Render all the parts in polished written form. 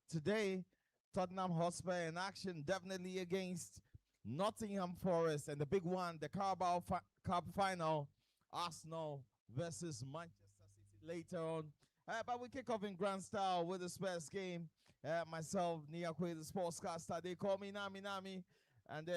today, Tottenham Hotspur in action, definitely against Nottingham Forest, and the big one, the Carabao Cup final, Arsenal versus Manchester City later on. But we kick off in grand style with the Spurs game. Myself, Niakwe, the sportscaster, they call me Nami Nami, and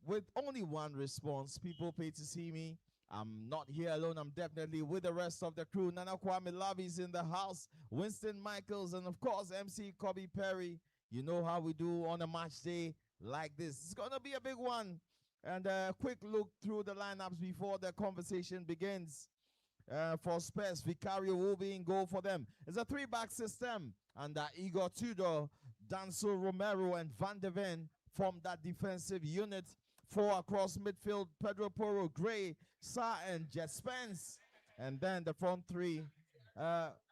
with only one response. People pay to see me. I'm not here alone. I'm definitely with the rest of the crew. Nana Kwame Lavi's in the house. Winston Michaels, and of course, MC Kobe Perry. You know how we do on a match day like this. It's going to be a big one. And a quick look through the lineups before the conversation begins. For Spurs, Vicario will be in goal for them. It's a three-back system. And Igor Tudor, Danso Romero, and Van de Ven form that defensive unit. Four across midfield, Pedro Porro, Gray, Sa, and Jet Spence. And then the front three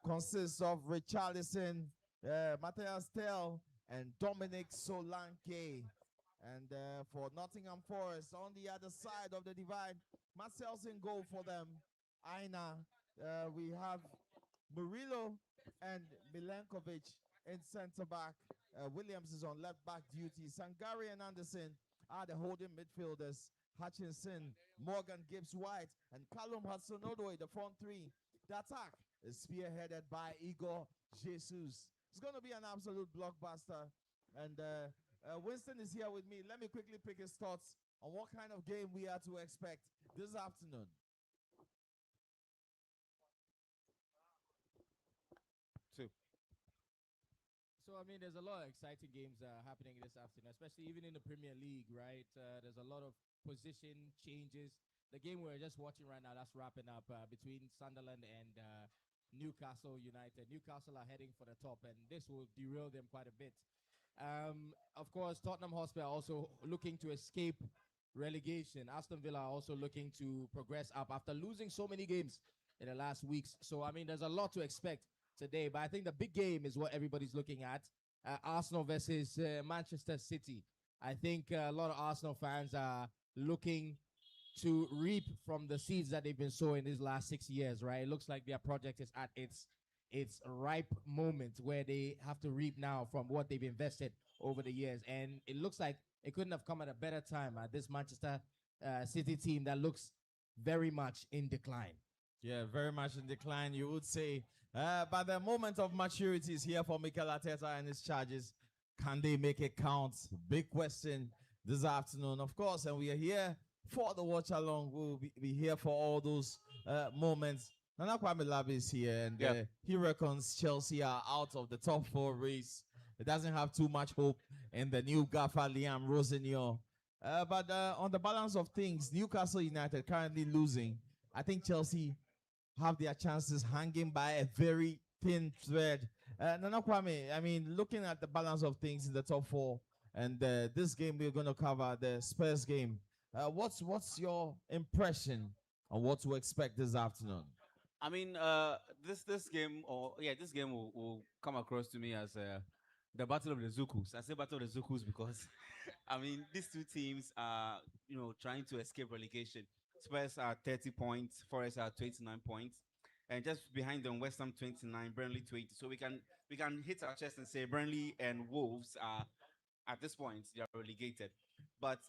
consists of Richarlison, Matthias Tell, and Dominic Solanke. And for Nottingham Forest, on the other side of the divide, Marcel's in goal for them. Aina, we have Murillo and Milenkovic in centre back. Williams is on left back duty. Sangari and Anderson are the holding midfielders. Hutchinson, Morgan Gibbs-White, and Callum Hudson-Odoi, the front three. The attack is spearheaded by Igor Jesus. It's going to be an absolute blockbuster. And Winston is here with me. Let me quickly pick his thoughts on what kind of game we are to expect this afternoon. So, I mean, there's a lot of exciting games happening this afternoon, especially even in the Premier League, right? There's a lot of position changes. The game we're just watching right now, that's wrapping up between Sunderland and Newcastle United. Newcastle are heading for the top, and this will derail them quite a bit. Of course, Tottenham Hotspur are also looking to escape relegation. Aston Villa are also looking to progress up after losing so many games in the last weeks. So, I mean, there's a lot to expect today, but I think the big game is what everybody's looking at. Arsenal versus Manchester City. I think a lot of Arsenal fans are looking to reap from the seeds that they've been sowing these last 6 years, right? It looks like their project is at its ripe moment where they have to reap now from what they've invested over the years. And it looks like it couldn't have come at a better time. This Manchester City team that looks very much in decline. Yeah, very much in decline, you would say. But the moment of maturity is here for Mikel Arteta and his charges. Can they make it count? Big question this afternoon, of course. And we are here for the watch along. We'll be here for all those moments. Nana Kwame Lab is here, and he reckons Chelsea are out of the top four race. It doesn't have too much hope in the new gaffer, Liam Rosenio. But on the balance of things, Newcastle United currently losing. I think Chelsea have their chances hanging by a very thin thread. Nana Kwame, I mean, looking at the balance of things in the top four, and this game we're going to cover, the Spurs game, what's your impression on what to expect this afternoon? I mean, this game, this game will come across to me as the Battle of the Zukus. I say Battle of the Zukus because, I mean, these two teams are, trying to escape relegation. Spurs are 30 points, Forest are 29 points, and just behind them, West Ham 29, Burnley 20. So we can hit our chest and say Burnley and Wolves are at this point they are relegated. But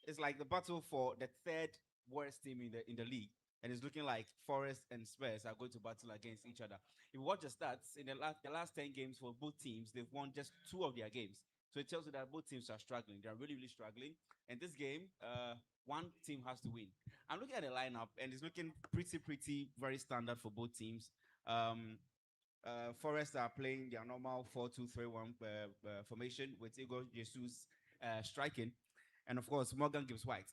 it's like the battle for the third worst team in the league, and it's looking like Forest and Spurs are going to battle against each other. If you watch the stats in the last 10 games for both teams, they've won just 2 of their games. So it tells you that both teams are struggling. They are really, really struggling. And this game, one team has to win. I'm looking at the lineup, and it's looking pretty, very standard for both teams. Forest are playing their normal 4-2-3-1 formation with Igor Jesus striking. And, of course, Morgan Gibbs-White.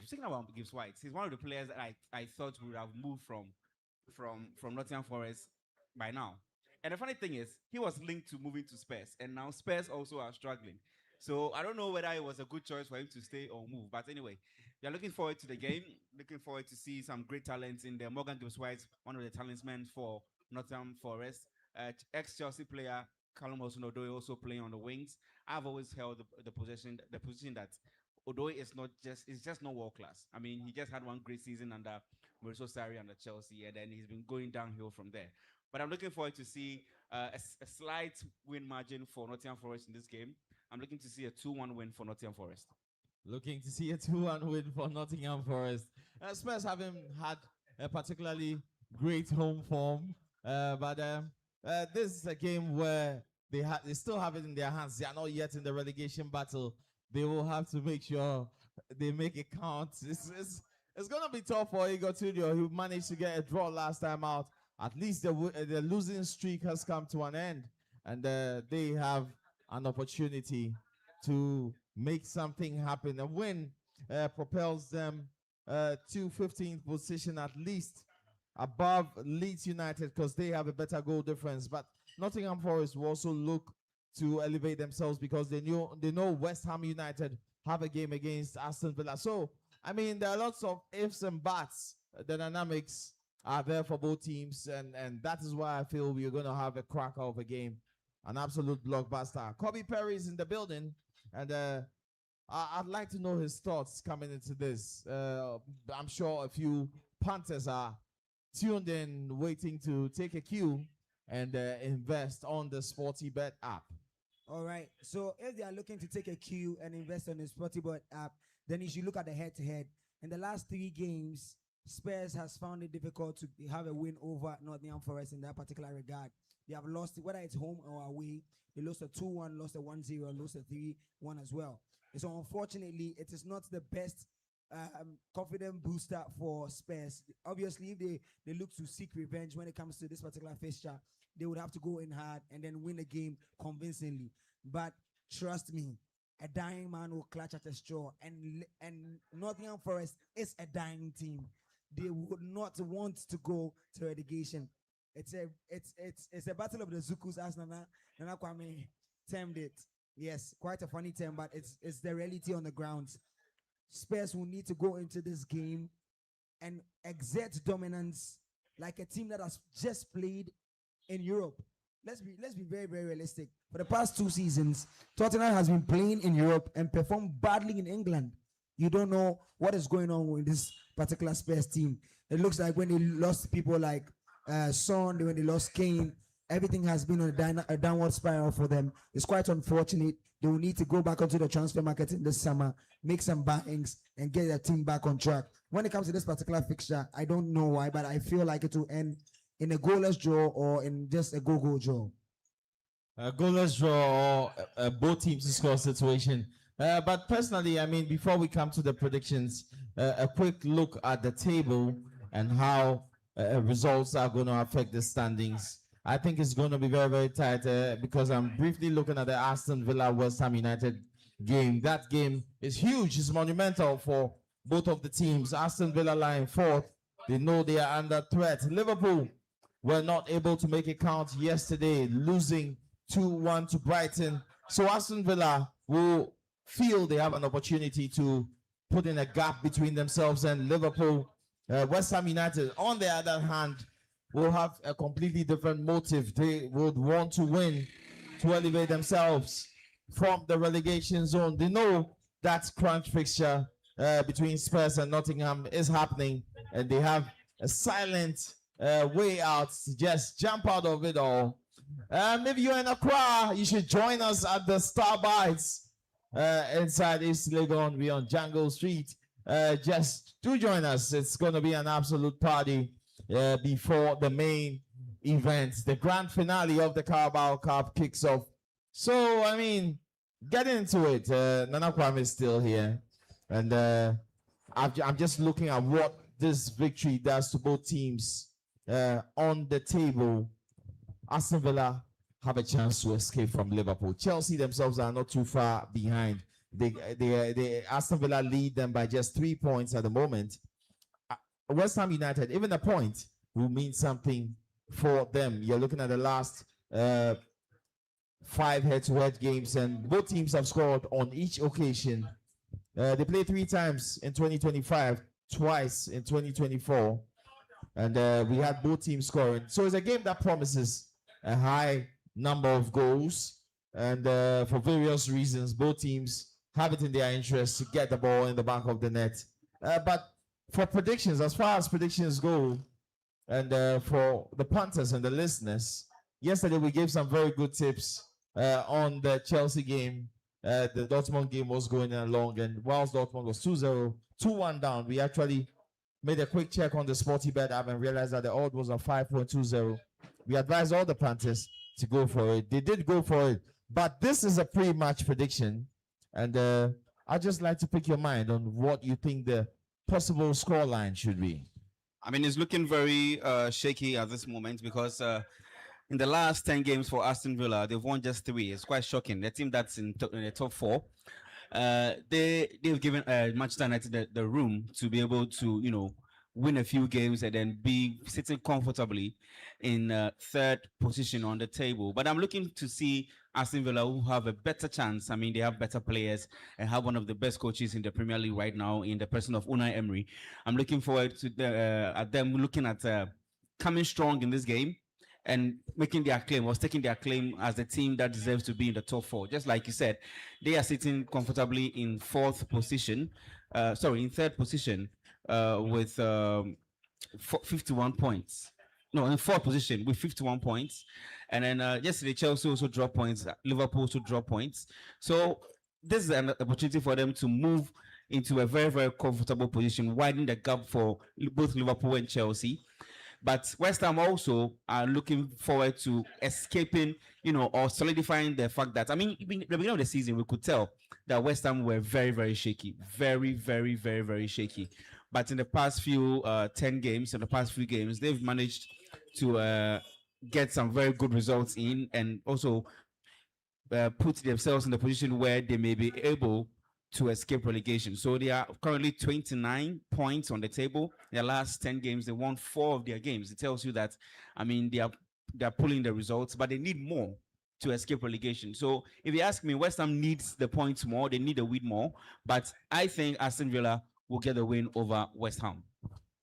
Speaking about Gibbs-White, he's one of the players that I thought would have moved from Nottingham Forest by now. And the funny thing is, he was linked to moving to Spurs, and now Spurs also are struggling. So I don't know whether it was a good choice for him to stay or move. But anyway, we are looking forward to the game. Looking forward to see some great talents in there. Morgan Gibbs-White, one of the talismans for Nottingham Forest. Ex-Chelsea player Callum Hudson-Odoi also playing on the wings. I've always held the position that Odoi is just not world class. I mean, he just had one great season under Mauricio Sarri under Chelsea, and then he's been going downhill from there. But I'm looking forward to see a slight win margin for Nottingham Forest in this game. I'm looking to see a 2-1 win for Nottingham Forest. Looking to see a 2-1 win for Nottingham Forest. Spurs haven't had a particularly great home form, but this is a game where they still have it in their hands. They are not yet in the relegation battle. They will have to make sure they make it count. It's gonna be tough for Igor Tudor, who managed to get a draw last time out. At least the losing streak has come to an end, and they have an opportunity to make something happen. A win propels them to 15th position, at least above Leeds United, because they have a better goal difference. But Nottingham Forest will also look to elevate themselves because they know West Ham United have a game against Aston Villa. So, I mean, there are lots of ifs and buts. The dynamics are there for both teams, and that is why I feel we're going to have a cracker of a game, an absolute blockbuster. Kobe Perry is in the building, and I'd like to know his thoughts coming into this. I'm sure a few punters are tuned in, waiting to take a cue and invest on the Sporty Bet app. All right. So if they are looking to take a cue and invest on the Sportybot app, then you should look at the head-to-head. In the last 3 games, Spurs has found it difficult to have a win over Nottingham Forest in that particular regard. They have lost, whether it's home or away. They lost a 2-1, lost a 1-0, lost a 3-1 as well. And so unfortunately, it is not the best confident booster for Spurs. Obviously, if they look to seek revenge when it comes to this particular fixture, they would have to go in hard and then win the game convincingly. But trust me, a dying man will clutch at a straw, and Nottingham Forest is a dying team. They would not want to go to relegation. It's a battle of the Zukus, as Nana Kwame termed it. Yes, quite a funny term, but it's the reality on the ground. Spurs will need to go into this game and exert dominance like a team that has just played in Europe. Let's be very, very realistic. For the past 2 seasons, Tottenham has been playing in Europe and performed badly in England. You don't know what is going on with this particular Spurs team. It looks like when they lost people like Son, when they lost Kane, everything has been on a downward spiral for them. It's quite unfortunate. They will need to go back onto the transfer market in this summer, make some buyings, and get their team back on track. When it comes to this particular fixture, I don't know why, but I feel like it will end in a goalless draw or in just a go-go draw. A goalless draw or both teams to score situation. But personally, I mean, before we come to the predictions, a quick look at the table and how results are going to affect the standings. I think it's going to be very, very tight because I'm briefly looking at the Aston Villa West Ham United game. That game is huge. It's monumental for both of the teams. Aston Villa lying 4th. They know they are under threat. Liverpool were not able to make it count yesterday, losing 2-1 to Brighton. So Aston Villa will feel they have an opportunity to put in a gap between themselves and Liverpool. West Ham United, on the other hand, will have a completely different motive. They would want to win to elevate themselves from the relegation zone. They know that crunch fixture between Spurs and Nottingham is happening, and they have a silent way out to just jump out of it all. If you're in Accra, you should join us at the Starbites inside East Legon. We're on Django Street. Just do join us. It's going to be an absolute party before the main event. The grand finale of the Carabao Cup kicks off. So, I mean, get into it. Nana Kwame is still here. And I'm just looking at what this victory does to both teams on the table. Aston Villa have a chance to escape from Liverpool. Chelsea themselves are not too far behind. Aston Villa lead them by just 3 points at the moment. West Ham United, even a point will mean something for them. You're looking at the last 5 head-to-head games, and both teams have scored on each occasion. They played 3 times in 2025, twice in 2024, and we had both teams scoring. So it's a game that promises a high number of goals, and for various reasons, both teams have it in their interest to get the ball in the back of the net. But for predictions, as far as predictions go, and for the punters and the listeners, yesterday we gave some very good tips on the Chelsea game. The Dortmund game was going along, and whilst Dortmund was 2-0, 2-1 down, we actually made a quick check on the Sporty Bet app and realized that the odd was a 5.20. We advised all the punters to go for it. They did go for it, but this is a pre-match prediction, and I'd just like to pick your mind on what you think the possible scoreline should be. I mean, it's looking very shaky at this moment because in the last 10 games for Aston Villa, they've won just 3. It's quite shocking. The team that's in the top 4, they've given Manchester United the room to be able to win a few games and then be sitting comfortably in third position on the table. But I'm looking to see Aston Villa who have a better chance. I mean, they have better players and have one of the best coaches in the Premier League right now in the person of Unai Emery. I'm looking forward to at them looking at coming strong in this game and making their claim or staking their claim as the team that deserves to be in the top 4. Just like you said, they are sitting comfortably in third position with 51 points. No, in fourth position with 51 points. And then yesterday, Chelsea also dropped points. Liverpool also dropped points. So this is an opportunity for them to move into a very, very comfortable position, widening the gap for both Liverpool and Chelsea. But West Ham also are looking forward to escaping, or solidifying the fact that, I mean, in the beginning of the season, we could tell that West Ham were very, very shaky. Very, very, very, very shaky. But in the past few 10 games, in the past few games, they've managed to get some very good results in and also put themselves in the position where they may be able to escape relegation. So they are currently 29 points on the table. Their last 10 games, they won 4 of their games. It tells you that, I mean, they are pulling the results, but they need more to escape relegation. So if you ask me, West Ham needs the points more. They need the win more. But I think Aston Villa will get the win over West Ham.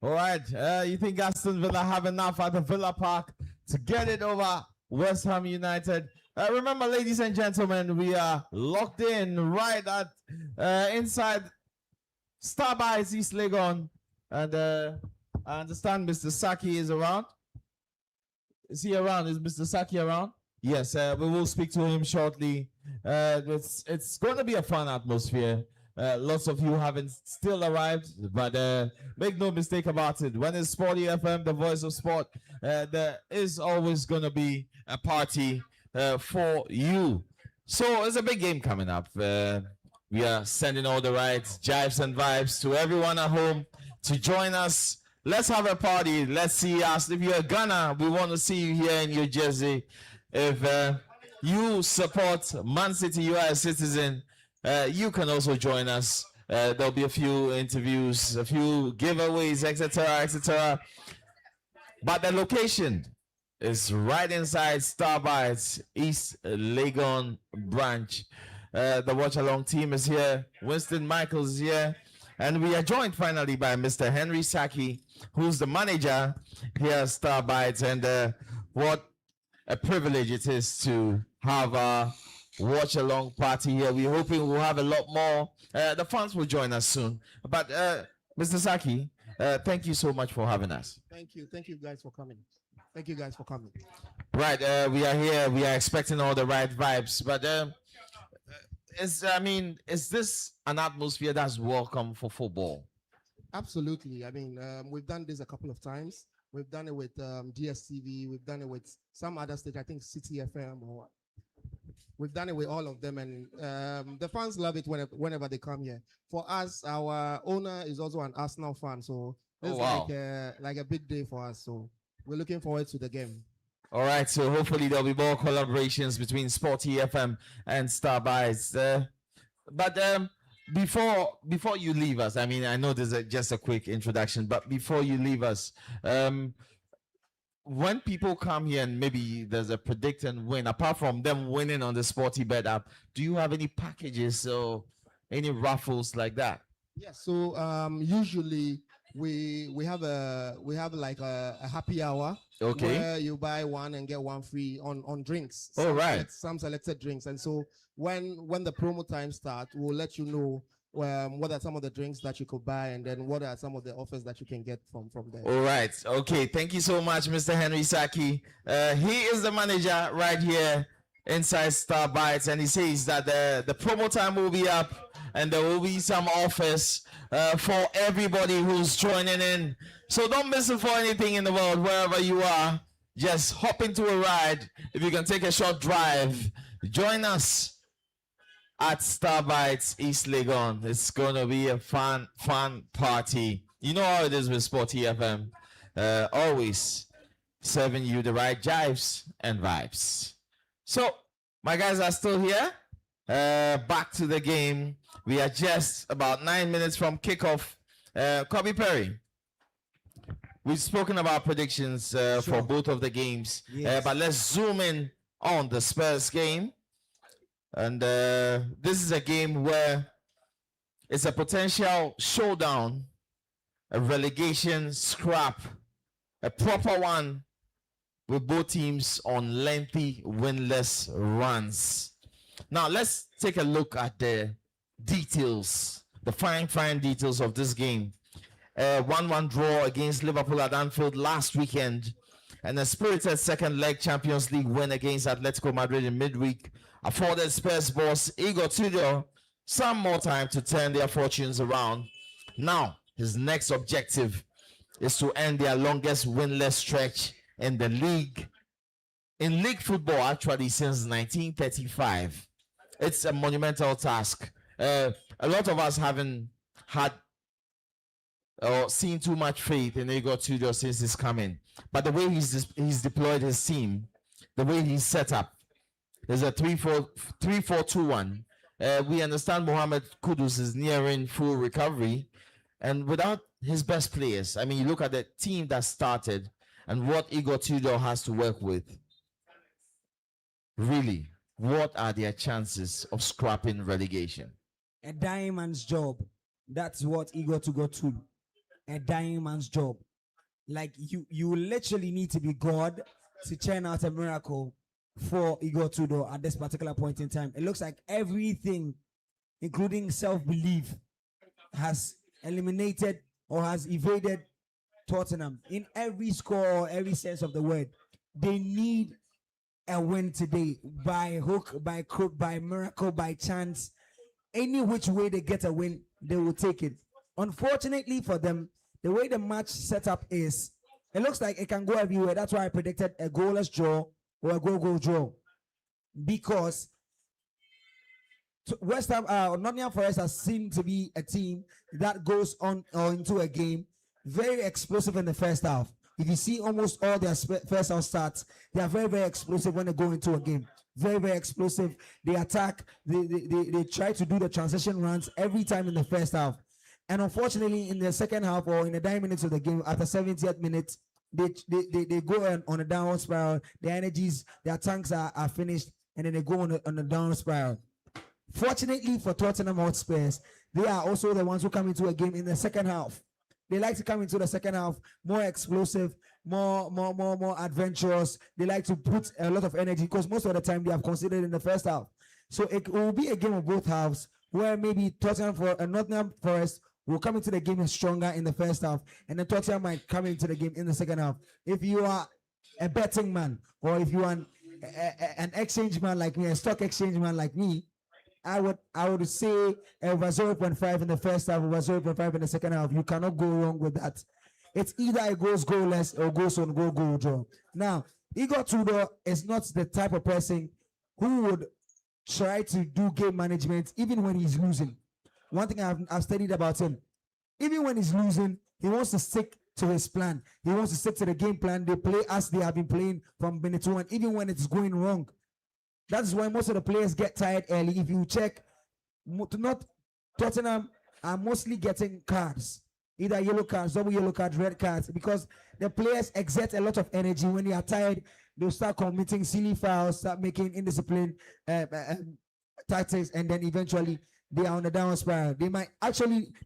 All right. You think Aston Villa have enough at the Villa Park to get it over West Ham United? Remember, ladies and gentlemen, we are locked in right at inside Starbites East Legon, and I understand Mr. Saki is around. Is he around? Is Mr. Saki around? Yes, we will speak to him shortly. It's going to be a fun atmosphere. Lots of you haven't still arrived, but make no mistake about it. When it's Sporty FM, the voice of sport, there is always going to be a party for you. So it's a big game coming up. We are sending all the right jives and vibes to everyone at home to join us. Let's have a party. Let's see us. If you're a Ghana, we want to see you here in New Jersey. If you support Man City, you are a citizen, you can also join us. There'll be a few interviews, a few giveaways, etc., etc. But the location is right inside Starbites East Legon branch. The watch along team is here. Winston Michaels is here. And we are joined finally by Mr. Henry Saki, who's the manager here at Starbites. And what a privilege it is to have a watch along party here. We're hoping we'll have a lot more. The fans will join us soon. But Mr. Saki, thank you so much for having us. Thank you. Thank you guys for coming. Thank you guys for coming. Right, we are here. We are expecting all the right vibes. But is this an atmosphere that's welcome for football? Absolutely. I mean, we've done this a couple of times. We've done it with DSTV. We've done it with some other stage, I think City FM, or we've done it with all of them. And the fans love it whenever they come here. For us, our owner is also an Arsenal fan. So it's like a big day for us. So we're looking forward to the game. All right, so hopefully there'll be more collaborations between Sporty FM and Starbites. But before you leave us, I mean, I know there's just a quick introduction, but before you leave us, when people come here and maybe there's a predict and win, apart from them winning on the Sporty Bet app, do you have any packages or any raffles like that? Yes. So usually we have like a happy hour. Okay. Where you buy one and get one free on drinks. All right. Some selected drinks. And so when the promo time starts, we'll let you know what are some of the drinks that you could buy, and then what are some of the offers that you can get from there. All right. Okay. Thank you so much, Mr. Henry Saki. He is the manager right here inside Starbites, and he says that the promo time will be up and there will be some offers for everybody who's joining in. So don't miss it for anything in the world, wherever you are. Just hop into a ride. If you can take a short drive, join us at Starbites East Legon. It's going to be a fun party. You know how it is with Sporty FM. Always serving you the right jives and vibes. So, my guys are still here. Back to the game. We are just about 9 minutes from kickoff. Kobe Perry, we've spoken about predictions for both of the games. Yes. But let's zoom in on the Spurs game. And this is a game where it's a potential showdown, a relegation scrap, a proper one, with both teams on lengthy winless runs. Now let's take a look at the details, the fine details of this game. 1-1 draw against Liverpool at Anfield last weekend, and a spirited second leg Champions League win against Atletico Madrid in midweek afforded Spurs boss Igor Tudor some more time to turn their fortunes around. Now, his next objective is to end their longest winless stretch in the league, in league football, actually, since 1935. It's a monumental task. A lot of us haven't had or seen too much faith in Igor Tudor since his coming. But the way he's deployed his team, the way he's set up, there's a 3-4-2-1. We understand Mohamed Kudus is nearing full recovery, and without his best players, I mean, you look at the team that started and what Igor Tudor has to work with. Really, what are their chances of scrapping relegation? A dying man's job. That's what Igor Tudor do. A dying man's job. Like you literally need to be God to churn out a miracle for Igor Tudor at this particular point in time. It looks like everything, including self-belief, has eliminated or has evaded Tottenham in every score, every sense of the word. They need a win today, by hook, by crook, by miracle, by chance. Any which way they get a win, they will take it. Unfortunately for them, the way the match setup is, it looks like it can go everywhere. That's why I predicted a goalless draw or a goal draw, because West Ham, Nottingham Forest has seemed to be a team that goes on or into a game very explosive in the first half. If you see almost all their first half starts, they are very explosive when they go into a game. Very explosive. They attack. They try to do the transition runs every time in the first half. And unfortunately, in the second half or in the 9 minutes of the game, after 70th minute, they go on a downward spiral. Their energies, their tanks are finished, and then they go on a downward spiral. Fortunately for Tottenham Hotspurs, they are also the ones who come into a game in the second half. They like to come into the second half more explosive, more adventurous. They like to put a lot of energy, because most of the time they have considered in the first half. So it will be a game of both halves, where maybe Nottingham Forest will come into the game stronger in the first half, and then Tottenham might come into the game in the second half. If you are a betting man, or if you are an exchange man like me, a stock exchange man like me, I would say over 0.5 in the first half, over 0.5 in the second half. You cannot go wrong with that. It's either it goes goalless or goes on goal draw. Now, Igor Tudor is not the type of person who would try to do game management even when he's losing. One thing I've studied about him, even when he's losing, he wants to stick to his plan. He wants to stick to the game plan. They play as they have been playing from minute one, even when it's going wrong. That's why most of the players get tired early. If you check, Tottenham are mostly getting cards, either yellow cards, double yellow cards, red cards, because the players exert a lot of energy. When they are tired, they'll start committing silly fouls, start making indisciplined tactics, and then eventually they are on the downward spiral.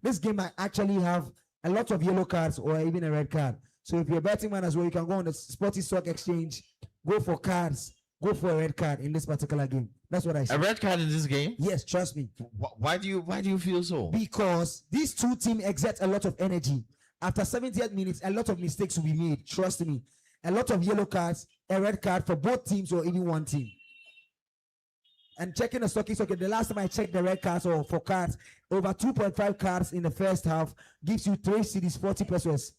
This game might actually have a lot of yellow cards or even a red card. So if you're a betting man as well, you can go on the Sporty Stock Exchange, go for cards. go for a red card in this particular game. That's what I A said. red card in this game? Yes, trust me. Why do you feel so? Because these two teams exert a lot of energy. After 78 minutes, a lot of mistakes will be made. Trust me. A lot of yellow cards, a red card for both teams or even one team. And checking the stockies, okay, the last time I checked the red cards or for cards, over 2.5 cards in the first half gives you 3 CDs, 40 pesos.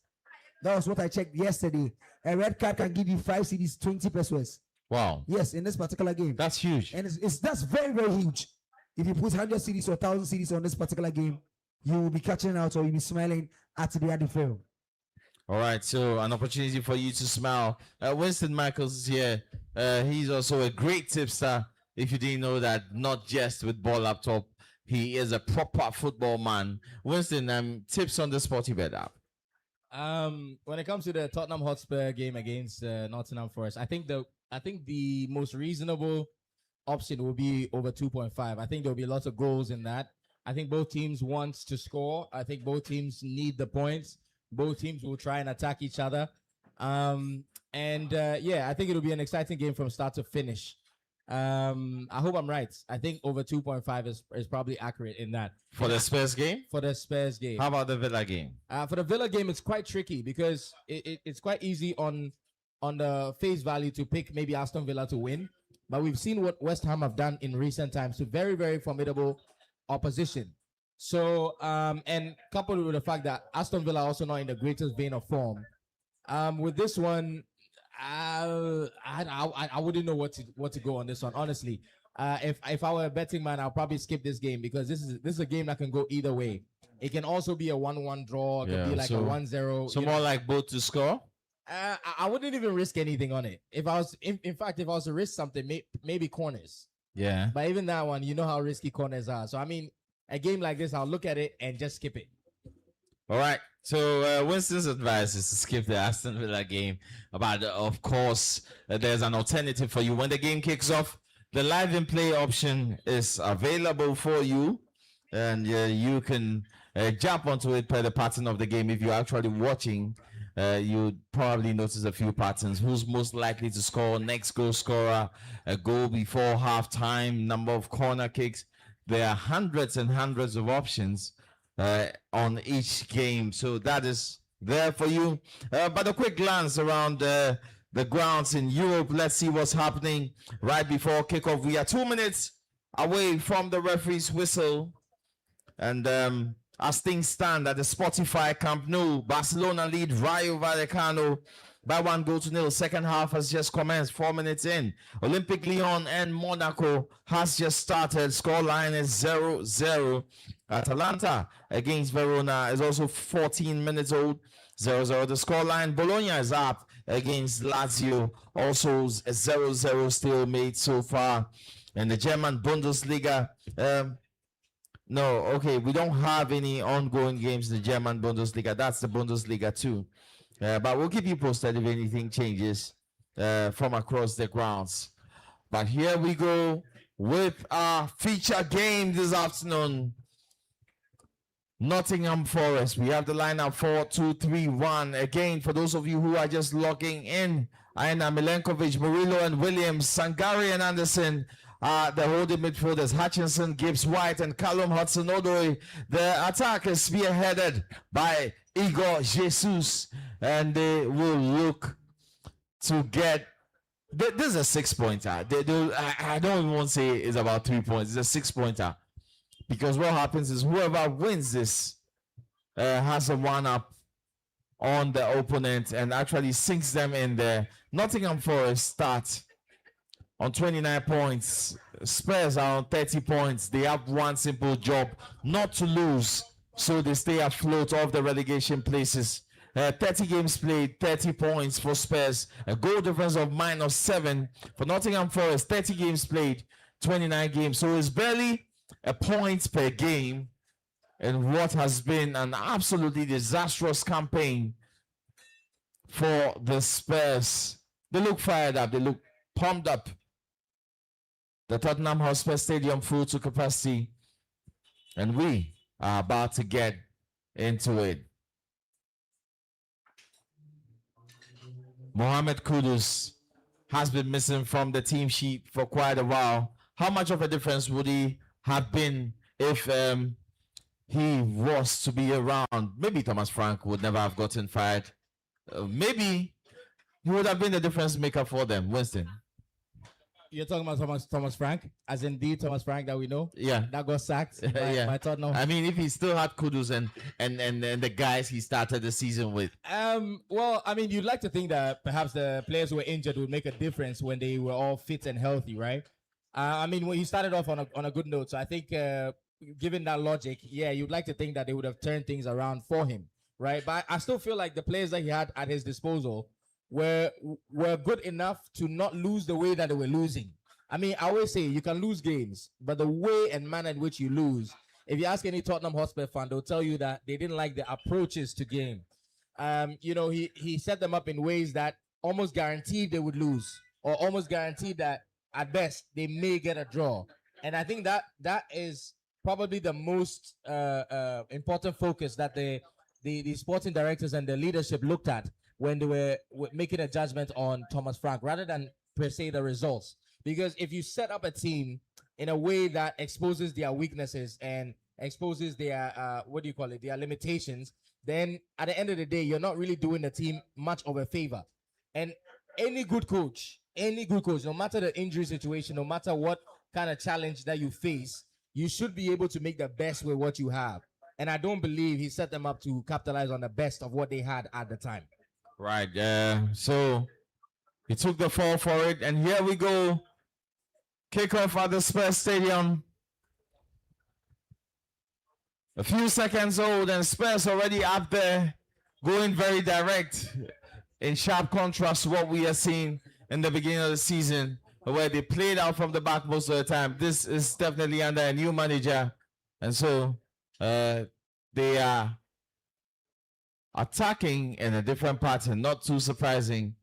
That was what I checked yesterday. A red card can give you 5 CDs, 20 pesos. Wow. Yes, in this particular game. That's huge. And that's very, very huge. If you put 100 CDs or 1,000 CDs on this particular game, you will be catching out or you'll be smiling at the other film. All right, so an opportunity for you to smile. Winston Michaels is here. He's also a great tipster. If you didn't know that, not just with ball up top, he is a proper football man. Winston, tips on the Sporty Bet app. When it comes to the Tottenham Hotspur game against Nottingham Forest, I think the most reasonable option will be over 2.5. I think there'll be lots of goals in that. I think both teams want to score. I think both teams need the points. Both teams will try and attack each other. I think it'll be an exciting game from start to finish. I hope I'm right. I think over 2.5 is probably accurate in that. For the Spurs game? For the Spurs game. How about the Villa game? For the Villa game, it's quite tricky because it's quite easy on the face value to pick maybe Aston Villa to win. But we've seen what West Ham have done in recent times to very, very formidable opposition. So, and coupled with the fact that Aston Villa are also not in the greatest vein of form. With this one, I wouldn't know what to go on this one, honestly. If I were a betting man, I'll probably skip this game because this is a game that can go either way. It can also be a 1-1 draw. It can be like a 1-0. So more like both to score? I wouldn't even risk anything on it. If I was, in fact, if I was to risk something, maybe corners. Yeah. But even that one, you know how risky corners are. So I mean, a game like this, I'll look at it and just skip it. All right. So Winston's advice is to skip the Aston Villa game. But of course, there's an alternative for you. When the game kicks off, the live in play option is available for you. And you can jump onto it per the pattern of the game. If you're actually watching, you'd probably notice a few patterns. Who's most likely to score, next goal scorer, a goal before halftime, number of corner kicks. There are hundreds and hundreds of options on each game. So that is there for you. But a quick glance around the grounds in Europe. Let's see what's happening right before kickoff. We are 2 minutes away from the referee's whistle. And as things stand at the Spotify Camp Nou, Barcelona lead Rayo Vallecano by 1-0. Second half has just commenced, 4 minutes in. Olympique Lyon and Monaco has just started. Scoreline is 0-0. Atalanta against Verona is also 14 minutes old, 0-0. The scoreline, Bologna is up against Lazio, also 0-0 still made so far. And the German Bundesliga, no, okay, we don't have any ongoing games in the German Bundesliga. That's the Bundesliga too. But we'll keep you posted if anything changes from across the grounds. But here we go with our feature game this afternoon. Nottingham Forest. We have the lineup 4-2-3-1. Again, for those of you who are just logging in, Aina Milenkovic, Murillo and Williams, Sangari and Anderson are the holding midfielders. Hutchinson, Gibbs White, and Callum Hudson-Odoi. The attack is spearheaded by Igor Jesus, and they will look to get. This is a 6-pointer. I don't even want to say it's about 3 points. It's a 6-pointer. Because what happens is whoever wins this has a one-up on the opponent and actually sinks them in there. Nottingham Forest start on 29 points. Spurs are on 30 points. They have one simple job, not to lose, so they stay afloat of the relegation places. 30 games played, 30 points for Spurs. A goal difference of -7 for Nottingham Forest. 30 games played, 29 games. So it's barely a point per game in what has been an absolutely disastrous campaign for the Spurs. They look fired up. They look pumped up. The Tottenham Hotspur Stadium full to capacity. And we are about to get into it. Mohamed Kudus has been missing from the team sheet for quite a while. How much of a difference would he have been if he was to be around? Maybe Thomas Frank would never have gotten fired. Maybe he would have been the difference maker for them, Winston. You're talking about Thomas Frank, as in the Thomas Frank that we know, Yeah. that got sacked by, Yeah. by Tottenham. I mean, if he still had Kudus and the guys he started the season with. Well, I mean, you'd like to think that perhaps the players who were injured would make a difference when they were all fit and healthy, right? I mean, when he started off on a good note, so I think given that logic, yeah, you'd like to think that they would have turned things around for him, right? But I still feel like the players that he had at his disposal were good enough to not lose the way that they were losing. I mean, I always say you can lose games, but the way and manner in which you lose, if you ask any Tottenham Hotspur fan, they'll tell you that they didn't like the approaches to game. You know, he set them up in ways that almost guaranteed they would lose, or almost guaranteed that at best they may get a draw. And I think that is probably the most important focus that the sporting directors and the leadership looked at when they were making a judgment on Thomas Frank, rather than per se the results. Because if you set up a team in a way that exposes their weaknesses and exposes their their limitations, then at the end of the day, you're not really doing the team much of a favor. And any good coach, no matter the injury situation, no matter what kind of challenge that you face, you should be able to make the best with what you have. And I don't believe he set them up to capitalize on the best of what they had at the time. Right. So he took the fall for it, and here we go. Kickoff at the Spurs Stadium. A few seconds old, and Spurs already up there, going very direct, in sharp contrast to what we are seeing in the beginning of the season, where they played out from the back most of the time. This is definitely under a new manager, and so they are attacking in a different pattern. Not too surprising.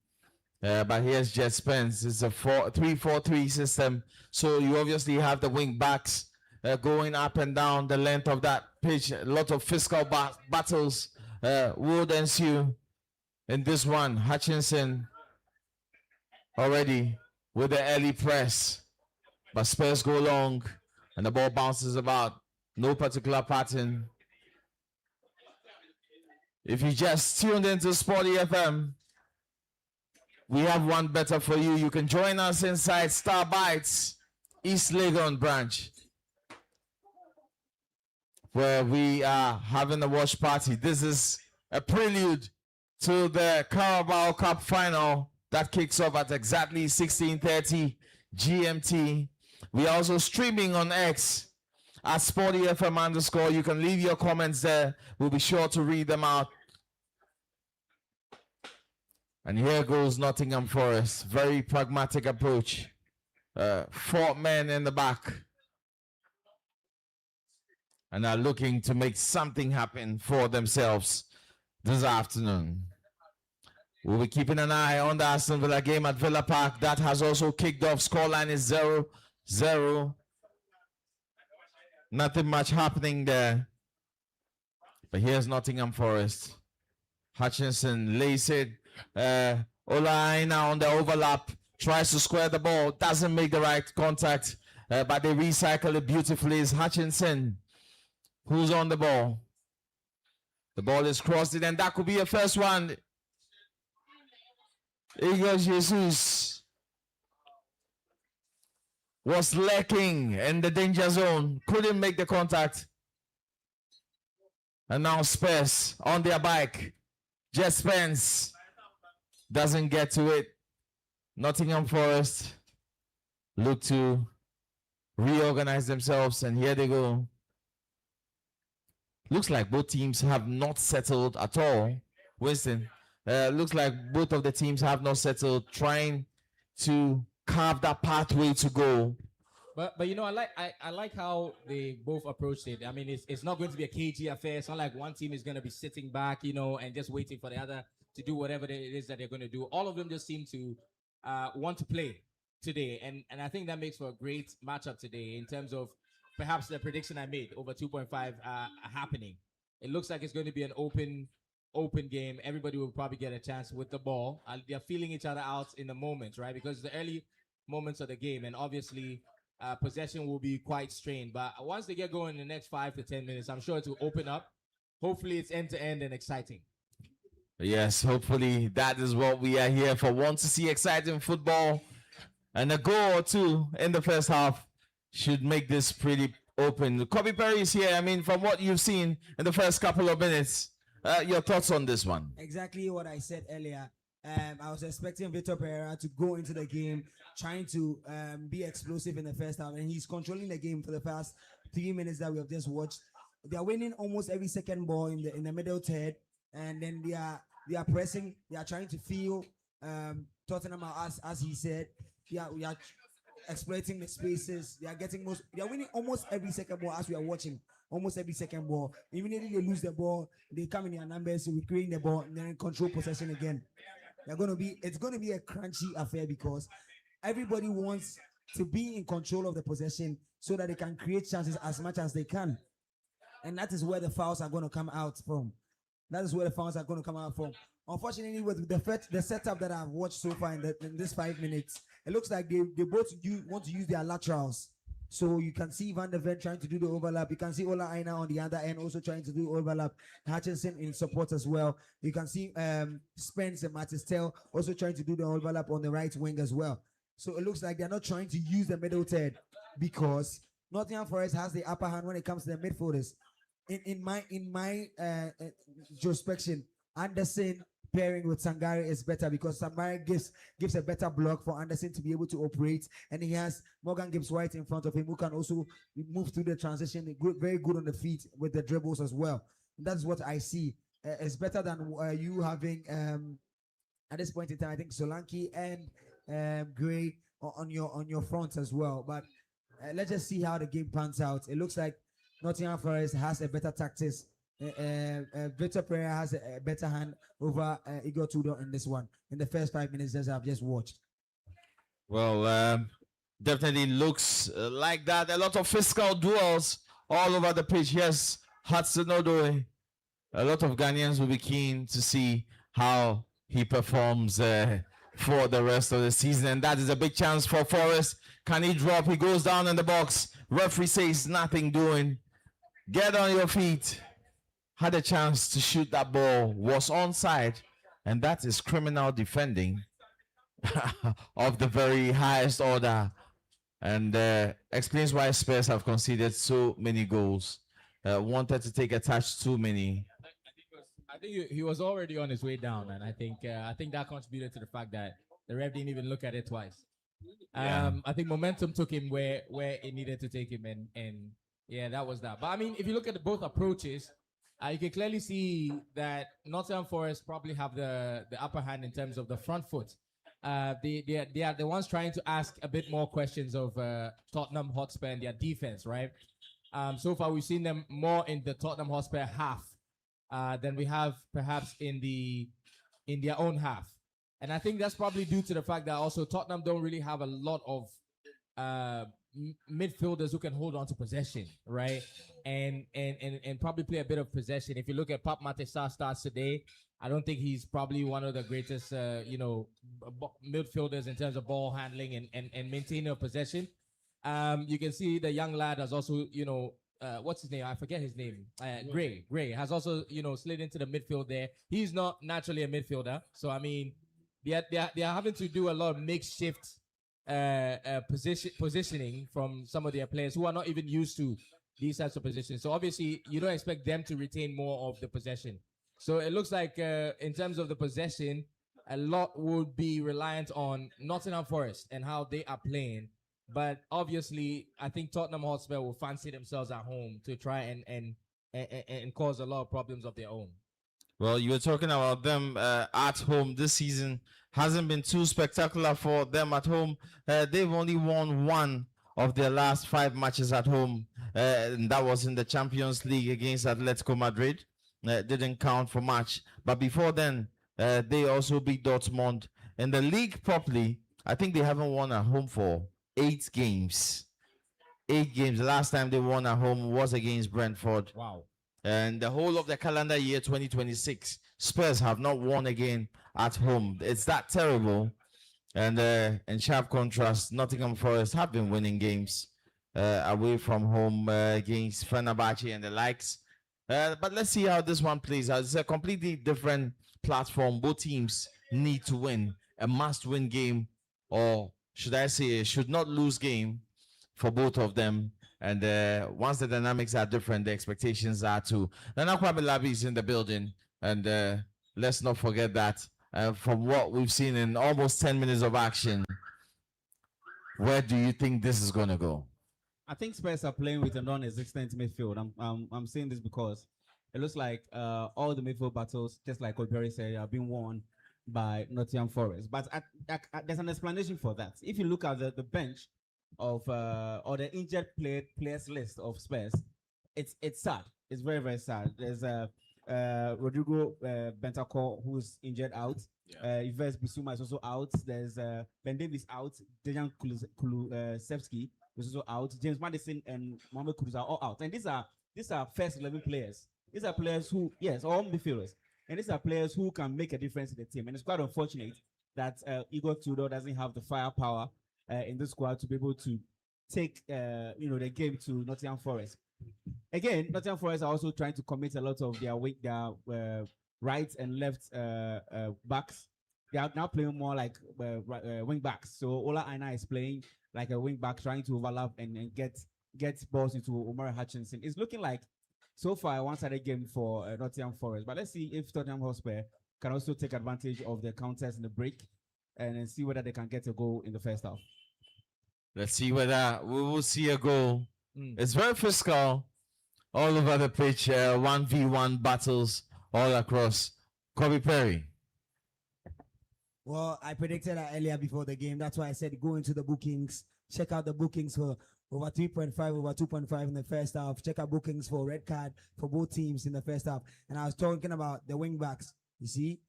But here's Jet Spence. It's a 3-4-3 system. So you obviously have the wing backs going up and down the length of that pitch. A lot of physical battles would ensue in this one. Hutchinson already with the early press. But Spurs go long and the ball bounces about. No particular pattern. If you just tuned into Sporty FM, we have one better for you. You can join us inside Starbites East Legon branch, where we are having a watch party. This is a prelude to the Carabao Cup final that kicks off at exactly 16:30 GMT. We are also streaming on X at SportyFM_. You can leave your comments there. We'll be sure to read them out. And here goes Nottingham Forest. Very pragmatic approach. 4 men in the back. And are looking to make something happen for themselves this afternoon. We'll be keeping an eye on the Aston Villa game at Villa Park. That has also kicked off. Scoreline is 0-0. Nothing much happening there. But here's Nottingham Forest. Hutchinson lays it. Olaina on the overlap, tries to square the ball, doesn't make the right contact, but they recycle it beautifully. It's Hutchinson who's on the ball. The ball is crossed in, and that could be a first one. Igor Jesus was lurking in the danger zone, couldn't make the contact. And now Spurs on their bike. Jet Spence doesn't get to it. Nottingham Forest look to reorganize themselves, and here they go. Looks like both teams have not settled at all. Winston, looks like both of the teams have not settled, trying to carve that pathway to goal. But you know, I like how they both approached it. I mean, it's not going to be a cagey affair. It's not like one team is going to be sitting back, you know, and just waiting for the other to do whatever it is that they're going to do. All of them just seem to want to play today, and I think that makes for a great matchup today in terms of perhaps the prediction I made over 2.5 happening. It looks like it's going to be an open open game. Everybody will probably get a chance with the ball. They're feeling each other out in the moments, right? Because the early moments of the game, and obviously possession will be quite strained. But once they get going in the next 5 to 10 minutes, I'm sure it will open up. Hopefully, it's end to end and exciting. Yes, hopefully that is what we are here for. Want to see exciting football, and a goal or two in the first half should make this pretty open. Kobe Perry is here. I mean, from what you've seen in the first couple of minutes, your thoughts on this one? Exactly what I said earlier. I was expecting Vitor Pereira to go into the game trying to be explosive in the first half, and he's controlling the game for the past 3 minutes that we have just watched. They are winning almost every second ball in the middle third, and then they are pressing. They are trying to feel Tottenham out, as he said. We are exploiting the spaces. They are winning almost every second ball as we are watching. Almost every second ball. Immediately they lose the ball, they come in their numbers, so we create the ball and then control possession again. It's gonna be a crunchy affair because everybody wants to be in control of the possession so that they can create chances as much as they can. And that is where the fouls are going to come out from. Unfortunately, with the setup that I've watched so far in this 5 minutes, it looks like they both want to use their laterals. So you can see Van der Ven trying to do the overlap. You can see Ola Aina on the other end also trying to do overlap. Hutchinson in support as well. You can see Spence and Matistel also trying to do the overlap on the right wing as well. So it looks like they're not trying to use the middle third because Nottingham Forest has the upper hand when it comes to the midfielders. In my introspection, Anderson pairing with Sangare is better because Sangare gives a better block for Anderson to be able to operate, and he has Morgan Gibbs White in front of him who can also move through the transition, very good on the feet with the dribbles as well. That's what I see. It's better than you having at this point in time. I think Solanke and Gray on your front as well. But let's just see how the game pans out. It looks like Nottingham Forest has a better tactics. Vitor Pereira has a better hand over Igor Tudor in this one in the first 5 minutes as I've just watched. Well, definitely looks like that. A lot of physical duels all over the pitch. Yes, Hudson Odoi. A lot of Ghanaians will be keen to see how he performs for the rest of the season, and that is a big chance for Forest. Can he drop? He goes down in the box. Referee says nothing doing. Get on your feet. Had a chance to shoot that ball, was onside, and that is criminal defending of the very highest order, and explains why Spurs have conceded so many goals. Wanted to take a touch too many. I think he was already on his way down, and I think that contributed to the fact that the ref didn't even look at it twice. I think momentum took him where it needed to take him, and yeah, that was that. But I mean, if you look at both approaches, you can clearly see that Nottingham Forest probably have the upper hand in terms of the front foot. They are the ones trying to ask a bit more questions of Tottenham Hotspur and their defense, right? So far, we've seen them more in the Tottenham Hotspur half than we have perhaps in their own half. And I think that's probably due to the fact that also Tottenham don't really have a lot of midfielders who can hold on to possession, right? And probably play a bit of possession. If you look at Pap Matissa starts today, I don't think he's probably one of the greatest, midfielders in terms of ball handling and maintaining of possession. You can see the young lad has also, what's his name? I forget his name. Gray has also, slid into the midfield there. He's not naturally a midfielder, so I mean, they are having to do a lot of makeshift positioning from some of their players who are not even used to these types of positions. So obviously, you don't expect them to retain more of the possession. So it looks like in terms of the possession, a lot would be reliant on Nottingham Forest and how they are playing. But obviously, I think Tottenham Hotspur will fancy themselves at home to try and cause a lot of problems of their own. Well, you were talking about them at home. This season hasn't been too spectacular for them at home. They've only won one of their last 5 matches at home, and that was in the Champions League against Atletico Madrid. Didn't count for much. But before then, they also beat Dortmund. In the league properly, I think they haven't won at home for 8 games. 8 games. The last time they won at home was against Brentford. Wow. And the whole of the calendar year 2026, Spurs have not won again at home. It's that terrible. And in sharp contrast, Nottingham Forest have been winning games away from home against Fenerbahce and the likes. But let's see how this one plays out. It's a completely different platform. Both teams need to win a must-win game, or should I say, a should not lose game for both of them. And once the dynamics are different, the expectations are too. Nana Kwame Labi is in the building, and let's not forget that. From what we've seen in almost 10 minutes of action, where do you think this is going to go? I think Spurs are playing with a non-existent midfield. I'm saying this because it looks like all the midfield battles, just like Olberry said, are being won by Nottingham Forest. But there's an explanation for that. If you look at the bench of or the injured players list of Spurs, it's sad. It's very, very sad. There's Rodrigo Bentancur, who's injured out. Yves Bissouma is also out. There's Ben Davies out. Dejan Kulusevski is also out. James Madison and Mohamed Kudus are all out. And these are first 11 players. These are players who, yes, all midfielders. And these are players who can make a difference in the team. And it's quite unfortunate that Igor Tudor doesn't have the firepower in the squad to be able to take the game to Nottingham Forest. Again, Nottingham Forest are also trying to commit a lot of their right and left backs. They are now playing more like wing backs. So Ola Aina is playing like a wing back, trying to overlap and get balls into Omar Hutchinson. It's looking like so far a one-sided game for Nottingham Forest. But let's see if Tottenham Hotspur can also take advantage of the counters in the break and see whether they can get a goal in the first half. Let's see whether we will see a goal. It's very physical all over the pitch. 1v1 battles all across. Kobe Perry. Well, I predicted that earlier before the game. That's why I said go into the bookings. Check out the bookings for over 3.5, over 2.5 in the first half. Check out bookings for red card for both teams in the first half. And I was talking about the wing backs. You see,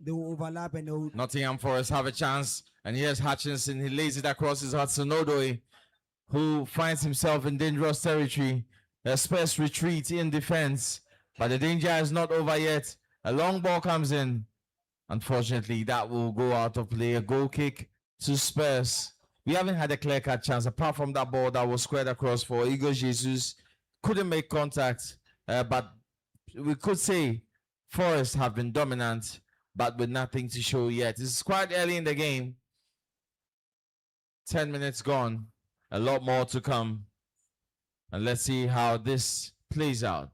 they will overlap and they will... Nottingham Forest have a chance. And here's Hutchinson. He lays it across his Hudson Odoi, who finds himself in dangerous territory. A Spurs retreat in defense. But the danger is not over yet. A long ball comes in. Unfortunately, that will go out of play. A goal kick to Spurs. We haven't had a clear-cut chance apart from that ball that was squared across for Igor Jesus. Couldn't make contact, but we could say Forest have been dominant, but with nothing to show yet. It's quite early in the game. 10 minutes gone. A lot more to come. And let's see how this plays out.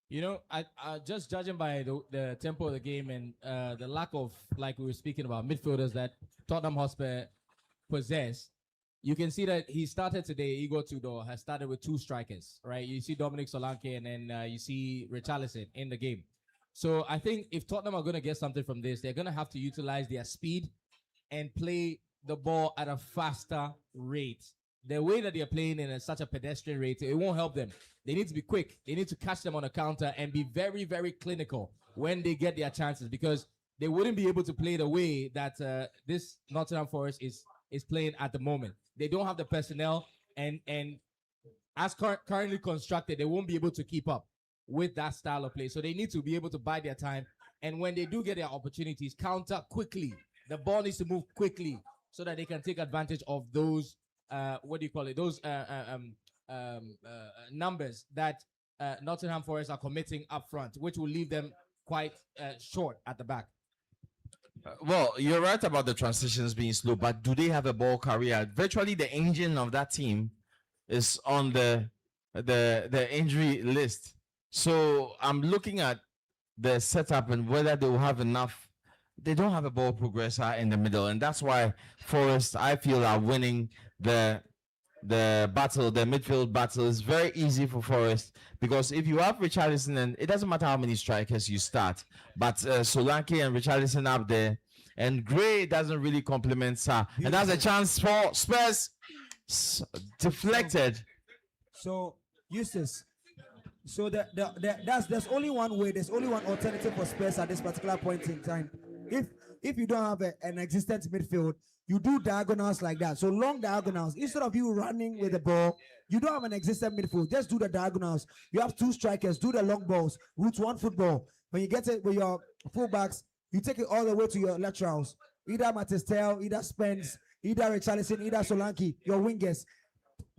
You know, I just judging by the tempo of the game and the lack of, like we were speaking about, midfielders that Tottenham Hotspur possess, you can see that he started today. Igor Tudor has started with two strikers, right? You see Dominic Solanke and then you see Richarlison in the game. So I think if Tottenham are going to get something from this, they're going to have to utilize their speed and play the ball at a faster rate. The way that they're playing in such a pedestrian rate, it won't help them. They need to be quick. They need to catch them on a counter and be very, very clinical when they get their chances, because they wouldn't be able to play the way that this Nottingham Forest is playing at the moment. They don't have the personnel, and as currently constructed, they won't be able to keep up with that style of play. So they need to be able to buy their time, and when they do get their opportunities, counter quickly. The ball needs to move quickly so that they can take advantage of those those numbers that Nottingham Forest are committing up front, which will leave them quite short at the back. Well, you're right about the transitions being slow, but do they have a ball carrier? Virtually the engine of that team is on the injury list. So I'm looking at the setup and whether they will have enough. They don't have a ball progressor in the middle, and that's why Forest, I feel, are winning the battle. The midfield battle is very easy for Forest, because if you have Richarlison, and it doesn't matter how many strikers you start, but Solanke and Richarlison up there, and Gray doesn't really complement Sa, and that's a chance for Spurs. Deflected. So Eustace, so there's only one way. There's only one alternative for Spurs at this particular point in time. If you don't have an existent midfield, you do diagonals like that. So long diagonals. Instead of you running with the ball, you don't have an existing midfield. Just do the diagonals. You have two strikers. Do the long balls. Route one football. When you get it with your fullbacks, you take it all the way to your laterals. Either Matistel, either Spence, either Richarlison, either Solanke, your wingers.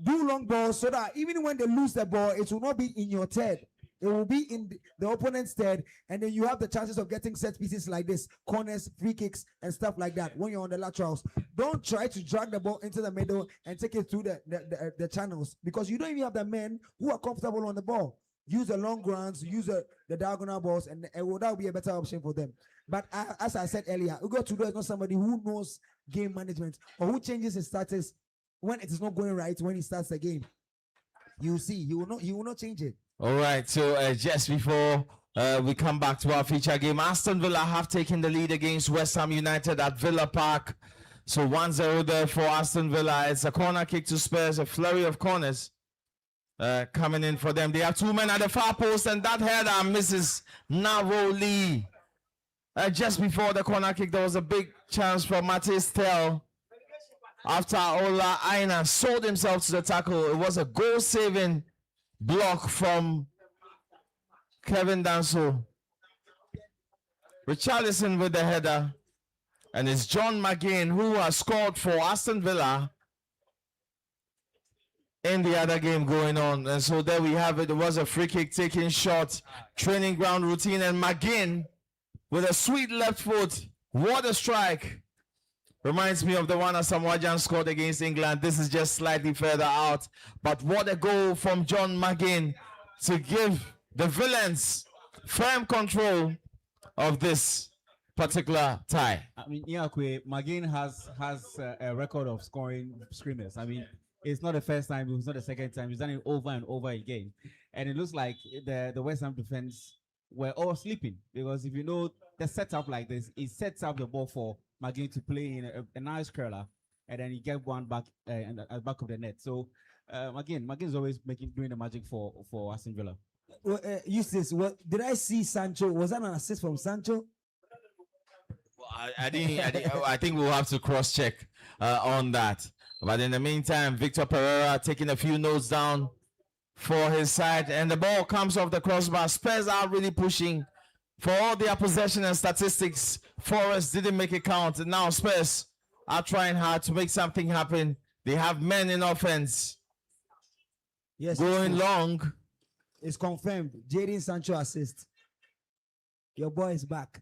Do long balls so that even when they lose the ball, it will not be in your third. It will be in the opponent's third, and then you have the chances of getting set pieces like this, corners, free kicks, and stuff like that when you're on the laterals. Don't try to drag the ball into the middle and take it through the channels, because you don't even have the men who are comfortable on the ball. Use the long grounds, use the diagonal balls, and that will be a better option for them. But as I said earlier, Ugo Tudor is not somebody who knows game management or who changes his status when it is not going right when he starts the game. You see, he will not change it. All right, so just before we come back to our feature game, Aston Villa have taken the lead against West Ham United at Villa Park. So 1-0 there for Aston Villa. It's a corner kick to Spurs, a flurry of corners coming in for them. They have two men at the far post, and that header misses narrowly. Just before the corner kick, there was a big chance for Matistel. After Ola Aina sold himself to the tackle, it was a goal-saving block from Kevin Danso. Richarlison with the header. And it's John McGinn who has scored for Aston Villa in the other game going on. And so there we have it. It was a free kick taking shot, training ground routine, and McGinn with a sweet left foot. What a strike. Reminds me of the one Asamoah Gyan scored against England. This is just slightly further out. But what a goal from John McGinn to give the Villains firm control of this particular tie. I mean, Iakwe, McGinn has a record of scoring screamers. I mean, it's not the first time, it's not the second time. He's done it over and over again. And it looks like the West Ham defense were all sleeping, because if you know the setup like this, it sets up the ball for McGinn to play in a nice curler, and then he get one back at the back of the net. So McGinn is always doing the magic for Aston Villa. Well, Eustace, did I see Sancho? Was that an assist from Sancho? Well, I think we'll have to cross-check on that. But in the meantime, Victor Pereira taking a few notes down for his side, and the ball comes off the crossbar. Spurs are really pushing for all their possession and statistics. Forest didn't make it count, and now Spurs are trying hard to make something happen. They have men in offense. Yes, going long. It's confirmed. Jadon Sancho assist. Your boy is back.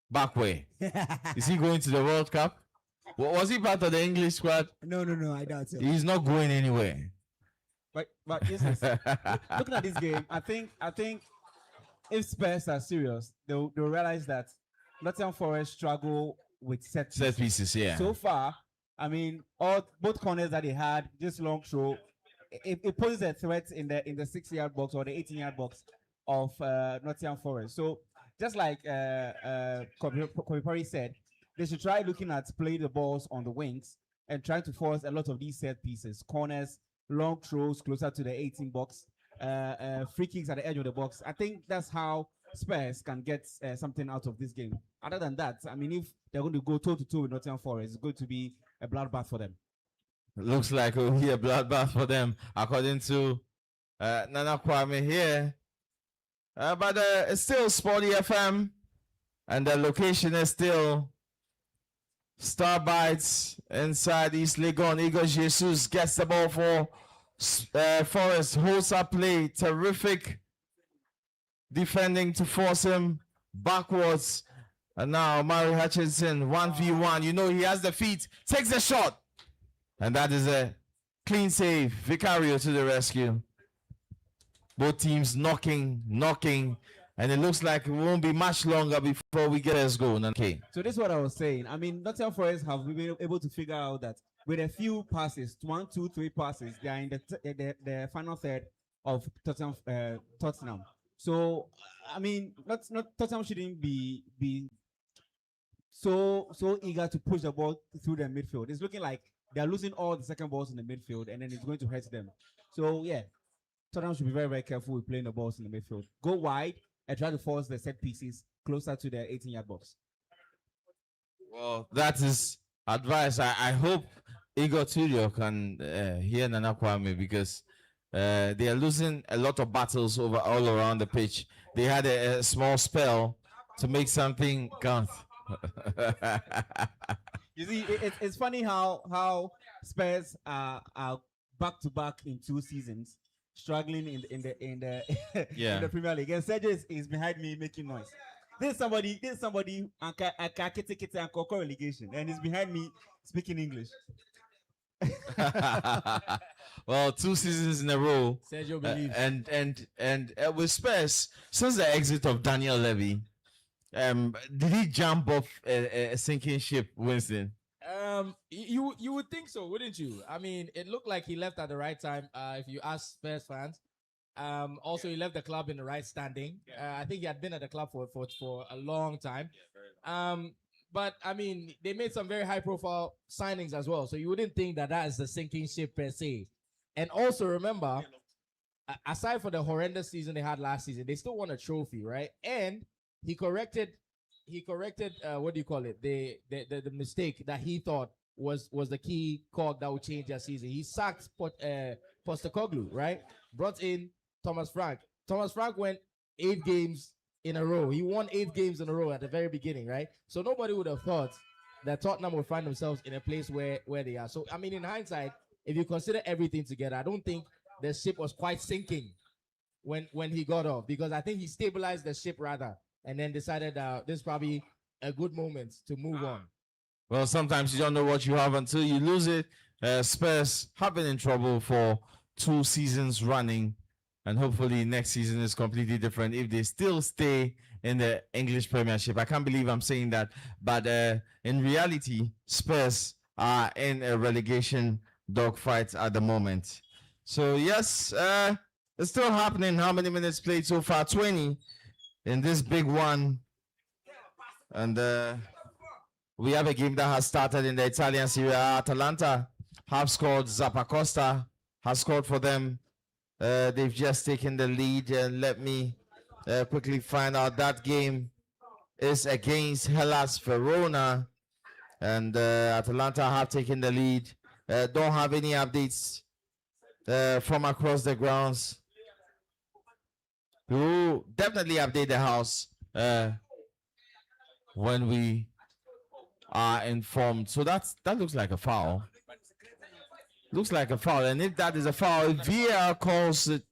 Back way. Is he going to the World Cup? Was he part of the English squad? No, I doubt so. He's not going anywhere. But yes, looking at this game, I think if Spurs are serious, they'll realize that Nottingham Forest struggle with set pieces. Yeah. So far, I mean, both corners that they had, just long throw, it poses a threat in the 6-yard box or the 18-yard box of Nottingham Forest. So just like Kobe Perry said, they should try looking at play the balls on the wings and trying to force a lot of these set pieces, corners, long throws closer to the 18 box, free kicks at the edge of the box. I think that's how Spurs can get something out of this game. Other than that, I mean, if they're going to go toe-to-toe with Nottingham Forest, it's going to be a bloodbath for them. It looks like it'll be a bloodbath for them, according to Nana Kwame here. But it's still Sporty FM, and the location is still Starbites inside East Legon. Igor Jesus gets the ball for Forest, holds up play, terrific defending to force him backwards. And now Murray Hutchinson, 1v1. You know he has the feet, takes the shot. And that is a clean save. Vicario to the rescue. Both teams knocking. And it looks like it won't be much longer before we get us going. Okay. So this is what I was saying. I mean, Nottingham Forest have been able to figure out that with a few passes, 1, 2, 3 passes, they are in the final third of Tottenham. So, I mean, Tottenham shouldn't be so eager to push the ball through the midfield. It's looking like they're losing all the second balls in the midfield, and then it's going to hurt them. So, yeah, Tottenham should be very, very careful with playing the balls in the midfield. Go wide and try to force the set pieces closer to the 18-yard box. Well, that is advice. I hope Igor Tudio can hear Nana Kwame because they are losing a lot of battles over all around the pitch. They had a small spell to make something count. You see, it's funny how Spurs are back to back in 2 seasons, struggling in Yeah. the Premier League. And Sergio is behind me making noise. There's somebody and Koko relegation, and he's behind me speaking English. Well, 2 seasons in a row. Sergio believes. And with Spurs, since the exit of Daniel Levy, did he jump off a sinking ship, Winston? You would think so, wouldn't you? I mean, it looked like he left at the right time. If you ask Spurs fans, also he left the club in the right standing. I think he had been at the club for a long time. But I mean, they made some very high-profile signings as well. So you wouldn't think that is the sinking ship per se. And also remember, aside from the horrendous season they had last season, they still won a trophy, right? And he corrected what do you call it? The mistake that he thought was the key cog that would change their season. He sacked Postecoglou, right? Brought in Thomas Frank. Thomas Frank went 8 games in a row. He won 8 games in a row at the very beginning, right? So nobody would have thought that Tottenham would find themselves in a place where they are. So I mean, in hindsight, if you consider everything together, I don't think the ship was quite sinking when he got off, because I think he stabilized the ship rather, and then decided this is probably a good moment to move on. Well, sometimes you don't know what you have until you lose it. Spurs have been in trouble for 2 seasons running, and hopefully next season is completely different if they still stay in the English Premiership. I can't believe I'm saying that, but in reality, Spurs are in a relegation dogfight at the moment. So yes, it's still happening. How many minutes played so far? 20 in this big one. And we have a game that has started in the Italian Serie A. Atalanta have scored. Zappacosta has scored for them. They've just taken the lead. Let me quickly find out. That game is against Hellas Verona. And Atalanta have taken the lead. Don't have any updates from across the grounds. We will definitely update the house when we are informed. So that looks like a foul. Looks like a foul. And if that is a foul, if VAR calls it,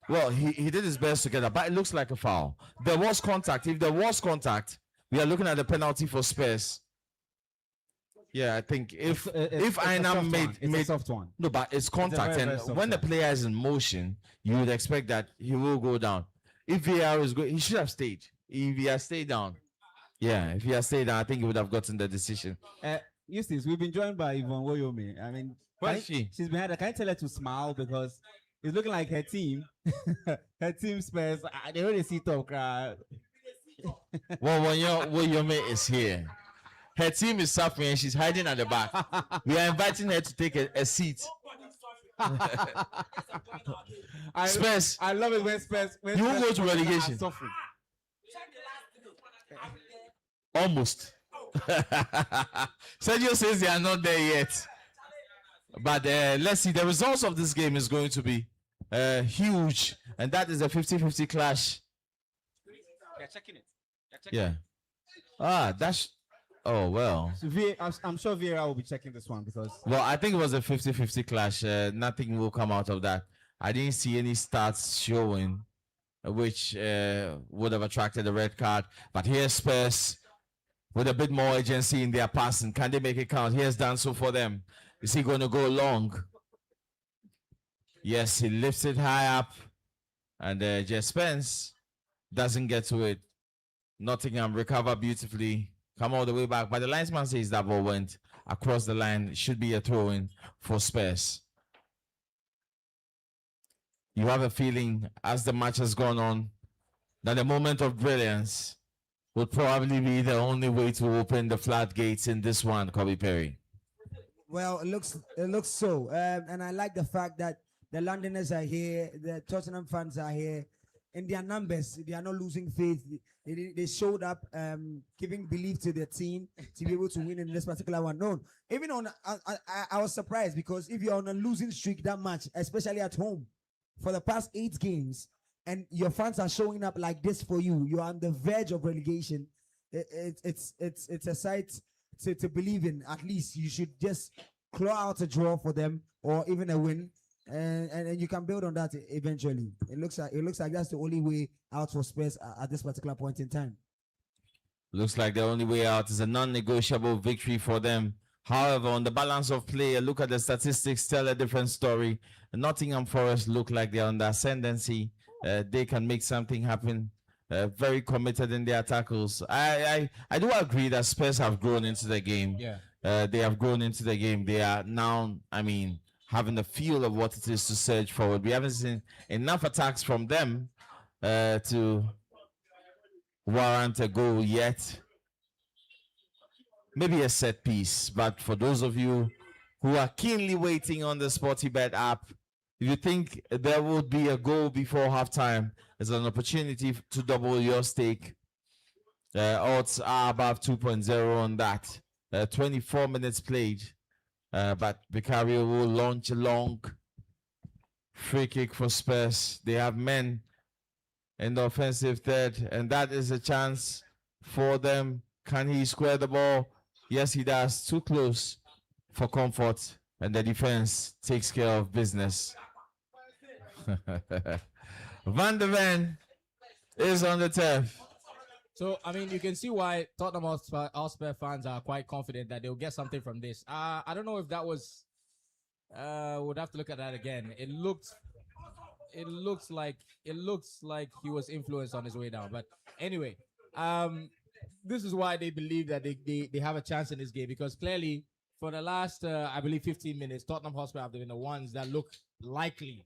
well, he did his best to get it, but it looks like a foul. There was contact. If there was contact, we are looking at the penalty for Spurs. Yeah, I think if Einam made a soft one. No, but it's contact, very, very and soft when the one. player is in motion, you would expect that he will go down. If VAR is good, he should have stayed. If he has stayed down, yeah, if he has stayed down, I think he would have gotten the decision. Eustace, we've been joined by Yvonne Woyome. I mean, Where is she? She's behind. I can't tell her to smile because it's looking like her team, her team Spurs. They already see top crowd. Well, when your mate is here, her team is suffering and she's hiding at the back. We are inviting her to take a seat. Spurs, I love it when Spurs. When you won't Spurs go to are relegation. suffering. Almost. Sergio says they are not there yet. But let's see. The results of this game is going to be huge. And that is a 50-50 clash. They're checking it. They're checking Yeah. Ah, that's... Oh, well. So I'm sure Vieira will be checking this one because. Well, I think it was a 50-50 clash. Nothing will come out of that. I didn't see any stats showing which would have attracted a red card. But here's Spurs with a bit more agency in their passing. Can they make it count? Here's Danso for them. Is he going to go long? Yes, he lifts it high up. And Jess Spence doesn't get to it. Nottingham recover beautifully. Come all the way back. But the linesman says that ball went across the line. It should be a throw-in for Spurs. You have a feeling as the match has gone on that the moment of brilliance would probably be the only way to open the floodgates in this one, Kobe Perry. Well, it looks so, and I like the fact that the Londoners are here, the Tottenham fans are here, in their numbers. They are not losing faith. They showed up, giving belief to their team to be able to win in this particular one. No, even on, I was surprised because if you're on a losing streak that much, especially at home, for the past 8 games, and your fans are showing up like this for you, you are on the verge of relegation. It's a sight to believe in. At least you should just claw out a draw for them or even a win, and you can build on that eventually. It looks like that's the only way out for Spurs at this particular point in time. Looks like the only way out is a non-negotiable victory for them. However, on the balance of play, a look at the statistics tell a different story. Nottingham Forest look like they're on the ascendancy. They can make something happen. Very committed in their tackles. I do agree that Spurs have grown into the game. Yeah. They have grown into the game. They are now, I mean, having the feel of what it is to surge forward. We haven't seen enough attacks from them to warrant a goal yet. Maybe a set piece, but for those of you who are keenly waiting on the SportyBet app, if you think there would be a goal before halftime, it's an opportunity to double your stake. Odds are above 2.0 on that. 24 minutes played, but Vicario will launch a long free kick for Spurs. They have men in the offensive third, and that is a chance for them. Can he square the ball? Yes, he does. Too close for comfort, and the defense takes care of business. Van de Ven is on the turf. So, I mean, you can see why Tottenham Hotspur fans are quite confident that they'll get something from this. I don't know if that was... would have to look at that again. It looks like he was influenced on his way down. But anyway, this is why they believe that they have a chance in this game, because clearly for the last I believe 15 minutes, Tottenham Hotspur have been the ones that look likely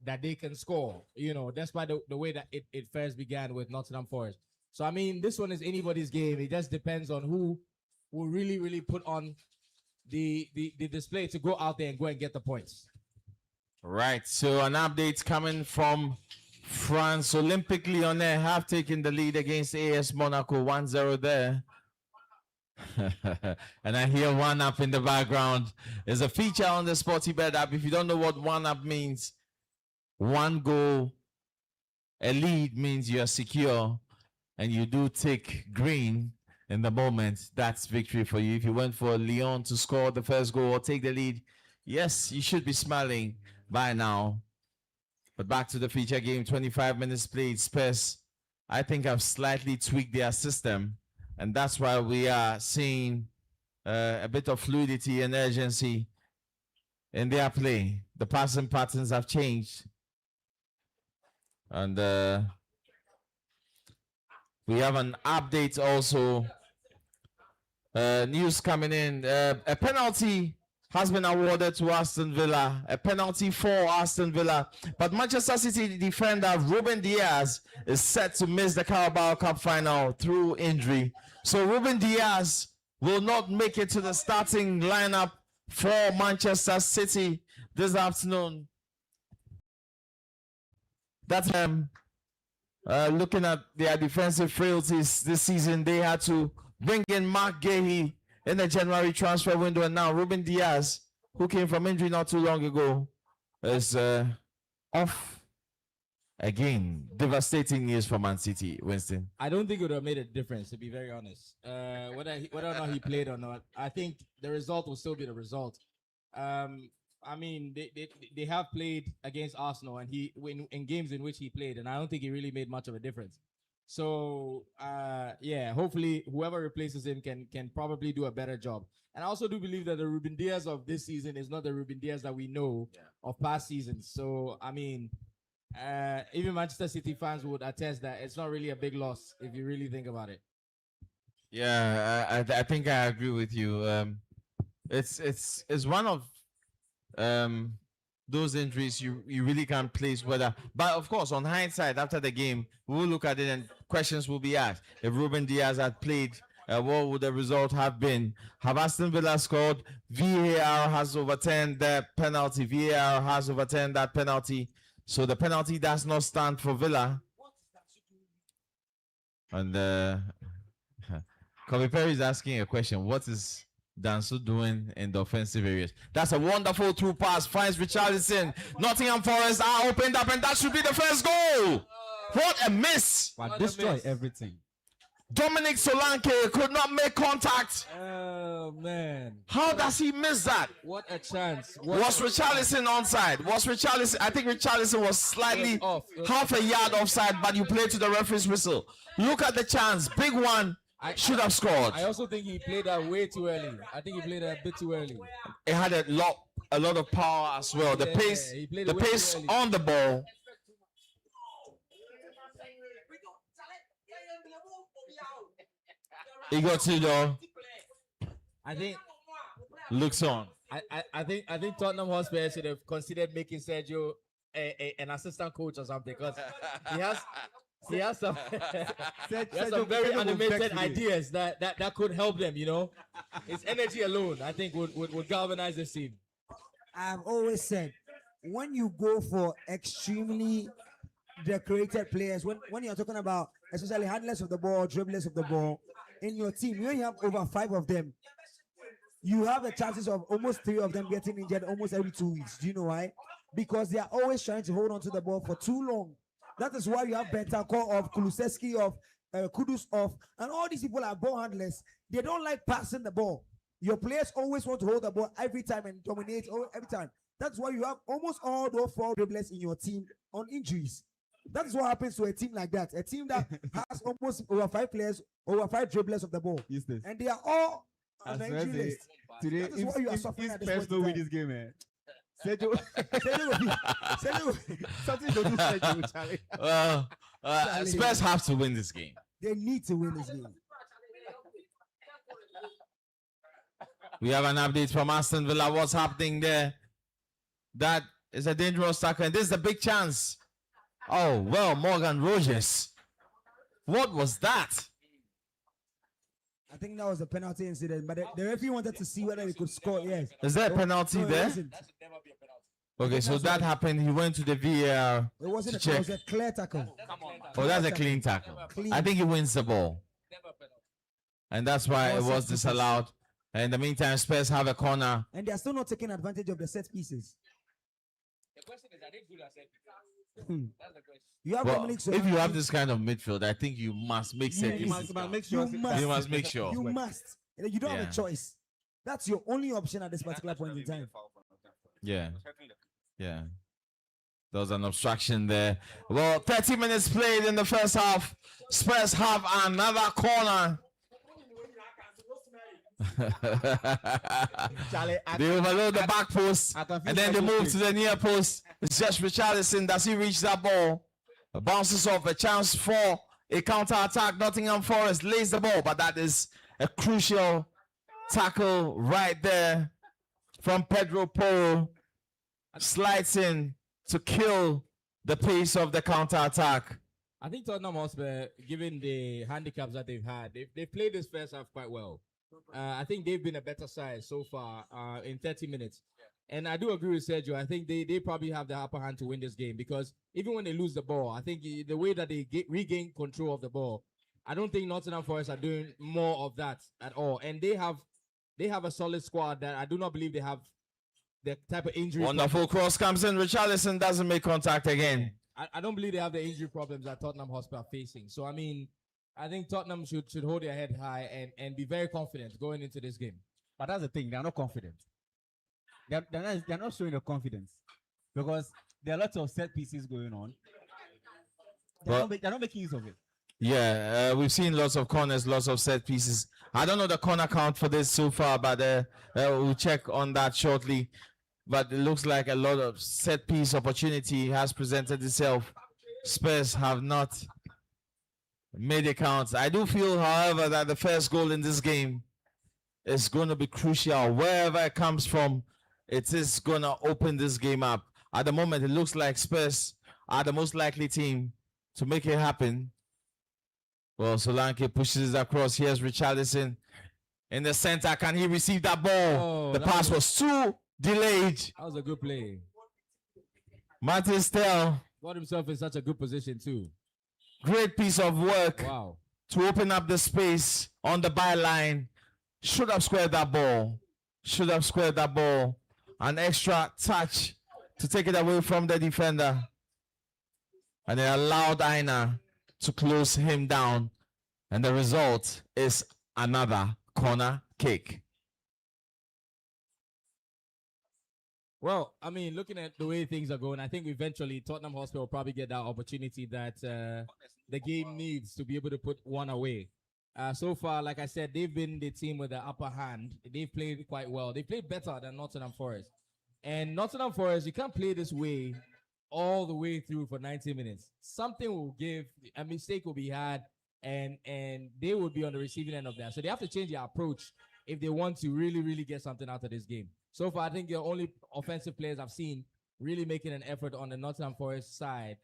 that they can score. You know, that's why the way that it first began with Nottingham Forest. So I mean, this one is anybody's game. It just depends on who will really put on the display to go out there and go and get the points. Right, so an update coming from France. Olympique Lyonnais have taken the lead against AS Monaco 1-0 there. And I hear one up in the background. There's a feature on the SportyBet app. If you don't know what one up means, one goal, a lead means you're secure, and you do tick green in the moment. That's victory for you. If you went for Lyon to score the first goal or take the lead, yes, you should be smiling by now. But back to the feature game, 25 minutes played. Spurs, I think, have slightly tweaked their system, and that's why we are seeing a bit of fluidity and urgency in their play. The passing patterns have changed, and we have an update also. News coming in. A penalty has been awarded to Aston Villa. A penalty for Aston Villa. But Manchester City defender Ruben Diaz is set to miss the Carabao Cup final through injury. So Ruben Diaz will not make it to the starting lineup for Manchester City this afternoon. That's looking at their defensive frailties this season, they had to bring in Mark Gahey in the January transfer window, and now Ruben Diaz, who came from injury not too long ago, is off again. Devastating news for Man City, Winston. I don't think it would have made a difference, to be very honest. Whether or not he played or not, I think the result will still be the result. I mean, they have played against Arsenal, and in games in which he played, and I don't think he really made much of a difference. So yeah, hopefully whoever replaces him can probably do a better job. And I also do believe that the Ruben Diaz of this season is not the Ruben Diaz that we know of past seasons. So I mean, even Manchester City fans would attest that it's not really a big loss if you really think about it. Yeah, I think I agree with you. It's one of those injuries you really can't place whether, but of course, on hindsight, after the game, we will look at it and questions will be asked. If Ruben Diaz had played, what would the result have been? Have Aston Villa scored? VAR has overturned the penalty. VAR has overturned that penalty. So the penalty does not stand for Villa. And Kobe Perry is asking a question. What is Dansu doing in the offensive areas? That's a wonderful through pass. Finds Richarlison. Nottingham Forest are opened up, and that should be the first goal. What a miss! But What a destroy miss. everything. Dominic Solanke could not make contact. Oh man, How does he miss that? what a chance! Was Richarlison onside? Was Richarlison? I think Richarlison was slightly It was off. It was half a yard offside, but you played to the referee's whistle. Look at the chance. Big one. Should have scored. I also think he played that way too early. I think he played that a bit too early. It had a lot of power as well. The Yeah, pace, he played the it way too pace early. on the ball. Igor Tudor I think looks on. I think Tottenham Hotspur should have considered making Sergio an assistant coach or something because he has some very animated ideas that could help them. You know, his energy alone I think would galvanize this team. I've always said when you go for extremely decorated players, when you're talking about especially handlers of the ball, dribblers of the ball in your team, when you have over 5 of them, you have the chances of almost 3 of them getting injured almost every 2 weeks. Do you know why? Because they are always trying to hold on to the ball for too long. That is why you have Bentancur of Kulusevski of Kudus of, and all these people are ball handlers. They don't like passing the ball. Your players always want to hold the ball every time and dominate every time. That's why you have almost all those 4 dribblers in your team on injuries. That is what happens to a team like that. A team that has almost over 5 players, over 5 dribblers of the ball. Useless. And they are all I on the swear injury to- list. Today, That is why you are suffering at this Spurs point don't in win time. this game, man. Sergio, Sergio, something don't do Sergio, Charlie. Spurs have to win this game. they need to win this game. We have an update from Aston Villa. What's happening there? That is a dangerous tackle, and this is a big chance. Oh, well, Morgan Rogers. What was that? I think that was a penalty incident, but the referee wanted to see whether he could score. Yes. Is there a penalty No, it there? wasn't. Okay, so That's that what- happened. He went to the VAR. It wasn't. to It was check. a clear tackle. Oh, that's a clean tackle. Clean. I think he wins the ball. And that's why it was disallowed. And in the meantime, Spurs have a corner. And they are still not taking advantage of the set pieces. The question is, are they good at set pieces? Hmm. That's the question. You have Well, Dominic if you Solanke. have this kind of midfield, I think you must make You set must- pieces. Make You sure. must. You must make sure. You must. You don't have Yeah. a choice. That's your only option at this particular point in time. Yeah. Yeah. There was an obstruction there. Well, 30 minutes played in the first half. Spurs have another corner. Charlie, They overload the back post, I can feel and then they Sergio move to the near post. It's just Richarlison. Does he reach that ball? Bounces off, a chance for a counter attack. Nottingham Forest lays the ball, but that is a crucial tackle right there from Pedro Porro. Slides in to kill the pace of the counter attack. I think Tottenham Hotspur, given the handicaps that they've had, they've played this first half quite well. I think they've been a better side so far in 30 minutes. And I do agree with Sergio. I think they probably have the upper hand to win this game because even when they lose the ball, I think the way that they regain control of the ball, I don't think Nottingham Forest are doing more of that at all. And they have a solid squad that I do not believe they have the type of injury. Wonderful cross comes in. Richarlison doesn't make contact again. I don't believe they have the injury problems that Tottenham Hotspur are facing. So I mean, I think Tottenham should hold their head high and be very confident going into this game. But that's the thing, they're not confident. They're not showing the confidence because there are lots of set pieces going on. They're not making use of it. Yeah, we've seen lots of corners, lots of set pieces. I don't know the corner count for this so far, but we'll check on that shortly. But it looks like a lot of set piece opportunity has presented itself. Spurs have not made it count. I do feel, however, that the first goal in this game is going to be crucial. Wherever it comes from, it is going to open this game up. At the moment, it looks like Spurs are the most likely team to make it happen. Well, Solanke pushes it across. Here's Richarlison in the center. Can he receive that ball? Oh, The that pass was- was too delayed. That was a good play. Martin Stell, Got himself in such a good position too. great piece of work. Wow. to open up the space on the byline. Should have squared that ball. Should have squared that ball. An extra touch to take it away from the defender. And they allowed Aina to close him down. And the result is another corner kick. Well, I mean, looking at the way things are going, I think eventually Tottenham Hotspur will probably get that opportunity that the game needs to be able to put one away. So far, like I said, they've been the team with the upper hand. They've played quite well. They played better than Nottingham Forest. And Nottingham Forest, you can't play this way all the way through for 90 minutes. Something will give, a mistake will be had, and they will be on the receiving end of that. So they have to change their approach if they want to really, really get something out of this game. So far, I think the only offensive players I've seen really making an effort on the Nottingham Forest side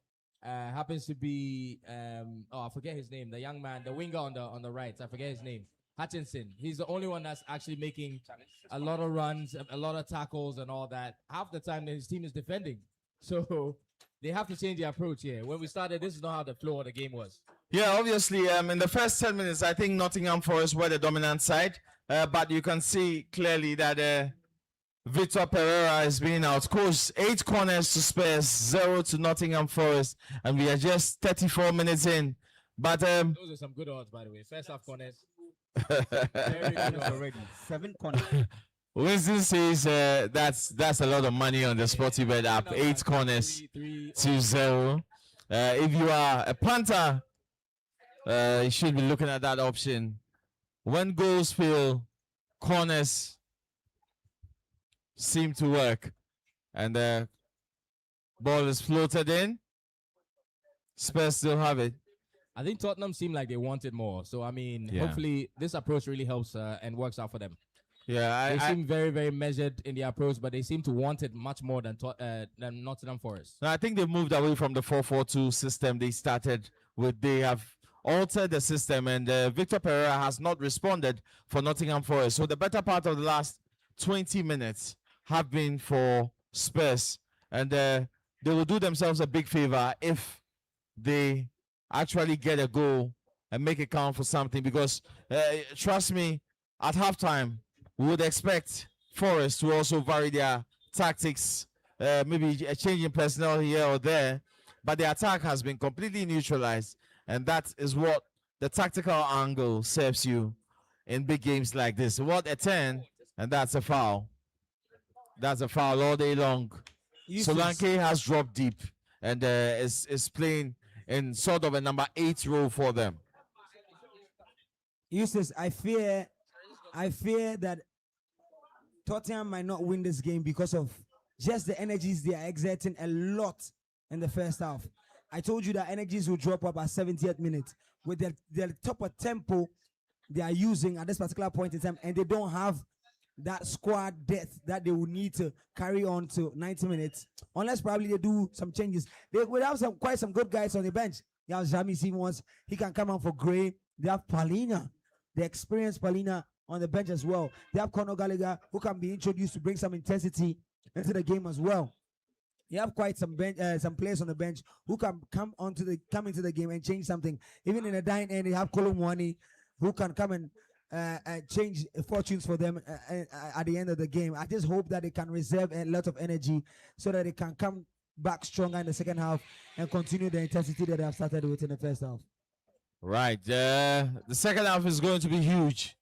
happens to be I forget his name, the young man, the winger on the right. I forget his name. Hutchinson. He's the only one that's actually making a lot of runs, a lot of tackles, and all that. Half the time, his team is defending. So they have to change their approach here. When we started, this is not how the flow of the game was. Yeah, obviously, in the first 10 minutes, I think Nottingham Forest were the dominant side. But you can see clearly that Victor Pereira is being outcoached. 8 corners to Spurs, 0 to Nottingham Forest. And we are just 34 minutes in. But those are some good odds, by the way. First half corners. Very good odds already. 7 corners. Winston says that's a lot of money on the Sporty Bet app. 8 corners to 0. If you are a punter, you should be looking at that option. When goals fail, corners seem to work, and the ball is floated in. Spurs still have it. I think Tottenham seem like they wanted more. So, I mean, hopefully this approach really helps and works out for them. Yeah, they seem very, very measured in the approach, but they seem to want it much more than Nottingham Forest. I think they've moved away from the 4-4-2 system they started with. They have altered the system, and Victor Pereira has not responded for Nottingham Forest. So the better part of the last 20 minutes have been for Spurs, and they will do themselves a big favor if they actually get a goal and make it count for something, because trust me, at halftime we would expect Forest to also vary their tactics, maybe a change in personnel here or there, but the attack has been completely neutralized, and that is what the tactical angle serves you in big games like this. What a turn, and that's a foul. That's a foul all day long. Solanke has dropped deep and is playing in sort of a number 8 role for them. Eustace, I fear that Tottenham might not win this game because of just the energies they are exerting a lot in the first half. I told you that energies will drop up at 70th minute with the top of tempo they are using at this particular point in time, and they don't have that squad depth that they will need to carry on to 90 minutes, unless probably they do some changes. They will have quite some good guys on the bench. You have Jamie Simmons, he can come on for Gray. They have Palina, the experienced Palina on the bench as well. They have Conor Gallagher, who can be introduced to bring some intensity into the game as well. You have quite some players on the bench who can come into the game and change something. Even in the dying end, you have Kolomwani, who can come and change fortunes for them at the end of the game. I just hope that they can reserve a lot of energy so that they can come back stronger in the second half and continue the intensity that they have started with in the first half. Right. The second half is going to be huge.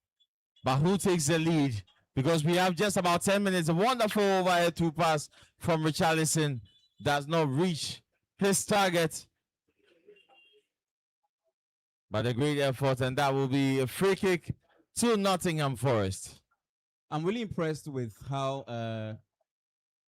But who takes the lead? Because we have just about 10 minutes. A wonderful overhead 2 pass from Richarlison does not reach his target. But a great effort, and that will be a free kick to Nottingham Forest. I'm really impressed with how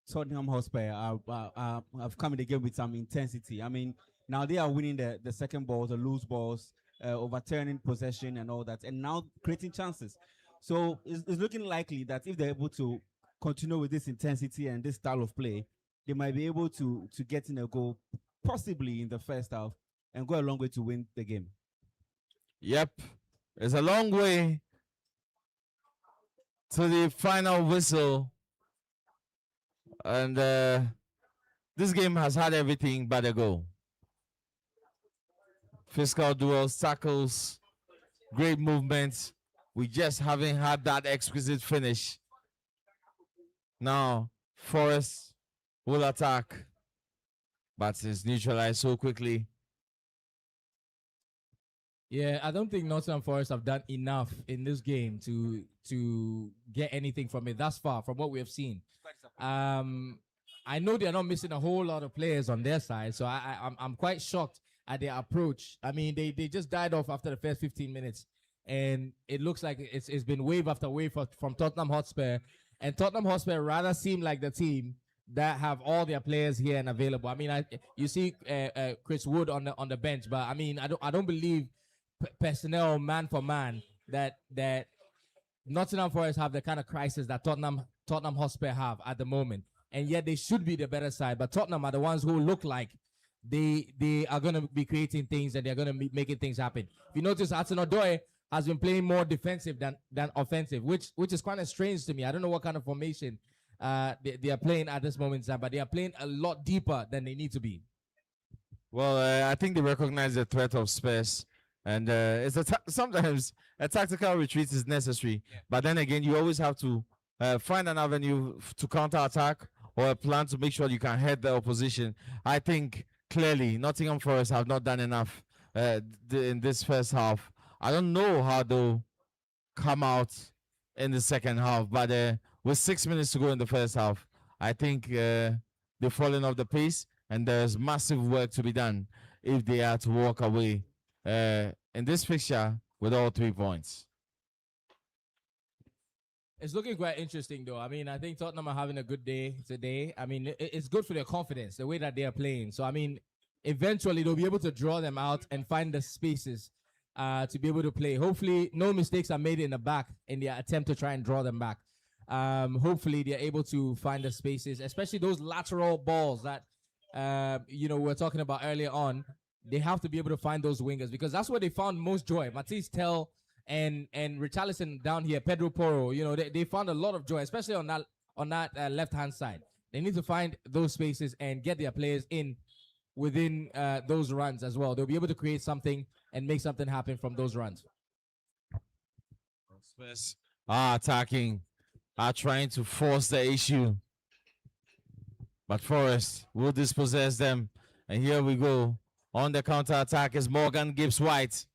Tottenham Hotspur have come in the game with some intensity. I mean, now they are winning the second balls, the loose balls, overturning possession and all that, and now creating chances. So it's looking likely that if they're able to continue with this intensity and this style of play, they might be able to get in a goal, possibly in the first half, and go a long way to win the game. Yep, it's a long way to the final whistle, and this game has had everything but a goal. Physical duels, tackles, great movements. We just haven't had that exquisite finish. Now, Forest will attack, but is neutralized so quickly. Yeah, I don't think Nottingham Forest have done enough in this game to get anything from it thus far, from what we have seen. I know they're not missing a whole lot of players on their side, so I'm quite shocked at their approach. I mean, they just died off after the first 15 minutes, and it looks like it's been wave after wave from Tottenham Hotspur, and Tottenham Hotspur rather seem like the team that have all their players here and available. I mean, you see Chris Wood on the bench, but I mean, I don't believe personnel man for man that Nottingham Forest have the kind of crisis that Tottenham Hotspur have at the moment, and yet they should be the better side. But Tottenham are the ones who look like they are going to be creating things and they're going to be making things happen. If you notice, Hudson-Odoi has been playing more defensive than offensive, which is kind of strange to me. I don't know what kind of formation they are playing at this moment in time, but they are playing a lot deeper than they need to be. Well, I think they recognize the threat of Spurs, and sometimes a tactical retreat is necessary. Yeah. But then again, you always have to find an avenue to counter-attack or a plan to make sure you can head the opposition. I think clearly Nottingham Forest have not done enough in this first half. I don't know how they'll come out in the second half, but with 6 minutes to go in the first half, I think they're falling off the pace, and there's massive work to be done if they are to walk away in this fixture with all 3 points. It's looking quite interesting, though. I mean, I think Tottenham are having a good day today. I mean, it's good for their confidence, the way that they are playing. So, I mean, eventually they'll be able to draw them out and find the spaces to be able to play. Hopefully, no mistakes are made in the back in their attempt to try and draw them back. Hopefully, they're able to find the spaces, especially those lateral balls that, we were talking about earlier on. They have to be able to find those wingers because that's where they found most joy. Matisse Tell and Richarlison down here, Pedro Porro, they found a lot of joy, especially on that left-hand side. They need to find those spaces and get their players in within those runs as well. They'll be able to create something and make something happen from those runs. Spurs are attacking, are trying to force the issue. But Forest will dispossess them. And here we go. On the counter-attack is Morgan Gibbs-White.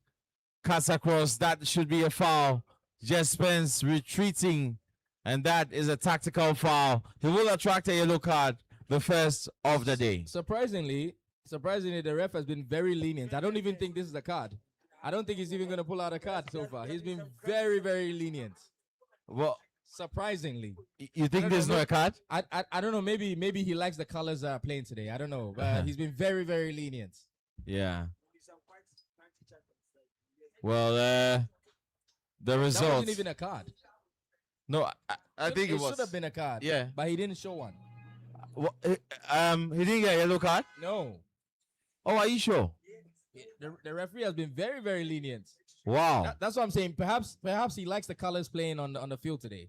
Cuts across. That should be a foul. Jess Spence retreating. And that is a tactical foul. He will attract a yellow card, the first of the day. Surprisingly, the ref has been very lenient. I don't even think this is a card. I don't think he's even going to pull out a card so far. He's been very, very lenient. Well, surprisingly. You think there's no card? I don't know. Maybe he likes the colors playing today. I don't know. He's been very, very lenient. Yeah. Well, the result. That wasn't even a card. No, I think it was. It should have been a card. Yeah. But he didn't show one. Well, he didn't get a yellow card? No. Oh, are you sure? The referee has been very, very lenient. Wow. That's what I'm saying. Perhaps he likes the colors playing on the field today.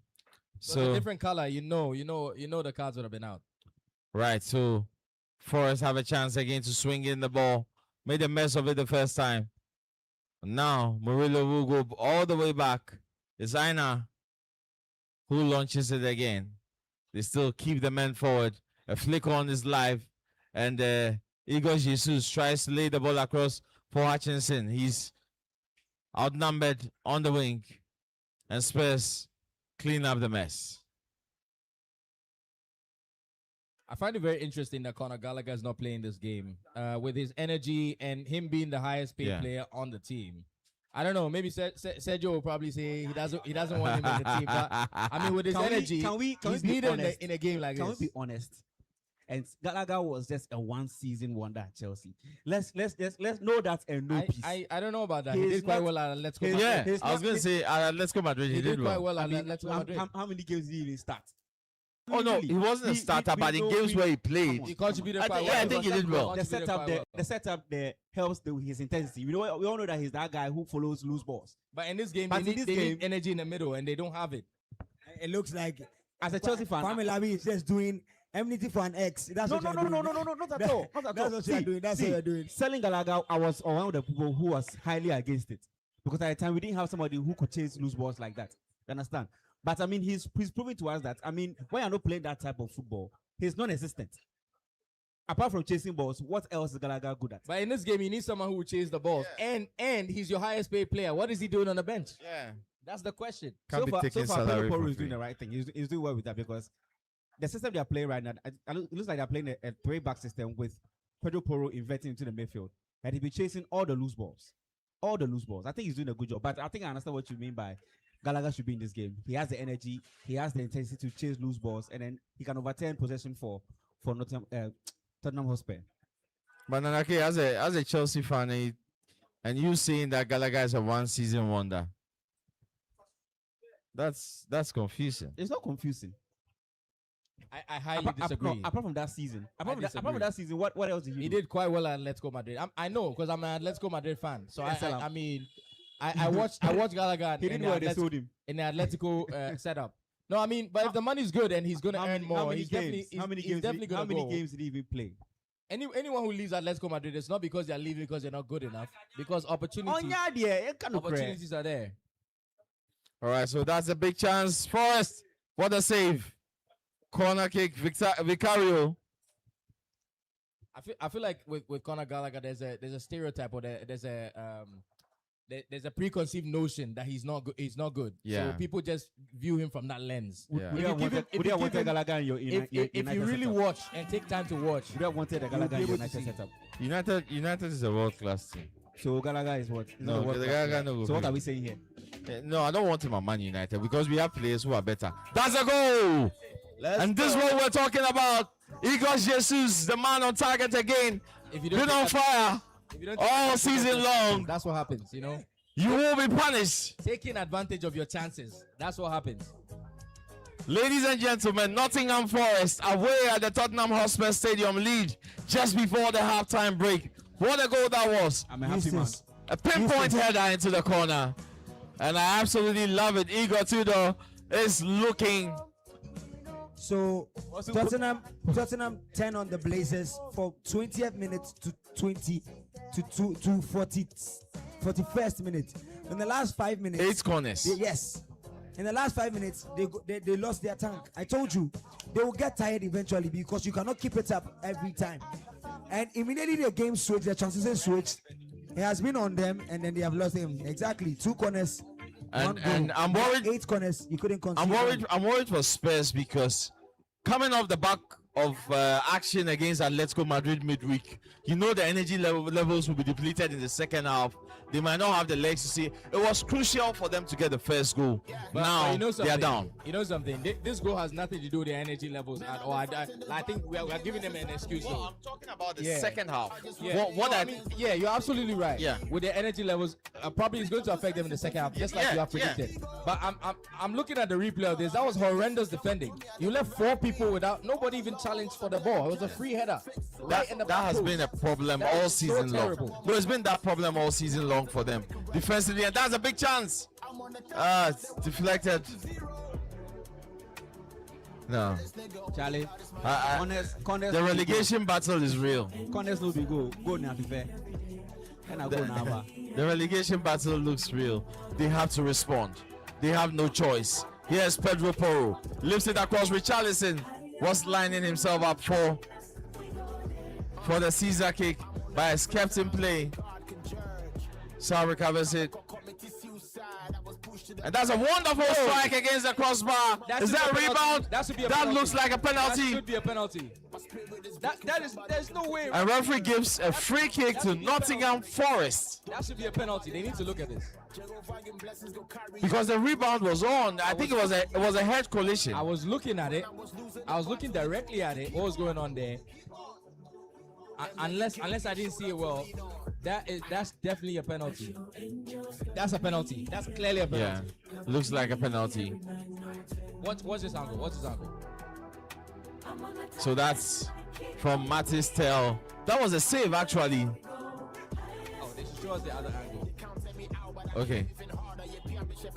So a different color, you know the cards would have been out. Right. So Forest have a chance again to swing in the ball. Made a mess of it the first time. Now Murillo will go all the way back. It's Aina who launches it again. They still keep the men forward. A flick on is live. And Igor Jesus tries to lay the ball across for Hutchinson. He's outnumbered on the wing. And Spurs clean up the mess. I find it very interesting that Conor Gallagher is not playing this game with his energy and him being the highest paid player on the team. I don't know. Maybe Sergio will probably say he doesn't want him in the team. But I mean, with his energy, he's needed in a game like this. Can we be honest? And Gallagher was just a one-season wonder at Chelsea. Let's know that and no peace. I don't know about that. He did quite well at Let's Go Madrid. Yeah, I was going to say Let's Go Madrid. He did quite well at Let's Go Madrid. How many games did he even start? Oh no, he wasn't a starter, but in games where he played, he contributed quite well. Yeah, I think he did well. The setup there helps his intensity. We all know that he's that guy who follows loose balls. But in this game, they need energy in the middle, and they don't have it. It looks like as a Chelsea fan, Kwame Labi is just doing enmity for an ex. No, not at all. Not at all. That's what you're doing. That's what you're doing. Selling Gallagher, I was one of the people who was highly against it. because at the time we didn't have somebody who could chase loose balls like that. You understand? But I mean, he's proving to us that, I mean, when you're not playing that type of football, he's non-existent. Apart from chasing balls, what else is Gallagher good at? But in this game, you need someone who will chase the balls, and he's your highest paid player. What is he doing on the bench? Yeah. That's the question. Can't be taking salary Pedro Porro for is doing free. the right thing. He's doing well with that because the system they are playing right now, it looks like they're playing a three-back system with Pedro Porro inverting into the midfield. And he'll be chasing all the loose balls. All the loose balls. I think he's doing a good job. But I think I understand what you mean by Gallagher should be in this game. He has the energy, he has the intensity to chase loose balls, and then he can overturn possession for Tottenham Hotspur. But Nanake, as a Chelsea fan, and you saying that Gallagher is a one-season wonder, that's confusing. It's not confusing. I highly disagree. Apart from that season, what else did he He do? did quite well at Atletico Madrid. I know because I'm an Atletico Madrid fan. So I mean, I watched Gallagher He didn't know they sold him. in the Atletico setup. No, I mean, but if the money's good and he's going to earn more, How many he's games? definitely How going to go. many games did he even play? Anyone who leaves Atletico Madrid, it's not because they're leaving because they're not good enough. Because opportunities are there. All right, so that's a big chance. Forest, what a save. Corner kick, Vicario. I feel like with Conor Gallagher, there's a stereotype or there's a preconceived notion that he's not good. He's not good. Yeah. So people just view him from that lens. Yeah. Would you want Gallagher in your If you really watch and take time to watch, would you wanted the Gallagher in able your to United see. setup? United is a world-class team. So Gallagher is what? He's not No, a world class Gallagher player. no go So what play. are we saying here? No, I don't want him at Man United because we have players who are better. That's a goal! And this is what we're talking about. Igor Jesus, the man on target again. if you Been don't on fire if you don't all take season advantage- long. that's what happens. You know, You will be punished. taking advantage of your chances. That's what happens. Ladies and gentlemen, Nottingham Forest away at the Tottenham Hotspur Stadium lead just before the halftime break. What a goal that was. I'm a happy man. Useless. A pinpoint header into the corner. And I absolutely love it. Igor Tudor is looking. So Tottenham 10 on the Blazers for 20th minute to 41st minute. In the last 5 minutes, 8 corners. yes. In the last 5 minutes, they lost their tank. I told you, they will get tired eventually because you cannot keep it up every time. And immediately the game switched, the transition switched. It has been on them, and then they have lost him. Exactly, 2 corners. And- 1 goal. and I'm worried- 8 corners. You couldn't concede. I'm worried for Spurs because coming off the back of action against Atletico Madrid midweek, you know the energy levels will be depleted in the second half. They might not have the legs to see. It was crucial for them to get the first goal. But Now you know they are something? down. You know something? This goal has nothing to do with their energy levels at all. I think we are giving them an excuse. though. I'm talking about the Yeah. second half. Yeah. What No, I I mean, yeah, you're absolutely right. Yeah. With their energy levels, probably it's going to affect them in the second half, just like Yeah, you have yeah. predicted. But I'm looking at the replay of this. That was horrendous defending. You left 4 people without nobody even challenged for the ball. It was a free header. Right in the that back has post. been a problem That all is so season long. terrible. No, it's been that problem all season long for them defensively, and that's a big chance. It's deflected. No, Charlie, Connors the relegation battle is real. Connors no be go now be fair. And I go now. The relegation battle looks real. They have to respond. They have no choice. Here's Pedro Porro. Lifts it across. Richarlison was lining himself up for the Caesar kick, but has kept in play. Sar recovers it. And that's a wonderful strike against the crossbar. That Is should that be a a penalty. rebound? That should be a That penalty. looks like a That penalty. should be a penalty. There's no way. And referee gives a free kick to Nottingham Forest That should be a penalty. They need to look at this. because the rebound was on. I think it was a head collision. I was looking at it. I was looking directly at it. What was going on there? Unless I didn't see it well, that's definitely a penalty. That's a penalty. That's clearly a Yeah, penalty. looks like a penalty. What's this angle? What's this angle? So that's from Mattis Tell. That was a save actually. Oh, they should show us the other angle. Okay.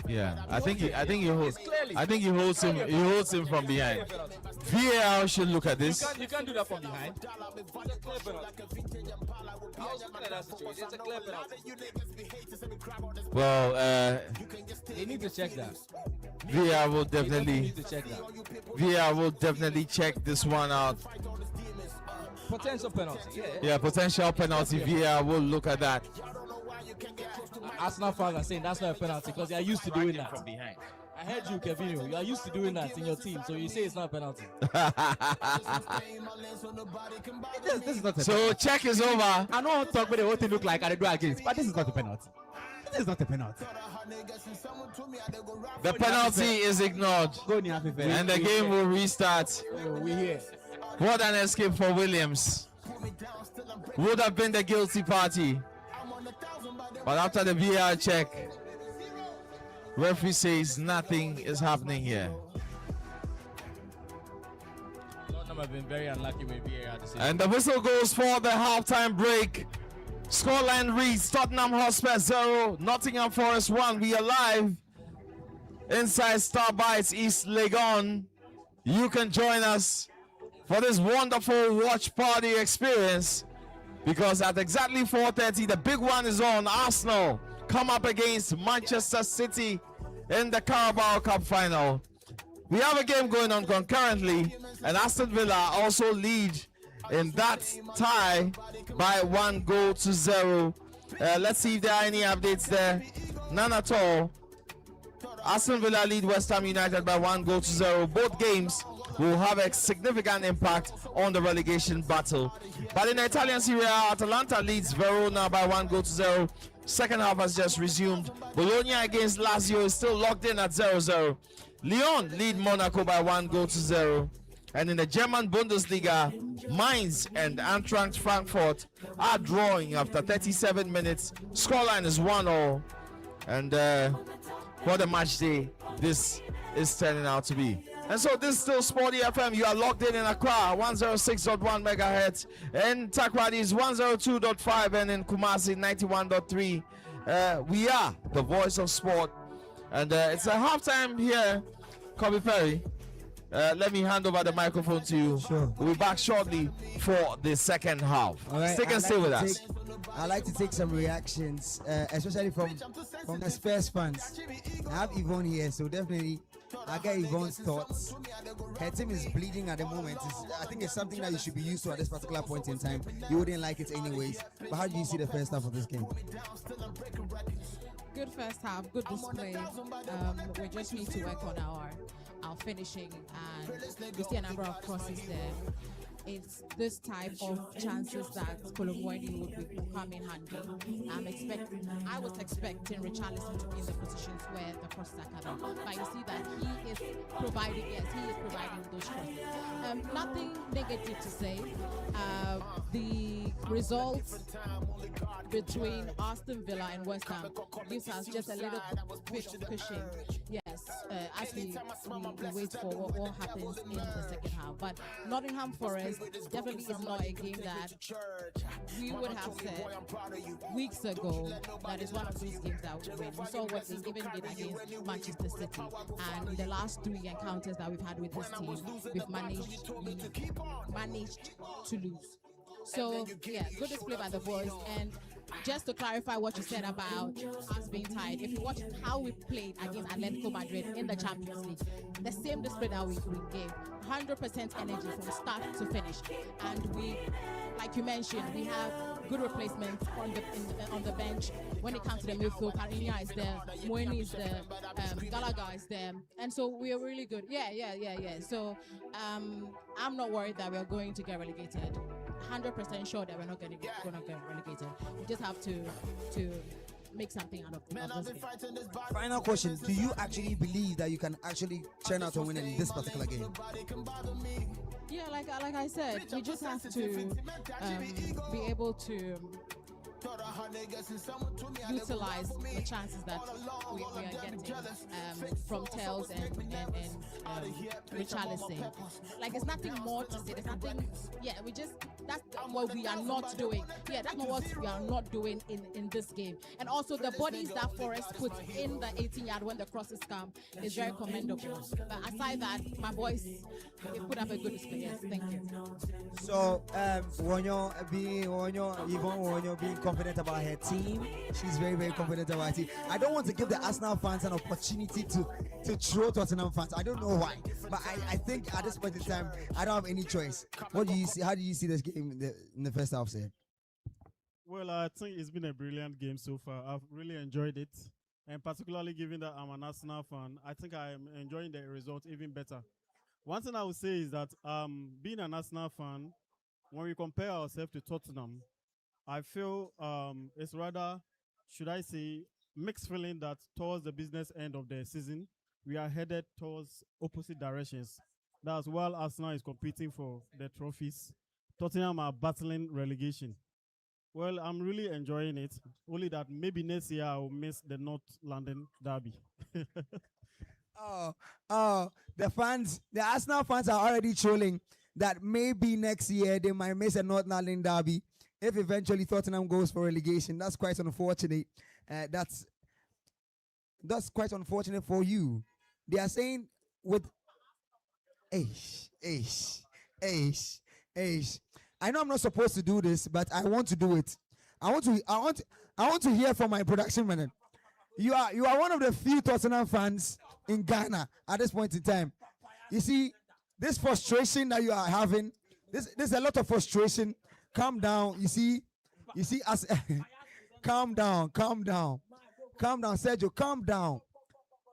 Yeah, I think he holds. It's clearly- I think he holds him. He holds him from behind. VAR should look at this. You can't do that from behind. It's a clear penalty. I was looking at that situation. It's a clear penalty. Well, They need to check that. VAR will They definitely need to check that. VAR will definitely check this one out. Potential penalty. Yeah. Yeah, potential penalty. VAR will look at that. Arsenal fans are saying that's not a penalty because they are used to doing that. from behind. I heard you, Kevin. You are used to doing that in your team, so you say it's not a penalty. This is not a So check is over. I know how to talk about what it look like and I do against, but this is not a penalty. This is not a penalty. The penalty is ignored, Go near FIFA. and the game will restart. We here. What an escape for Williams. Would have been the guilty party. But after the VAR check, referee says nothing is happening here. Tottenham have been very unlucky with VAR decision. And the whistle goes for the halftime break. Scoreline reads Tottenham Hotspur 0, Nottingham Forest 1. We are live inside Starbites East Legon. You can join us for this wonderful watch party experience, because at exactly 4:30 the big one is on. Arsenal come up against Manchester City in the Carabao Cup final. We have a game going on concurrently, and Aston Villa also lead in that tie by 1-0. Let's see if there are any updates there. None at all. Aston Villa lead West Ham United by 1-0. Both games will have a significant impact on the relegation battle. But in the Italian Serie A, Atalanta leads Verona by 1-0. Second half has just resumed. Bologna against Lazio is still locked in at 0-0. Lyon lead Monaco by 1-0. And in the German Bundesliga, Mainz and Eintracht Frankfurt are drawing after 37 minutes. Scoreline is 1-0. And what a match day this is turning out to be. And so this is still Sporty FM. You are logged in Accra, 106.1 megahertz. In Takrady is 102.5, and in Kumasi, 91.3. We are the voice of sport. And it's a halftime here, Kobe Perry. Let me hand over the microphone to you. Sure. We'll be back shortly for the second half. All right, Stick and stay with us. I'd like to take some reactions, especially from the Spurs fans. I have Yvonne here, so definitely I get Yvonne's thoughts. Her team is bleeding at the moment. I think it's something that you should be used to at this particular point in time. You wouldn't like it anyways. But how do you see the first half of this game? Good first half, good display. We just need to work on our finishing, and we see a number of crosses there. It's this type of chances that Colomboini would come in handy. I was expecting Richarlison to be in the positions where the crosses are coming, but you see that he is providing those crosses. Nothing negative to say. The results between Aston Villa and West Ham gives us just a little bit of cushion. Yes, as we wait for what happens in the second half. But Nottingham Forest definitely is not a game that we would have said weeks ago that is one of those games that we win. We saw what they even did against Manchester City, and in the last 3 encounters that we've had with this team, we've managed to lose. So yeah, good display by the boys. And just to clarify what you said about us being tired, if you watch how we played against Atletico Madrid in the Champions League, the same display that we gave, 100% energy from start to finish. And we, like you mentioned, we have good replacements on the bench. When it comes to the midfield, Karinia is there, Moini is there, Gallagher is there, and so we are really good. Yeah. So I'm not worried that we're going to get relegated. 100% sure that we're not going to get relegated. We just have to make something out of this game. Final question: do you actually believe that you can actually turn out a win in this particular game? Yeah, like I said, we just have to be able to utilize the chances that we are getting from Tails and Richarlison. Like, there's nothing more to say. There's nothing. Yeah, that's what we are not doing. Yeah, that's not what we are not doing in this game. And also the bodies that Forest puts in the 18-yard when the crosses come is very commendable. But aside that, my boys, they put up a good display. Yes, thank you. So, Yvonne being confident about her team. She's very, very confident about her team. I don't want to give the Arsenal fans an opportunity to throw Tottenham fans. I don't know why, but I think at this point in time, I don't have any choice. What do you see? How do you see this game in the first half, sir? Well, I think it's been a brilliant game so far. I've really enjoyed it, and particularly given that I'm an Arsenal fan, I think I am enjoying the result even better. One thing I would say is that being an Arsenal fan, when we compare ourselves to Tottenham, I feel it's rather, should I say, mixed feeling that towards the business end of the season, we are headed towards opposite directions. That's while Arsenal is competing for the trophies, Tottenham are battling relegation. Well, I'm really enjoying it. Only that maybe next year I will miss the North London derby. The fans, the Arsenal fans are already trolling that maybe next year they might miss a North London derby if eventually Tottenham goes for relegation. That's quite unfortunate. That's quite unfortunate for you. They are saying with Aish. I know I'm not supposed to do this, but I want to do it. I want to hear from my production man. You are one of the few Tottenham fans in Ghana at this point in time. You see, this frustration that you are having, there's a lot of frustration. Calm down. You see, as calm down, Sergio, calm down.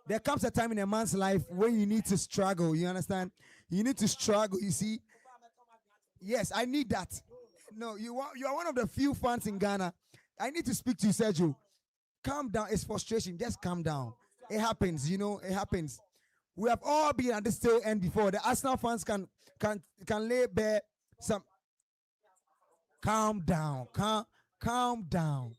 There comes a time in a man's life when you need to struggle. You understand? You need to struggle. You see. Yes, I need that. No, you are one of the few fans in Ghana. I need to speak to you, Sergio. Calm down. It's frustration. Just calm down. It happens, it happens. We have all been at this tail end before. The Arsenal fans can lay bare some. Calm down. Calm down.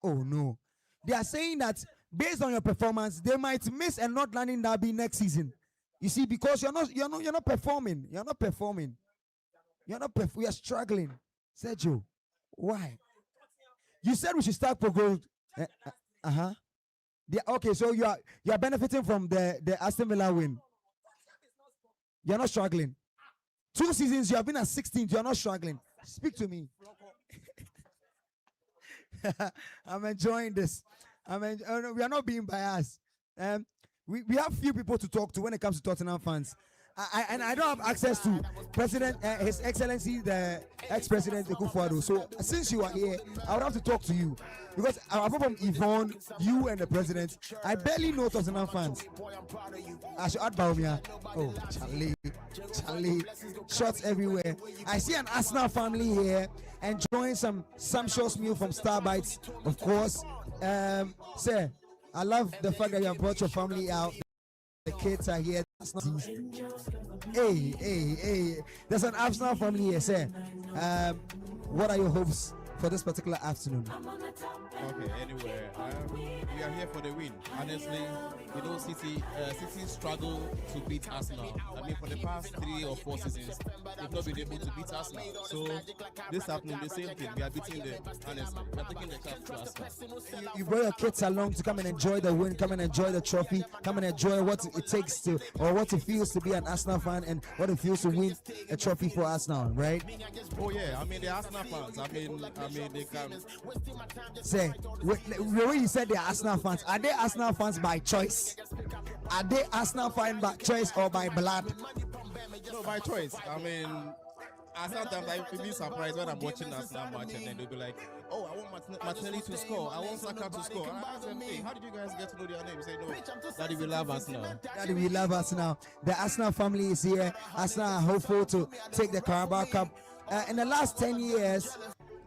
Oh no. They are saying that based on your performance, they might miss a North London derby next season. You see, because you're not performing. We are struggling. Sergio, why? You said we should start progress. Okay, so you are benefiting from the Aston Villa win. You're not struggling. 2 seasons you have been at 16th. You're not struggling. Speak to me. I'm enjoying this. We are not being biased. We have few people to talk to when it comes to Tottenham fans. I don't have access to President, His Excellency, the ex-president Akufo-Addo. So since you are here, I would have to talk to you. Because apart from Yvonne, you and the president, I barely know Tottenham fans. I should add Baumia. Oh, Charlie. Shots everywhere. I see an Arsenal family here enjoying some sumptuous meal from Starbites, of course. Sir, I love the fact that you have brought your family out. The kids are here. That's not easy. Hey. There's an Arsenal family here, sir. What are your hopes for this particular afternoon? Okay, anyway, we are here for the win. Honestly, City struggle to beat Arsenal. I mean, for the past 3 or 4 seasons, they've not been able to beat Arsenal. So this afternoon, the same thing. We are beating them. Honestly, we are taking the chance to Arsenal. You brought your kids along to come and enjoy the win, come and enjoy the trophy, come and enjoy what it takes to, or what it feels to be an Arsenal fan, and what it feels to win a trophy for Arsenal, right? Oh yeah, I mean the Arsenal fans. I mean they can say when you said they're Arsenal fans, are they Arsenal fans by choice? Are they Arsenal fans by choice or by blood? No, by choice. I mean, sometimes I feel surprised when I'm watching Arsenal match and then they'll be like, "Oh, I want Martinelli to score. I want Saka to score." And I ask them, "Hey, how did you guys get to know their names?" Say, "No, Daddy, we love Arsenal. Daddy, we love Arsenal." The Arsenal family is here. Arsenal are hopeful to take the Carabao Cup. In the last 10 years,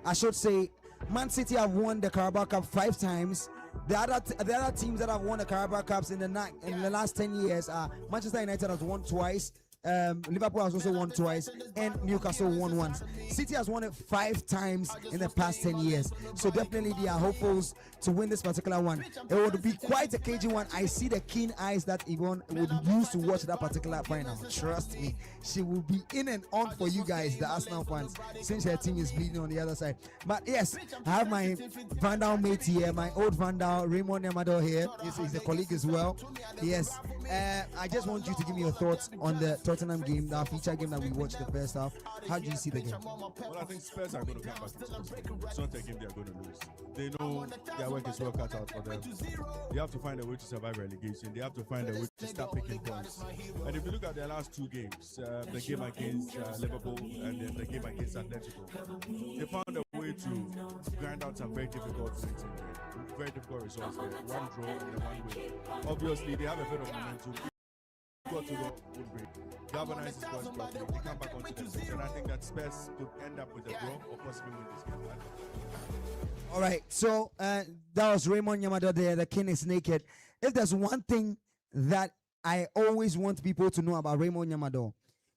I should say, Man City have won the Carabao Cup 5 times. The other teams that have won the Carabao Cups in the last 10 years are Manchester United has won twice, Liverpool has also won twice, and Newcastle won once. City has won it 5 times in the past 10 years. So definitely they are hopefuls to win this particular one. It would be quite a cagey one. I see the keen eyes that Yvonne would use to watch that particular final. Trust me, she will be in and on for you guys, the Arsenal fans, since her team is bleeding on the other side. But yes, I have my Vandal mate here, my old Vandal, Raymond Yamador here. He's a colleague as well. Yes, I just want you to give me your thoughts on the Tottenham game, the feature game that we watched the first half. How do you see the game? Well, I think Spurs are going to come back into this game. It's not a game they are going to lose. They know their work is well cut out for them. They have to find a way to survive relegation. They have to find a way to start picking points. And if you look at their last 2 games, the game against Liverpool and then the game against Atletico, they found a way to grind out some very difficult things in there. Very difficult results there. 1 draw and then 1 win. Obviously, they have a bit of momentum. Got to go would break. Galvanize his boys properly. They come back onto the pitch, and I think that Spurs could end up with a draw or possibly win this game. All right, so that was Raymond Yamado there. The king is naked. If there's one thing that I always want people to know about Raymond Yamado,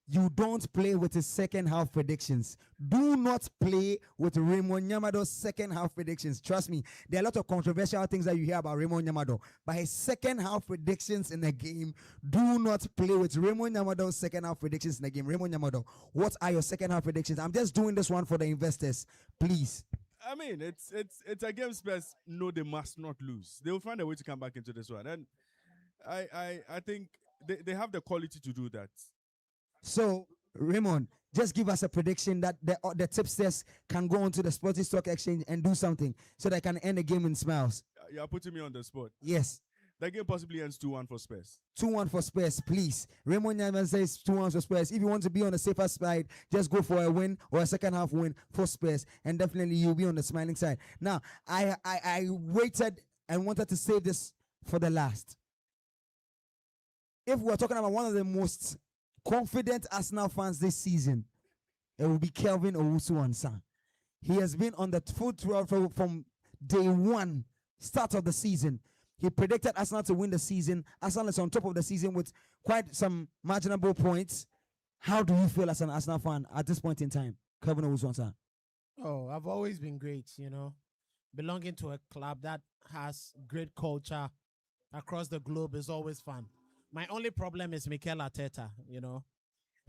you don't play with his second half predictions. Do not play with Raymond Yamado's second half predictions. Trust me, there are a lot of controversial things that you hear about Raymond Yamado, but his second half predictions in the game, do not play with Raymond Yamado's second half predictions in the game. Raymond Yamado, what are your second half predictions? I'm just doing this one for the investors, please. I mean, it's a game Spurs know they must not lose. They will find a way to come back into this one, and I think they have the quality to do that. So, Raymond, just give us a prediction that the tipsters can go onto the Sporting Stock Exchange and do something so they can end the game in smiles. You're putting me on the spot. Yes. The game possibly ends 2-1 for Spurs. 2-1 for Spurs, please. Raymond Nyman says 2-1 for Spurs. If you want to be on the safer side, just go for a win or a second half win for Spurs, and definitely you'll be on the smiling side. Now, I waited and wanted to save this for the last. If we're talking about one of the most confident Arsenal fans this season, it will be Kelvin Owusu-Ansah. He has been on the foot from day one, start of the season. He predicted Arsenal to win the season. Arsenal is on top of the season with quite some marginable points. How do you feel as an Arsenal fan at this point in time, Kelvin Owusu-Ansah? Oh, I've always been great, belonging to a club that has great culture across the globe is always fun. My only problem is Mikel Arteta,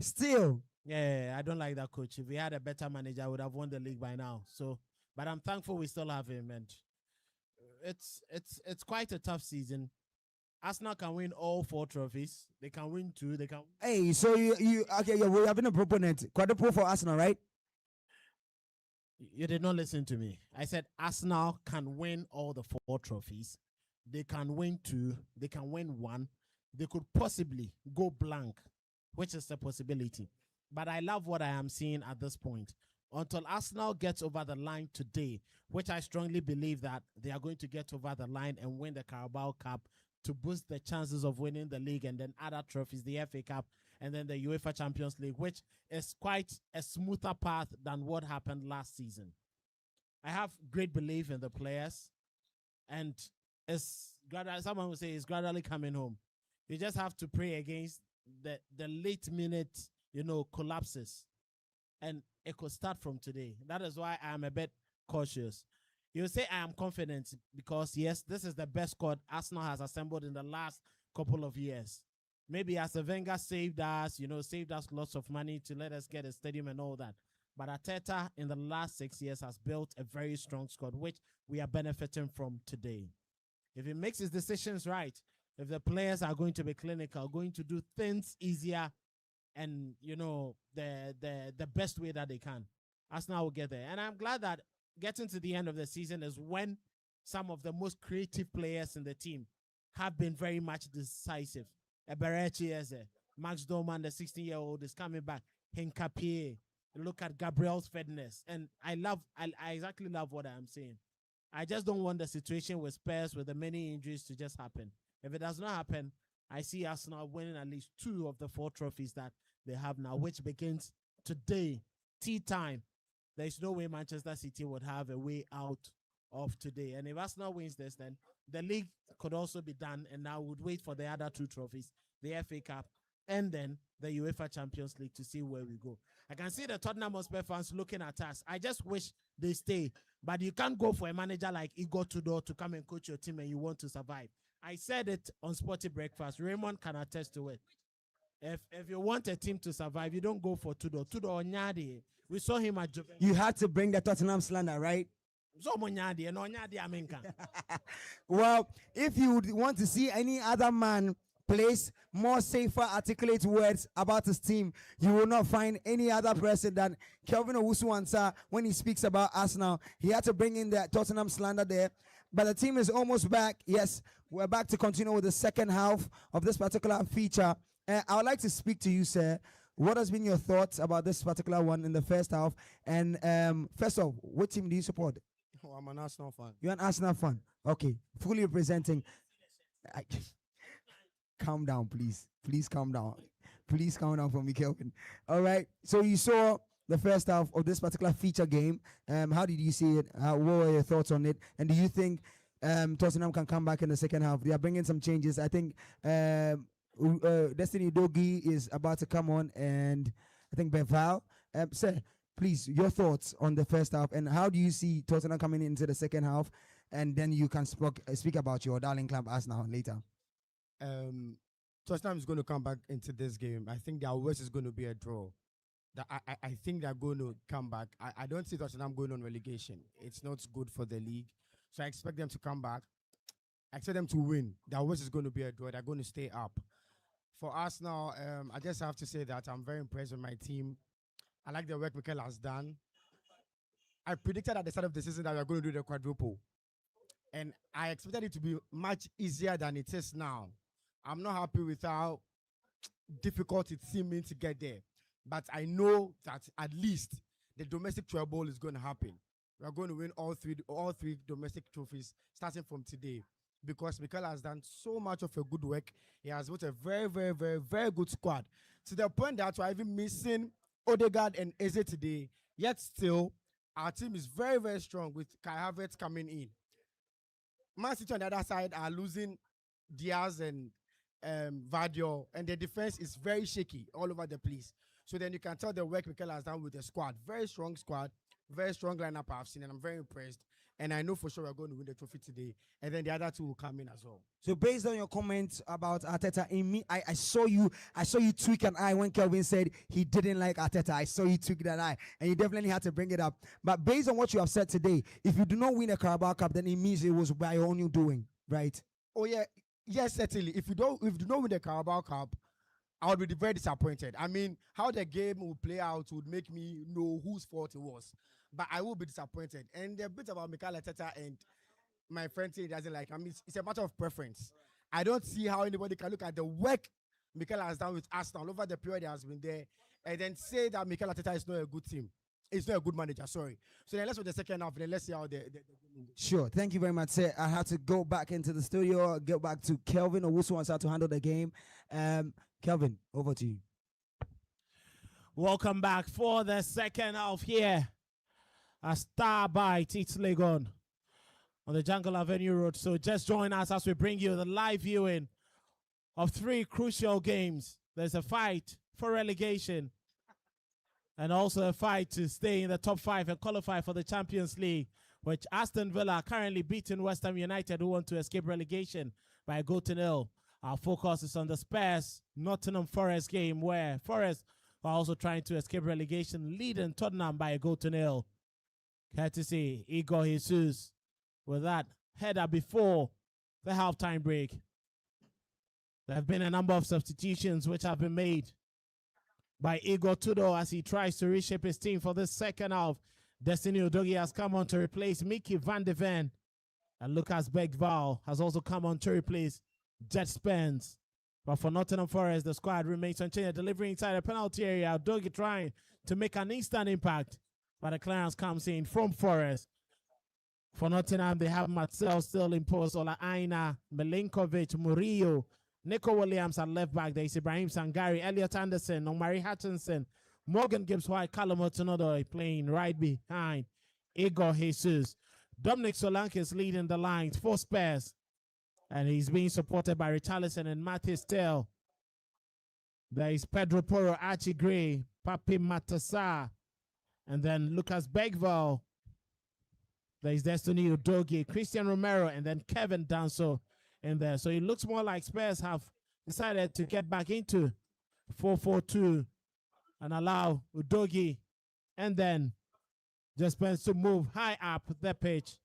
Still. Yeah, I don't like that coach. If we had a better manager, I would have won the league by now. So, but I'm thankful we still have him, and it's quite a tough season. Arsenal can win all 4 trophies. They can win 2. They can. Hey, so you okay? You're having a proponent, quadruple for Arsenal, right? You did not listen to me. I said Arsenal can win all the 4 trophies. They can win 2. They can win 1. They could possibly go blank, which is a possibility. But I love what I am seeing at this point. Until Arsenal gets over the line today, which I strongly believe that they are going to get over the line and win the Carabao Cup to boost the chances of winning the league and then other trophies, the FA Cup and then the UEFA Champions League, which is quite a smoother path than what happened last season. I have great belief in the players, and someone would say it's gradually coming home. You just have to pray against the late minute, collapses. And it could start from today. That is why I am a bit cautious. You say I am confident because, yes, this is the best squad Arsenal has assembled in the last couple of years. Maybe as a Wenger saved us, saved us lots of money to let us get a stadium and all that. But Arteta in the last 6 years has built a very strong squad, which we are benefiting from today. If he makes his decisions right, if the players are going to be clinical, going to do things easier and, the best way that they can, Arsenal will get there. And I'm glad that getting to the end of the season is when some of the most creative players in the team have been very much decisive. Eberechi Eze, Max Doman, the 16-year-old, is coming back. Hinkapie, look at Gabriel's fitness. And I exactly love what I'm saying. I just don't want the situation with Spurs with the many injuries to just happen. If it does not happen, I see Arsenal winning at least 2 of the 4 trophies that they have now, which begins today, tea time. There's no way Manchester City would have a way out of today. And if Arsenal wins this, then the league could also be done, and now would wait for the other 2 trophies, the FA Cup and then the UEFA Champions League to see where we go. I can see the Tottenham Hotspur fans looking at us. I just wish they stay. But you can't go for a manager like Igor Tudor to come and coach your team and you want to survive. I said it on Sporty Breakfast. Raymond can attest to it. If you want a team to survive, you don't go for Tudor. Tudor Onyadi. We saw him at Juventus. You had to bring the Tottenham slander, right? Well, if you would want to see any other man place more safer, articulate words about his team, you will not find any other person than Kelvin Owusu-Ansah when he speaks about Arsenal. He had to bring in the Tottenham slander there. But the team is almost back. Yes, we're back to continue with the second half of this particular feature. I would like to speak to you, sir. What has been your thoughts about this particular one in the first half? And first off, what team do you support? Oh, I'm an Arsenal fan. You're an Arsenal fan. Okay, fully representing. Calm down, please. Please calm down. Please calm down for me, Kelvin. All right. So you saw the first half of this particular feature game. How did you see it? What were your thoughts on it? And do you think Tottenham can come back in the second half? They are bringing some changes. I think Destiny Dogi is about to come on, and I think Beval. Sir, please, your thoughts on the first half, and how do you see Tottenham coming into the second half? And then you can speak about your darling club Arsenal later. Tottenham is going to come back into this game. I think their worst is going to be a draw. I think they're going to come back. I don't see Tottenham going on relegation. It's not good for the league. So I expect them to come back. I expect them to win. Their worst is going to be a draw. They're going to stay up. For Arsenal, I just have to say that I'm very impressed with my team. I like the work Mikel has done. I predicted at the start of the season that we are going to do the quadruple. And I expected it to be much easier than it is now. I'm not happy with how difficult it seemed to get there. But I know that at least the domestic treble is going to happen. We are going to win all three domestic trophies starting from today, because Mikel has done so much of a good work. He has built a very, very, very, very good squad, to the point that we're even missing Odegaard and Eze today. Yet still, our team is very, very strong with Kai Havertz coming in. Man City on the other side are losing Diaz and Vardio, and the defense is very shaky all over the place. So then you can tell the work Mikel has done with the squad. Very strong squad, very strong lineup I've seen, and I'm very impressed. And I know for sure we're going to win the trophy today. And then the other two will come in as well. So based on your comments about Arteta, I saw you tweak an eye when Kelvin said he didn't like Arteta. I saw you tweak that eye, and you definitely had to bring it up. But based on what you have said today, if you do not win a Carabao Cup, then it means it was by your own doing, right? Oh yeah, yes, certainly. If you do not win the Carabao Cup, I would be very disappointed. I mean, how the game will play out would make me know whose fault it was. But I will be disappointed. And the bit about Mikel Arteta and my friend saying he doesn't like, I mean, it's a matter of preference. I don't see how anybody can look at the work Mikel has done with Arsenal over the period he has been there and then say that Mikel Arteta is not a good team. He's not a good manager, sorry. So then let's go to the second half, then let's see how the Sure. Thank you very much, sir. I had to go back into the studio, get back to Kelvin Owusu-Ansah to handle the game. Kelvin, over to you. Welcome back for the second half here at Starbites East Legon on the Jungle Avenue Road. So just join us as we bring you the live viewing of three crucial games. There's a fight for relegation and also a fight to stay in the top 5 and qualify for the Champions League, which Aston Villa are currently beating West Ham United, who want to escape relegation by a goal to nil. Our focus is on the Spurs Nottingham Forest game, where Forest are also trying to escape relegation, leading Tottenham by a goal to nil. Courtesy Igor Jesus with that header before the halftime break. There have been a number of substitutions which have been made by Igor Tudor as he tries to reshape his team for this second half. Destiny Udogie has come on to replace Mickey van de Ven, and Lucas Begval has also come on to replace Jet Spence. But for Nottingham Forest, the squad remains unchanged, delivering inside the penalty area. Udogie trying to make an instant impact, but the clearance comes in from Forest. For Nottingham, they have Marcel still in post, Ola Aina, Milinkovic, Murillo, Nico Williams at left back. There is Ibrahim Sangari, Elliot Anderson, Omari Hutchinson, Morgan Gibbs-White, Callum Hudson-Odoi playing right behind Igor Jesus. Dominic Solanke is leading the lines for Spurs, and he's being supported by Richarlison and Mathis Tell. There is Pedro Porro, Archie Gray, Papi Matassa, and then Lucas Begval. There is Destiny Udogi, Christian Romero, and then Kevin Danso in there. So it looks more like Spurs have decided to get back into 4-4-2 and allow Udogi and then just Spence to move high up the pitch.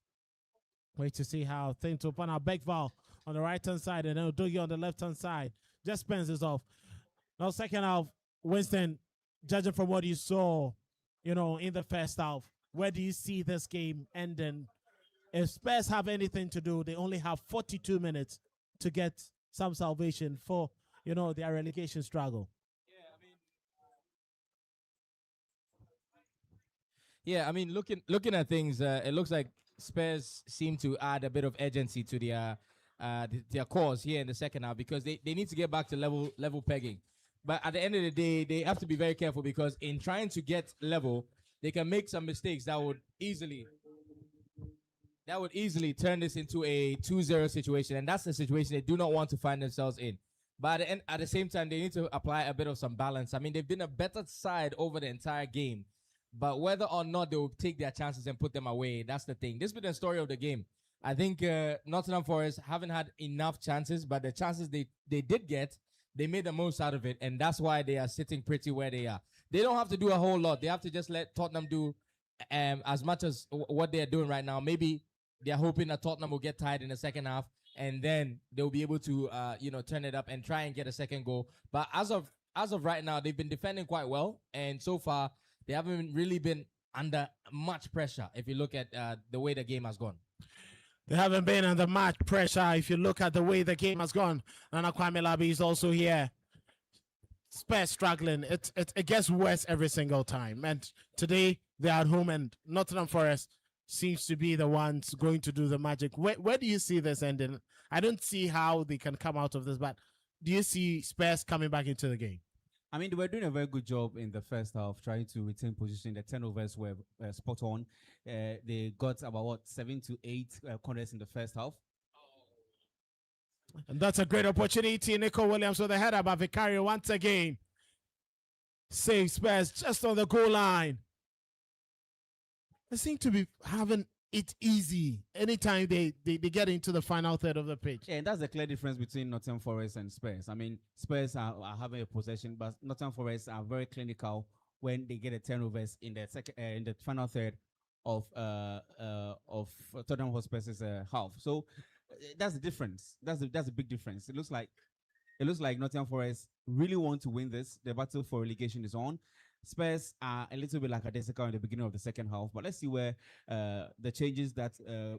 Wait to see how things open up. Begval on the right-hand side and then Udogi on the left-hand side. Just Spence is off. Now, second half, Winston, judging from what you saw, in the first half, where do you see this game ending? If Spurs have anything to do, they only have 42 minutes to get some salvation for, their relegation struggle. Yeah, I mean, looking at things, it looks like Spurs seem to add a bit of urgency to their cause here in the second half because they need to get back to level pegging. But at the end of the day, they have to be very careful because in trying to get level, they can make some mistakes that would easily turn this into a 2-0 situation, and that's the situation they do not want to find themselves in. But at the same time, they need to apply a bit of some balance. I mean, they've been a better side over the entire game, but whether or not they will take their chances and put them away, that's the thing. This has been the story of the game. I think Nottingham Forest haven't had enough chances, but the chances they did get, they made the most out of it, and that's why they are sitting pretty where they are. They don't have to do a whole lot. They have to just let Tottenham do as much as what they're doing right now. Maybe they're hoping that Tottenham will get tired in the second half, and then they'll be able to, turn it up and try and get a second goal. But as of right now, they've been defending quite well, and so far they haven't really been under much pressure. If you look at the way the game has gone. They haven't been under much pressure if you look at the way the game has gone. Nana Kwame Labi is also here. Spurs struggling. It gets worse every single time. And today they're at home and Nottingham Forest seems to be the ones going to do the magic. Where do you see this ending? I don't see how they can come out of this, but do you see Spurs coming back into the game? I mean, they were doing a very good job in the first half, trying to retain position. The turnovers were spot on. They got about 7 to 8 corners in the first half. And that's a great opportunity. Nico Williams with the header by Vicario once again. Saves Spurs just on the goal line. They seem to be having it easy anytime they get into the final third of the pitch. Yeah, and that's the clear difference between Nottingham Forest and Spurs. I mean, Spurs are having a possession, but Nottingham Forest are very clinical when they get a turnovers in the in the final third of Tottenham Hotspur's half. So that's the difference. That's a big difference. It looks like Nottingham Forest really want to win this. The battle for relegation is on. Spurs are a little bit like lackadaisical in the beginning of the second half, but let's see where the changes that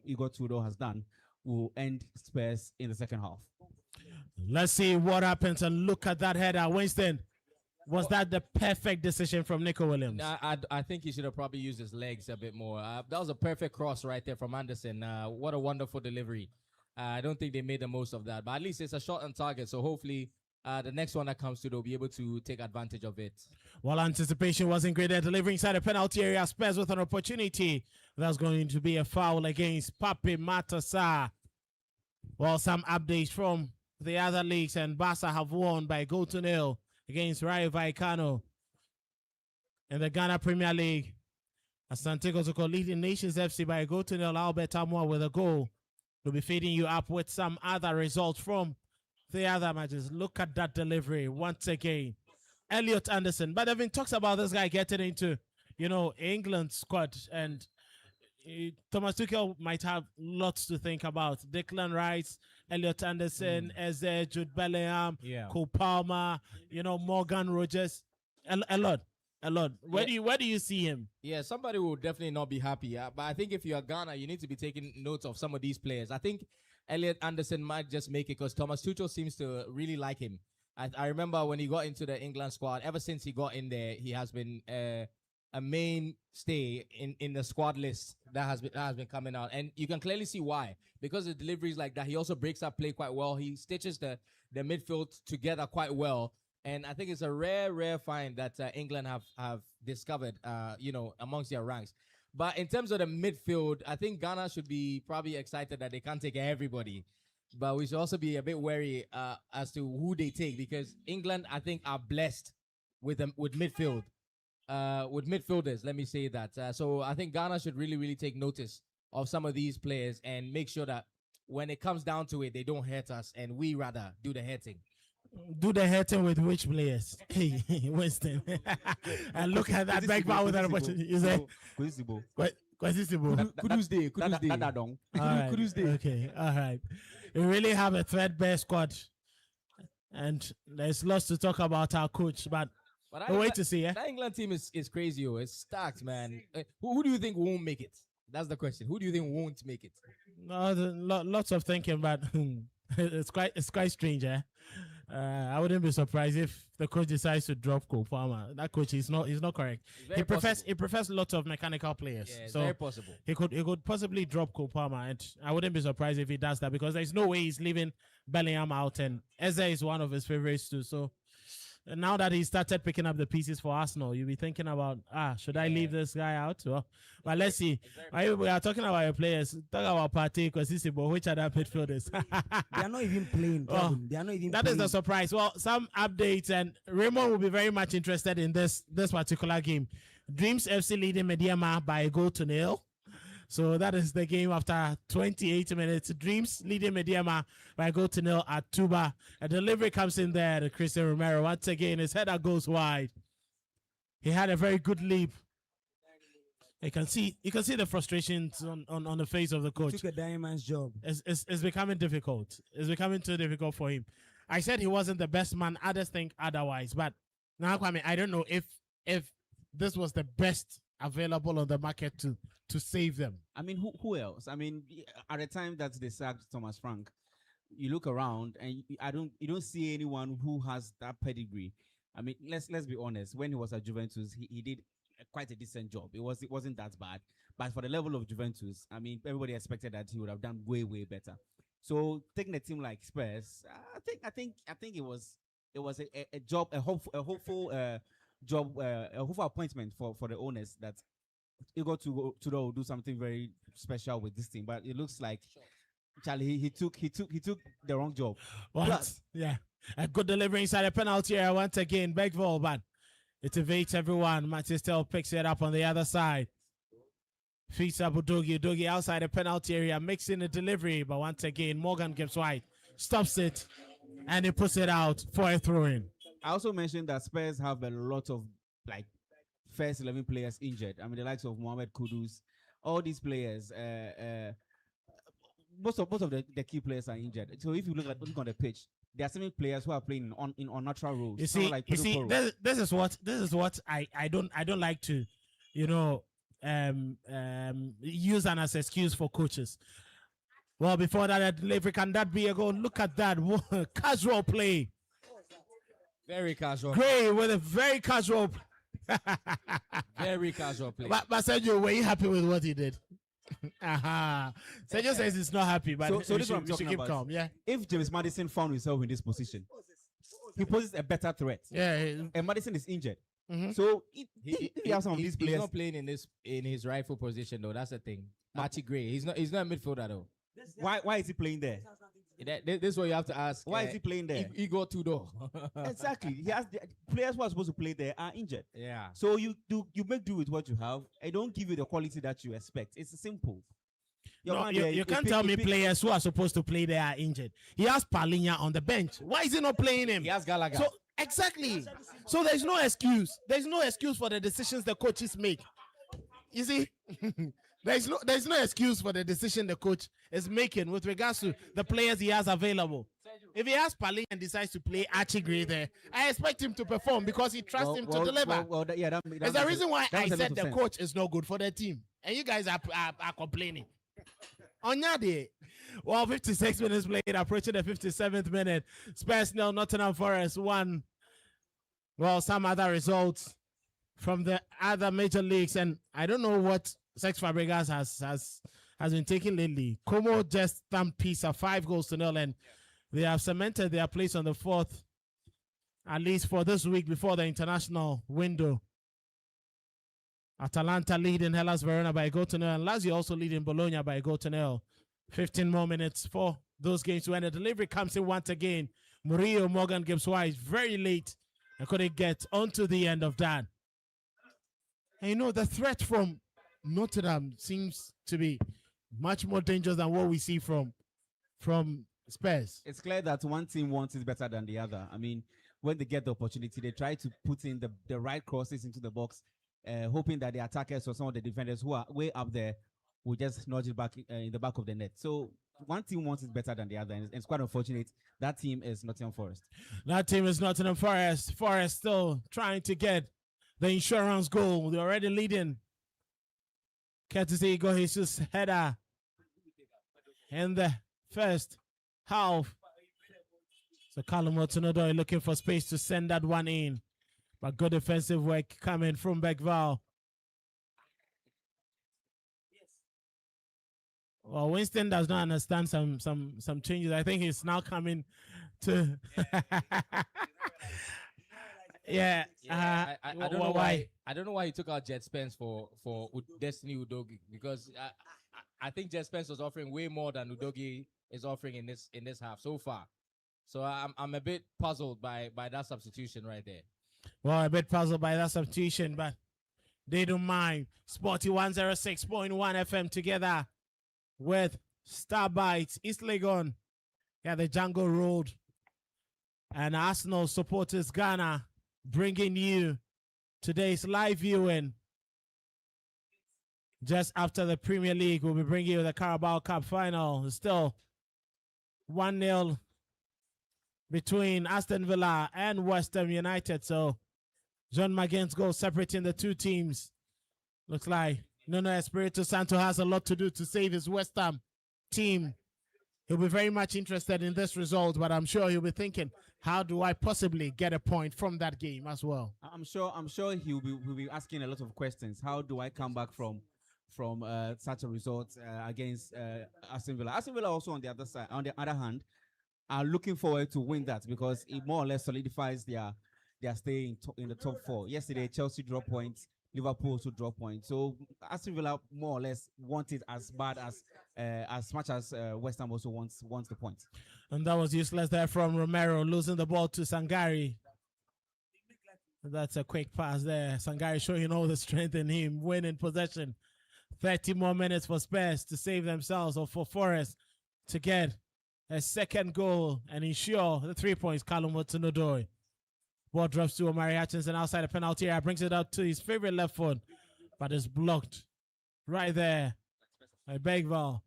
Igor Tudor has done will end Spurs in the second half. Let's see what happens and look at that header. Winston, was that the perfect decision from Nico Williams? I think he should have probably used his legs a bit more. That was a perfect cross right there from Anderson. What a wonderful delivery. I don't think they made the most of that, but at least it's a shot on target, so hopefully the next one that comes to, they'll be able to take advantage of it. Well, anticipation wasn't great. They're delivering inside the penalty area. Spurs with an opportunity. That's going to be a foul against Papi Matassa. Well, some updates from the other leagues, and Barca have won by goal to nil against Rayo Vallecano in the Ghana Premier League. Asante Kotoko leading Nations FC by a goal to nil. Albert Amwa with a goal. We'll be feeding you up with some other results from the other matches. Look at that delivery once again. Elliot Anderson. But Devin talks about this guy getting into, England squad. And Thomas Tuchel might have lots to think about. Declan Rice, Elliot Anderson, Eze, Jude Bellingham, Cole Palmer, Morgan Rogers. A lot. Where do you see him? Yeah, somebody will definitely not be happy. But I think if you're Ghana, you need to be taking notes of some of these players. I think Elliot Anderson might just make it because Thomas Tuchel seems to really like him. I remember when he got into the England squad, ever since he got in there, he has been a mainstay in the squad list that has been coming out. And you can clearly see why. Because the deliveries like that, he also breaks up play quite well. He stitches the midfield together quite well. And I think it's a rare find that England have discovered, amongst their ranks. But in terms of the midfield, I think Ghana should be probably excited that they can't take everybody. but we should also be a bit wary as to who they take, because England, I think, are blessed with them with midfield, with midfielders. Let me say that. So I think Ghana should really, really take notice of some of these players and make sure that when it comes down to it, they don't hurt us, and we rather do the hurting. Do the hurting with which players? Hey, Winston. And look at that back bar with that opportunity. Is it? Kudus Day. Kudus Day. All right. Okay. All right. We really have a threadbare squad, and there's lots to talk about our coach, but we'll wait to see. That England team is crazy. Oh, it's stacked, man. Who do you think won't make it? That's the question. Who do you think won't make it? No, lots of thinking, but it's quite strange, eh? I wouldn't be surprised if the coach decides to drop Cole Palmer. That coach is not correct. He prefers lots of mechanical players. Yeah, it's so very possible. He could possibly drop Cole Palmer, and I wouldn't be surprised if he does that, because there's no way he's leaving Bellingham out, and Eze is one of his favorites too. So now that he started picking up the pieces for Arsenal, you'll be thinking about, should I leave this guy out? Well, but let's see. We are talking about your players. Talk about Partey, Kwesisibo, which other midfielders? They are not even playing. They are not even That playing. is the surprise. Well, some updates, and Raymond will be very much interested in this particular game. Dreams FC leading Mediama by a goal to nil. So that is the game after 28 minutes. Dreams leading Mediama by a goal to nil at Tuba. A delivery comes in there to Christian Romero. Once again, his header goes wide. He had a very good leap. You can see the frustrations on the face of the coach. Took a diamond's job. It's becoming difficult. It's becoming too difficult for him. I said he wasn't the best man. Others think otherwise. But now, Kwame, I don't know if this was the best available on the market to save them. I mean, who else? I mean, at the time that they sacked Thomas Frank, you look around and you don't see anyone who has that pedigree. I mean, let's be honest. When he was at Juventus, he did quite a decent job. It wasn't that bad. But for the level of Juventus, I mean, everybody expected that he would have done way better. So taking a team like Spurs, I think it was a job, a hopeful job, a hopeful appointment for the owners that he got to do something very special with this team. But it looks like Charlie he took the wrong job. What? Plus, yeah, a good delivery inside a penalty area once again. Begvall, but it evades everyone. Manchester picks it up on the other side. Feeds up Udogi. Udogi outside the penalty area, mixing the delivery, but once again Morgan gives wide, stops it, and he puts it out for a throw-in. I also mentioned that Spurs have a lot of like first 11 players injured. I mean, the likes of Mohamed Kudus, all these players, most of the key players are injured. So if you look on the pitch, there are 7 players who are playing on unnatural roles. You see, this is what I don't like to, use as excuse for coaches. Well, before that delivery, can that be a goal? Look at that casual play. Very casual. Gray with a very casual. Very casual play. But Sergio, were you happy with what he did? Sergio says he's not happy, but so this is what I'm we should talking keep about. calm. Yeah. If James Maddison found himself in this position, he poses a better threat. Yeah. And Maddison is injured. Mm-hmm. So he has some of these players. He's not playing in his rightful position though. That's the thing. Archie Gray. He's not a midfielder though. Why is he playing there? This is what you have to ask. Why is he playing there? Igor Tudor. Exactly. He has the players who are supposed to play there are injured. Yeah. So you make do with what you have. I don't give you the quality that you expect. It's simple. You can't tell me players who are supposed to play there are injured. He has Palinha on the bench. Why is he not playing him? He has Gallagher. So exactly. So there's no excuse. There's no excuse for the decisions the coaches make. You see, there's no excuse for the decision the coach is making with regards to the players he has available. If he has Palinha and decides to play Archie Gray there, I expect him to perform because he trusts him to deliver. There's a reason why I said the coach is not good for the team, and you guys are complaining. On your day, well, 56 minutes played, approaching the 57th minute. Spurs 0, Nottingham Forest 1. Well, some other results from the other major leagues, and I don't know what Sex Fabregas has been taking lately. Como just thumped Pisa 5-0, and they have cemented their place on the 4th, at least for this week before the international window. Atalanta leading Hellas Verona by a 0-0, and Lazio also leading Bologna by a 0-0. 15 more minutes for those games when the delivery comes in once again. Murillo Morgan Gibbs White very late and couldn't get onto the end of that. And you know, the threat from Nottingham seems to be much more dangerous than what we see from Spurs. It's clear that one team wants it better than the other. I mean, when they get the opportunity, they try to put in the right crosses into the box, hoping that the attackers or some of the defenders who are way up there will just nudge it back in the back of the net. So one team wants it better than the other, and it's quite unfortunate. That team is Nottingham Forest. That team is Nottingham Forest. Forest still trying to get the insurance goal. They're already leading. Courtesy Igor Jesus header in the first half. So Callum Otunodoy looking for space to send that one in. But good defensive work coming from Beckval. Well, Winston does not understand some changes. I think he's now coming to yeah. I don't know why. I don't know why he took out Jet Spence for Destiny Udogi, because I think Jet Spence was offering way more than Udogi is offering in this half so far. So I'm a bit puzzled by that substitution right there. Well, a bit puzzled by that substitution, but they don't mind. Sporty 106.1 FM together with Starbites East Legon. Yeah, the Jungle Road and Arsenal supporters Ghana bringing you today's live viewing. Just after the Premier League, we'll be bringing you the Carabao Cup final. It's still 1-0 between Aston Villa and West Ham United. So John McGinn's goal separating the two teams. Looks like Nuno Espirito Santo has a lot to do to save his West Ham team. He'll be very much interested in this result, but I'm sure he'll be thinking, how do I possibly get a point from that game as well? I'm sure he'll be asking a lot of questions. How do I come back from such a result against Aston Villa? Aston Villa also on the other side, on the other hand, are looking forward to win that because it more or less solidifies their stay in the top four. Yesterday, Chelsea dropped points, Liverpool also dropped points. So Aston Villa more or less want it as bad as much as West Ham also wants the points. And that was useless there from Romero, losing the ball to Sangari. That's a quick pass there. Sangari showing all the strength in him, winning possession. 30 more minutes for Spurs to save themselves, or for Forest to get a second goal and ensure the 3 points. Callum Hudson-Odoi. Ball drops to Omari Hutchinson outside the penalty area. Brings it up to his favorite left foot, but it's blocked right there by Begval.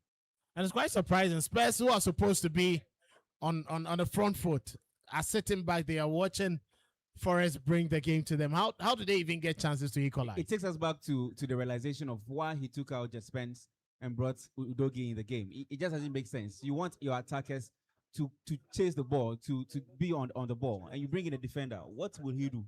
And it's quite surprising. Spurs, who are supposed to be on the front foot, are sitting back. They are watching Forest bring the game to them. How do they even get chances to equalize? It takes us back to the realization of why he took out Jet Spence and brought Udogi in the game. It just doesn't make sense. You want your attackers to chase the ball, to be on the ball, and you bring in a defender. What will he do?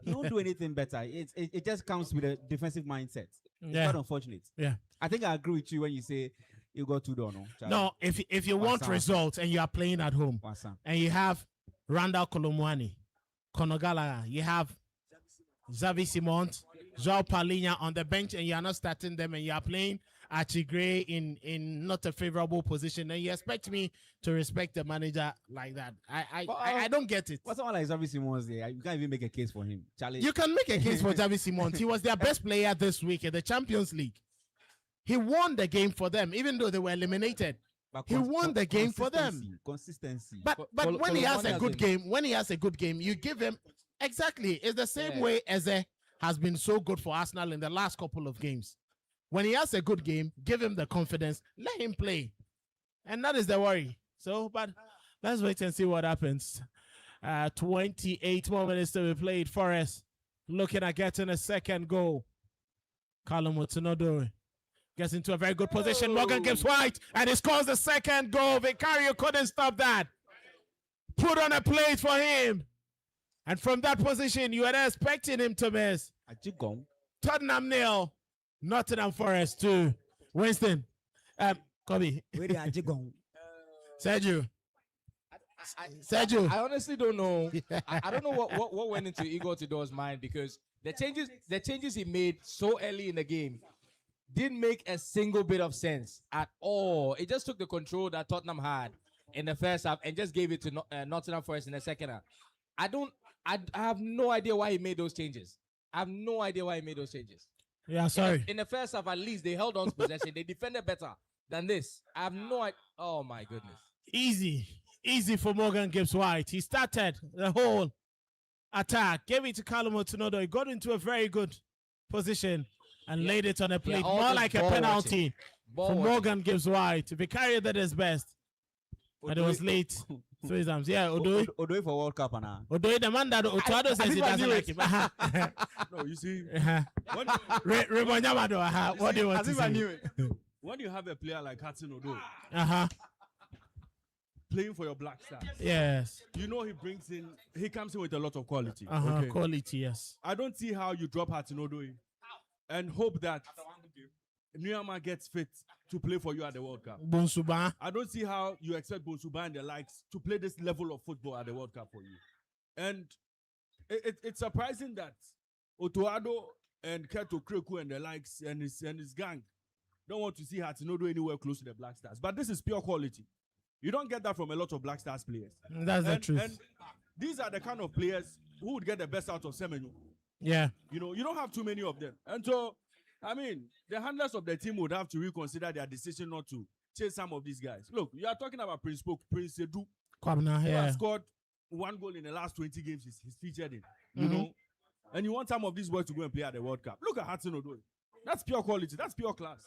He won't do anything better. It just comes with a defensive mindset. It's quite unfortunate. Yeah. I think I agree with you when you say you got 2 down. No, if you want results and you are playing at home and you have Randall Kolomwani, Konogala, you have Xavi Simons, Joao Palinha on the bench, and you are not starting them, and you are playing Archie Gray in not a favorable position, and you expect me to respect the manager like that. I don't get it. What's someone like Xavi Simons there? You can't even make a case for him. Charlie. You can make a case for Xavi Simons. He was their best player this week in the Champions League. He won the game for them, even though they were eliminated. He won the game for them. Consistency. But when he has a good game, you give him exactly. It's the same way Eze has been so good for Arsenal in the last couple of games. When he has a good game, give him the confidence, let him play, and that is the worry. So, but let's wait and see what happens. 28 more minutes to be played. Forest looking at getting a second goal. Callum Hudson-Odoi gets into a very good position. Morgan Gibbs White, and he scores the second goal. Vicario couldn't stop that. Put on a plate for him. And from that position, you are expecting him to miss. Tottenham 0, Nottingham Forest 2. Winston, Kobe. Sergio. I honestly don't know. I don't know what went into Igor Tudor's mind, because the changes he made so early in the game didn't make a single bit of sense at all. It just took the control that Tottenham had in the first half and just gave it to Nottingham Forest in the second half. I have no idea why he made those changes. I have no idea why he made those changes. Yeah, sorry. In the first half, at least they held on to possession. They defended better than this. I have no idea. Oh my goodness. Easy for Morgan Gibbs White. He started the whole attack, gave it to Callum Hudson-Odoi. He got into a very good position and laid it on a plate, all more this like a ball penalty Ball for watching. Morgan Gibbs White. If he carried that his best, but it was late. 3 times. Yeah, Odoi. Odoi for World Cup, Anna. Odoi, the man that Otuado says he doesn't like him. No, you see, Raymond Yamado, what do you want to say? when you have a player like Hudson Odoi Uh-huh. playing for your Black Stars, Yes. you know he comes in with a lot of quality. Uh-huh. Okay? Quality, yes. I don't see how you drop Hudson Odoi and hope that Niyama gets fit to play for you at the World Cup. Bonsuba. I don't see how you expect Bonsuba and the likes to play this level of football at the World Cup for you. And it's surprising that Otuado and Keto Kreku and the likes and his gang don't want to see Hudson Odoi anywhere close to the Black Stars. But this is pure quality. You don't get that from a lot of Black Stars players. That's the truth. And these are the kind of players who would get the best out of Semenyo. Yeah. You know, you don't have too many of them. And so, I mean, the handlers of the team would have to reconsider their decision not to chase some of these guys. Look, you are talking about Prince Edu, Kwabena, who yeah. has scored 1 goal in the last 20 games he's featured in. You know? And you want some of these boys to go and play at the World Cup. Look at Hudson Odoi. That's pure quality. That's pure class.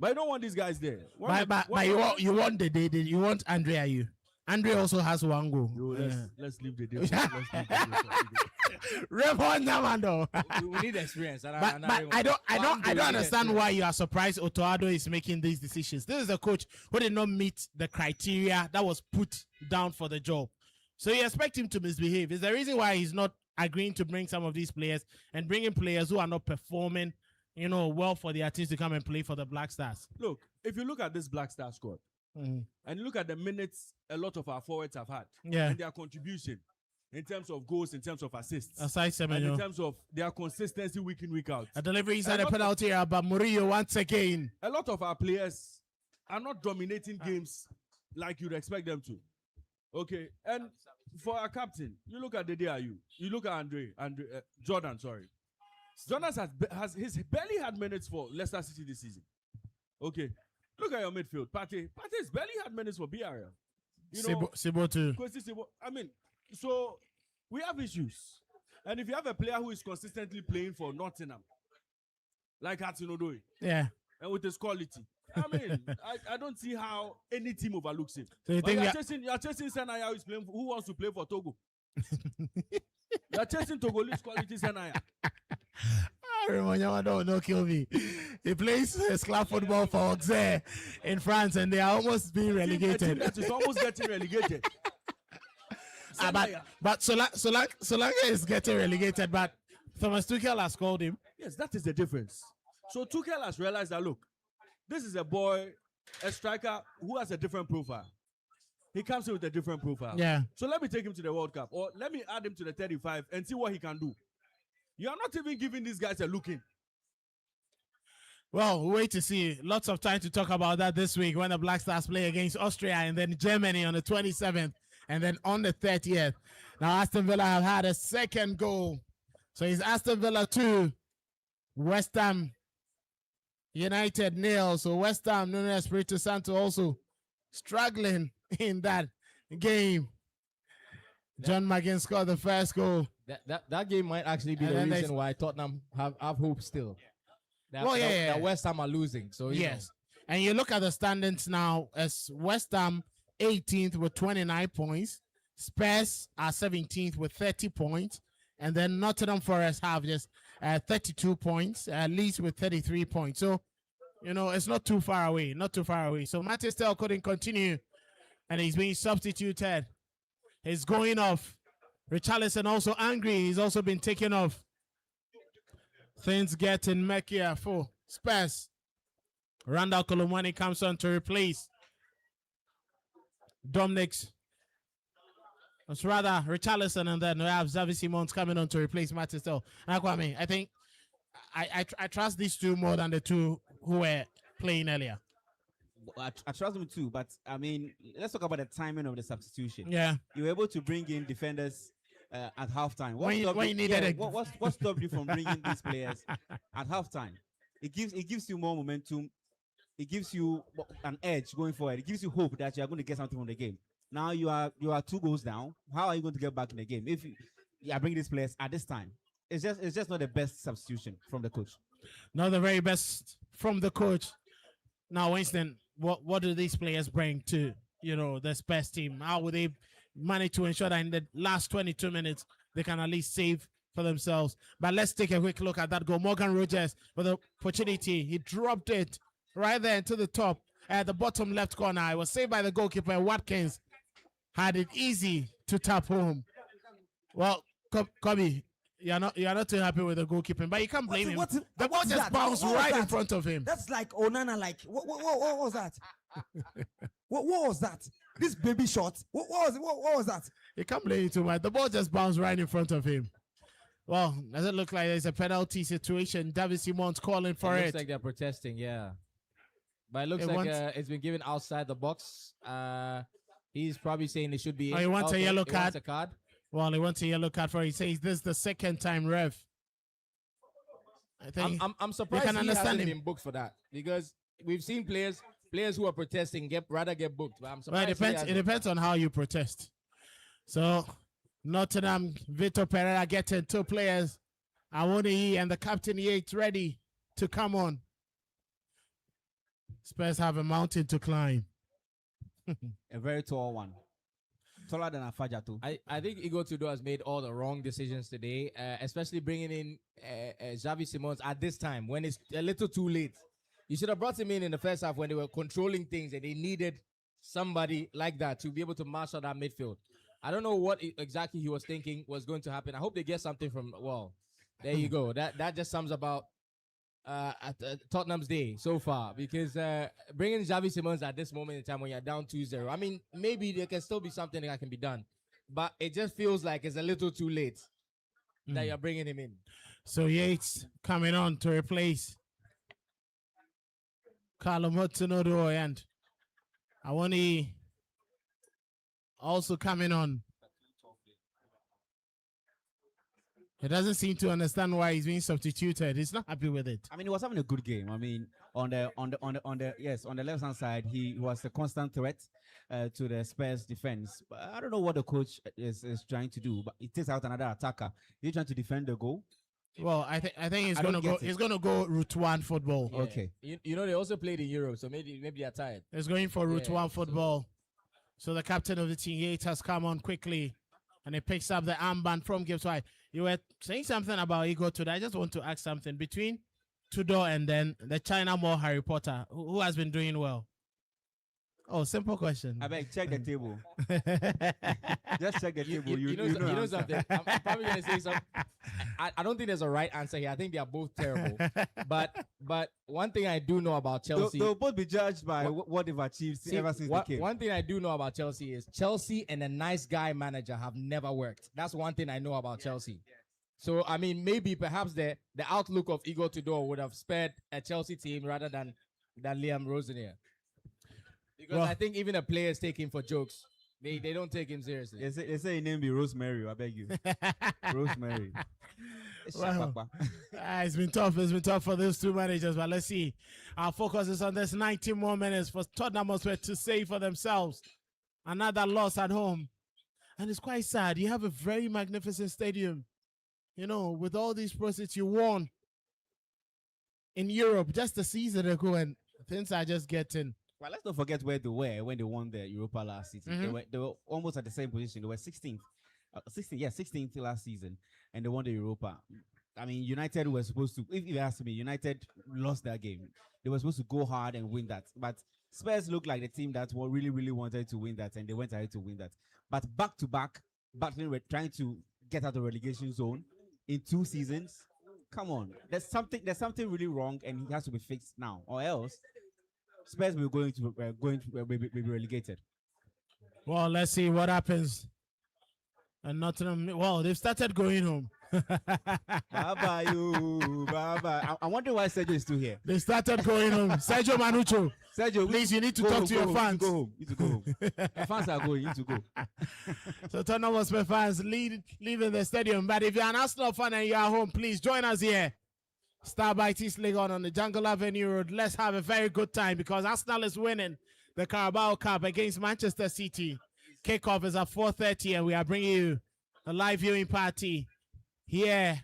But you don't want these guys there. But you want you want Andre Ayew. Andre also has 1 goal. Let's leave the deal. Let's leave the deal. Raymond Yamado. We need experience. But I don't understand why you are surprised Otuado is making these decisions. This is a coach who did not meet the criteria that was put down for the job. So you expect him to misbehave. It's the reason why he's not agreeing to bring some of these players and bringing players who are not performing, well for their teams to come and play for the Black Stars. Look, if you look at this Black Star squad and you look at the minutes a lot of our forwards have had and their contribution in terms of goals, in terms of assists, aside and in Semenyo, terms of their consistency week in, week out. a delivery inside a penalty area, but Murillo once again. A lot of our players are not dominating games like you'd expect them to. Okay, and for our captain, you look at the DIU, you look at Jordan. Jordan has barely had minutes for Leicester City this season. Okay, look at your midfield. Pate's barely had minutes for BRL. Sibo too. I mean, so we have issues. And if you have a player who is consistently playing for Nottingham, like Hudson Odoi, and with his quality, I mean, I don't see how any team overlooks him. So you think you're chasing Senaya who wants to play for Togo. You're chasing Togolese quality Senaya. Don't kill me. He plays club football for Auxerre in France, and they are almost being relegated. That is almost getting relegated. But Solanke is getting relegated, but Thomas Tuchel has called him. Yes, that is the difference. So Tuchel has realized that, look, this is a boy, a striker who has a different profile. He comes in with a different profile. Yeah. So let me take him to the World Cup, or let me add him to the 35 and see what he can do. You are not even giving these guys a look in. Well, wait to see. Lots of time to talk about that this week when the Black Stars play against Austria and then Germany on the 27th and then on the 30th. Now, Aston Villa have had a second goal. So it's Aston Villa 2, West Ham United 0. So West Ham, Nuno Espirito Santo also struggling in that game. John McGinn scored the first goal. That game might actually be the reason why Tottenham have hope still. That West Ham are losing. So yes. And you look at the standings now as West Ham 18th with 29 points. Spurs are 17th with 30 points. And then Nottingham Forest have just 32 points. Leeds with 33 points. So, it's not too far away. Not too far away. So Matthew Stell couldn't continue. And he's being substituted. He's going off. Richarlison also angry. He's also been taken off. Things getting murkier for Spurs. Randall Colomwani comes on to replace Dominic's. It's rather Richarlison, and then we have Xavi Simons coming on to replace Mattistel. I think I trust these two more than the two who were playing earlier. I trust him too, but I mean, let's talk about the timing of the substitution. Yeah. You were able to bring in defenders at halftime. When you needed it. What stopped you from bringing these players at halftime? It gives you more momentum. It gives you an edge going forward. It gives you hope that you are going to get something from the game. Now you are 2 goals down. How are you going to get back in the game if you are bringing these players at this time? It's just not the best substitution from the coach. Not the very best from the coach. Now, Winston, what do these players bring to the Spurs team? How will they manage to ensure that in the last 22 minutes they can at least save for themselves? But let's take a quick look at that goal. Morgan Rogers with the opportunity. He dropped it right there into the top at the bottom left corner. It was saved by the goalkeeper. Watkins had it easy to tap home. Well, Kobe, you're not too happy with the goalkeeping, but you can't blame him. The ball just bounced right in front of him. That's like Onana. Like what was that? what was that? This baby shot. What was that? You can't blame him too much. The ball just bounced right in front of him. Well, does it look like there's a penalty situation? David Simon's calling for it. Looks like they're protesting, yeah. But it looks like it's been given outside the box. He's probably saying it should be. Oh, he wants a yellow card. A card. Well, he wants a yellow card for it. He says this is the second time, ref. I think I'm surprised he hasn't been booked for that, because we've seen players who are protesting rather get booked. But I'm surprised. Well, it depends on how you protest. So Nottingham, Vitor Pereira getting 2 players. Awoniyi and the captain Yates ready to come on. Spurs have a mountain to climb. A very tall one. Taller than Afaja too. I think Igor Tudor has made all the wrong decisions today, especially bringing in Xavi Simons at this time when it's a little too late. You should have brought him in the first half when they were controlling things and they needed somebody like that to be able to marshal that midfield. I don't know what exactly he was thinking was going to happen. I hope they get something from, well, there you go. That just sums about Tottenham's day so far, because bringing Xavi Simons at this moment in time when you're down 2-0, I mean, maybe there can still be something that can be done, but it just feels like it's a little too late that you're bringing him in. So Yates coming on to replace Callum Hudson-Odoi, and Awoniyi also coming on. He doesn't seem to understand why he's being substituted. He's not happy with it. I mean, he was having a good game. I mean, on the left hand side, he was a constant threat to the Spurs defense. But I don't know what the coach is trying to do. But he takes out another attacker. He's trying to defend the goal. Well, I think he's gonna go. He's gonna go route 1 football. Yeah. Okay. You know, they also played in Europe, so maybe they're tired. He's going for route 1 football. So the captain of the team, Yates, has come on quickly, and he picks up the armband from Gibbs White. You were saying something about Igor today. I just want to ask something. Between Tudor and then the China Mall Harry Potter, who has been doing well? Oh, simple question. I beg, check the table. Just check the table. You know something? I'm probably going to say something. I don't think there's a right answer here. I think they are both terrible. But one thing I do know about Chelsea... They'll both be judged by what they've achieved ever since they came. One thing I do know about Chelsea is Chelsea and a nice guy manager have never worked. That's one thing I know about Chelsea. So, I mean, maybe perhaps the outlook of Igor Tudor would have spared a Chelsea team rather than Liam Rosenier. Because I think even the players take him for jokes. They don't take him seriously. They say his name be Rosemary, I beg you. Rosemary. Well, it's been tough. It's been tough for those 2 managers, but let's see. Our focus is on this 90 more minutes for Tottenham Hotspur to save for themselves. Another loss at home. And it's quite sad. You have a very magnificent stadium. You know, with all these proceeds you won in Europe just a season ago, and things are just getting... Well, let's not forget where they were when they won the Europa last season. Mm-hmm. They were almost at the same position. They were 16th. 16th last season, and they won the Europa. I mean, United were supposed to, if you ask me, United lost that game. They were supposed to go hard and win that. But Spurs looked like the team that really, really wanted to win that, and they went ahead to win that. But back-to-back, we're trying to get out of the relegation zone in 2 seasons. Come on. There's something really wrong, and it has to be fixed now, or else Spurs will be relegated. Well, let's see what happens. And Nottingham, well, they've started going home. Bye bye, you. Bye bye. I wonder why Sergio is still here. They started going home. Sergio Manucho, Sergio, please, you need to go talk home, to go your home. fans. You need to go home. The fans are going. You need to go. So Tottenham Hotspur fans leaving the stadium. But if you're an Arsenal fan and you're at home, please join us here. Starbites East Legon on the Jungle Avenue Road. Let's have a very good time because Arsenal is winning the Carabao Cup against Manchester City. Kickoff is at 4:30 and we are bringing you a live viewing party here.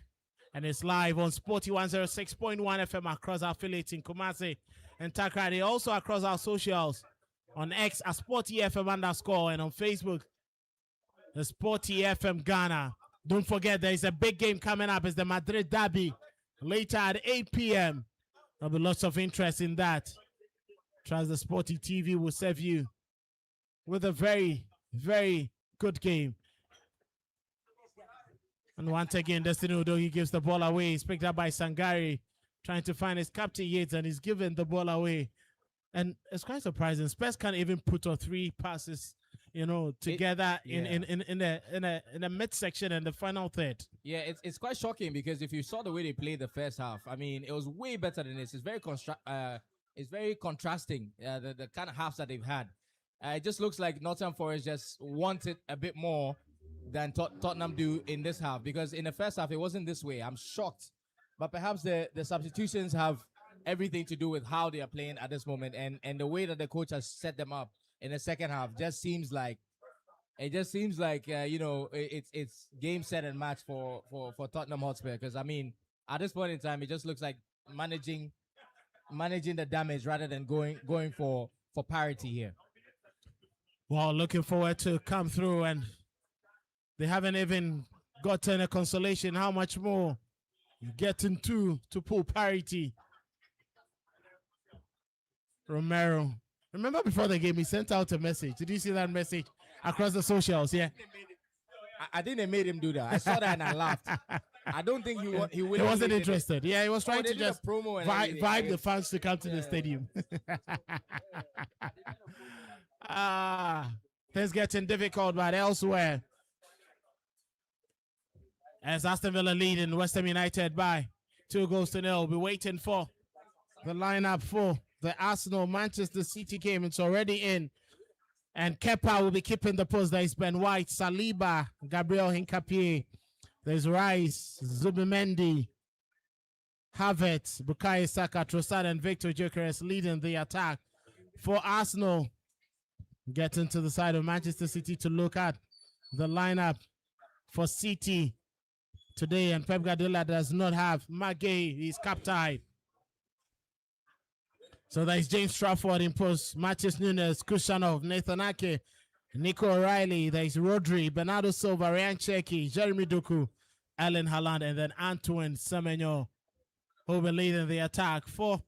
And it's live on Sporty 106.1 FM across our affiliates in Kumasi and Takrady. Also across our socials on X at Sporty FM _ and on Facebook, the Sporty FM Ghana. Don't forget, there is a big game coming up. It's the Madrid Derby later at 8 p.m. There'll be lots of interest in that. Trust the Sporty TV will serve you with a very, very good game. And once again, Destiny Udo, he gives the ball away. He's picked up by Sangari, trying to find his captain Yates, and he's given the ball away. And it's quite surprising. Spurs can't even put on 3 passes, together in a midsection and the final third. Yeah, it's quite shocking because if you saw the way they played the first half, I mean, it was way better than this. It's very contrasting, the kind of halves that they've had. It just looks like Nottingham Forest just wanted a bit more than Tottenham do in this half, because in the first half it wasn't this way. I'm shocked, but perhaps the substitutions have everything to do with how they are playing at this moment, and the way that the coach has set them up in the second half just seems like it's game, set, and match for Tottenham Hotspur. Because I mean, at this point in time, it just looks like managing the damage rather than going for parity here. Well, looking forward to come through, and they haven't even gotten a consolation. How much more getting to pull parity? Romero. Remember before the game, he sent out a message. Did you see that message across the socials? Yeah. I think they made him do that. I saw that and I laughed. I don't think he wasn't interested. Yeah, he was trying to just promo and vibe the fans to come to the stadium. Things getting difficult, but elsewhere, as Aston Villa leading West Ham United by 2-0. We'll be waiting for the lineup for the Arsenal Manchester City game. It's already in, and Kepa will be keeping the post. There is Ben White, Saliba, Gabriel Hincapie. There's Rice, Zubimendi, Havertz, Bukayo Saka, Trossard, and Victor Gyökeres leading the attack for Arsenal. Getting to the side of Manchester City to look at the lineup for City today, and Pep Guardiola does not have Maguire. He's cap-tied. So there is James Trafford in post, Matheus Nunes, Kushanov, Nathan Ake, Nico O'Reilly. There is Rodri, Bernardo Silva, Ryan Cherki, Jeremy Doku, Erling Haaland, and then Antoine Semenyo, who will be leading the attack for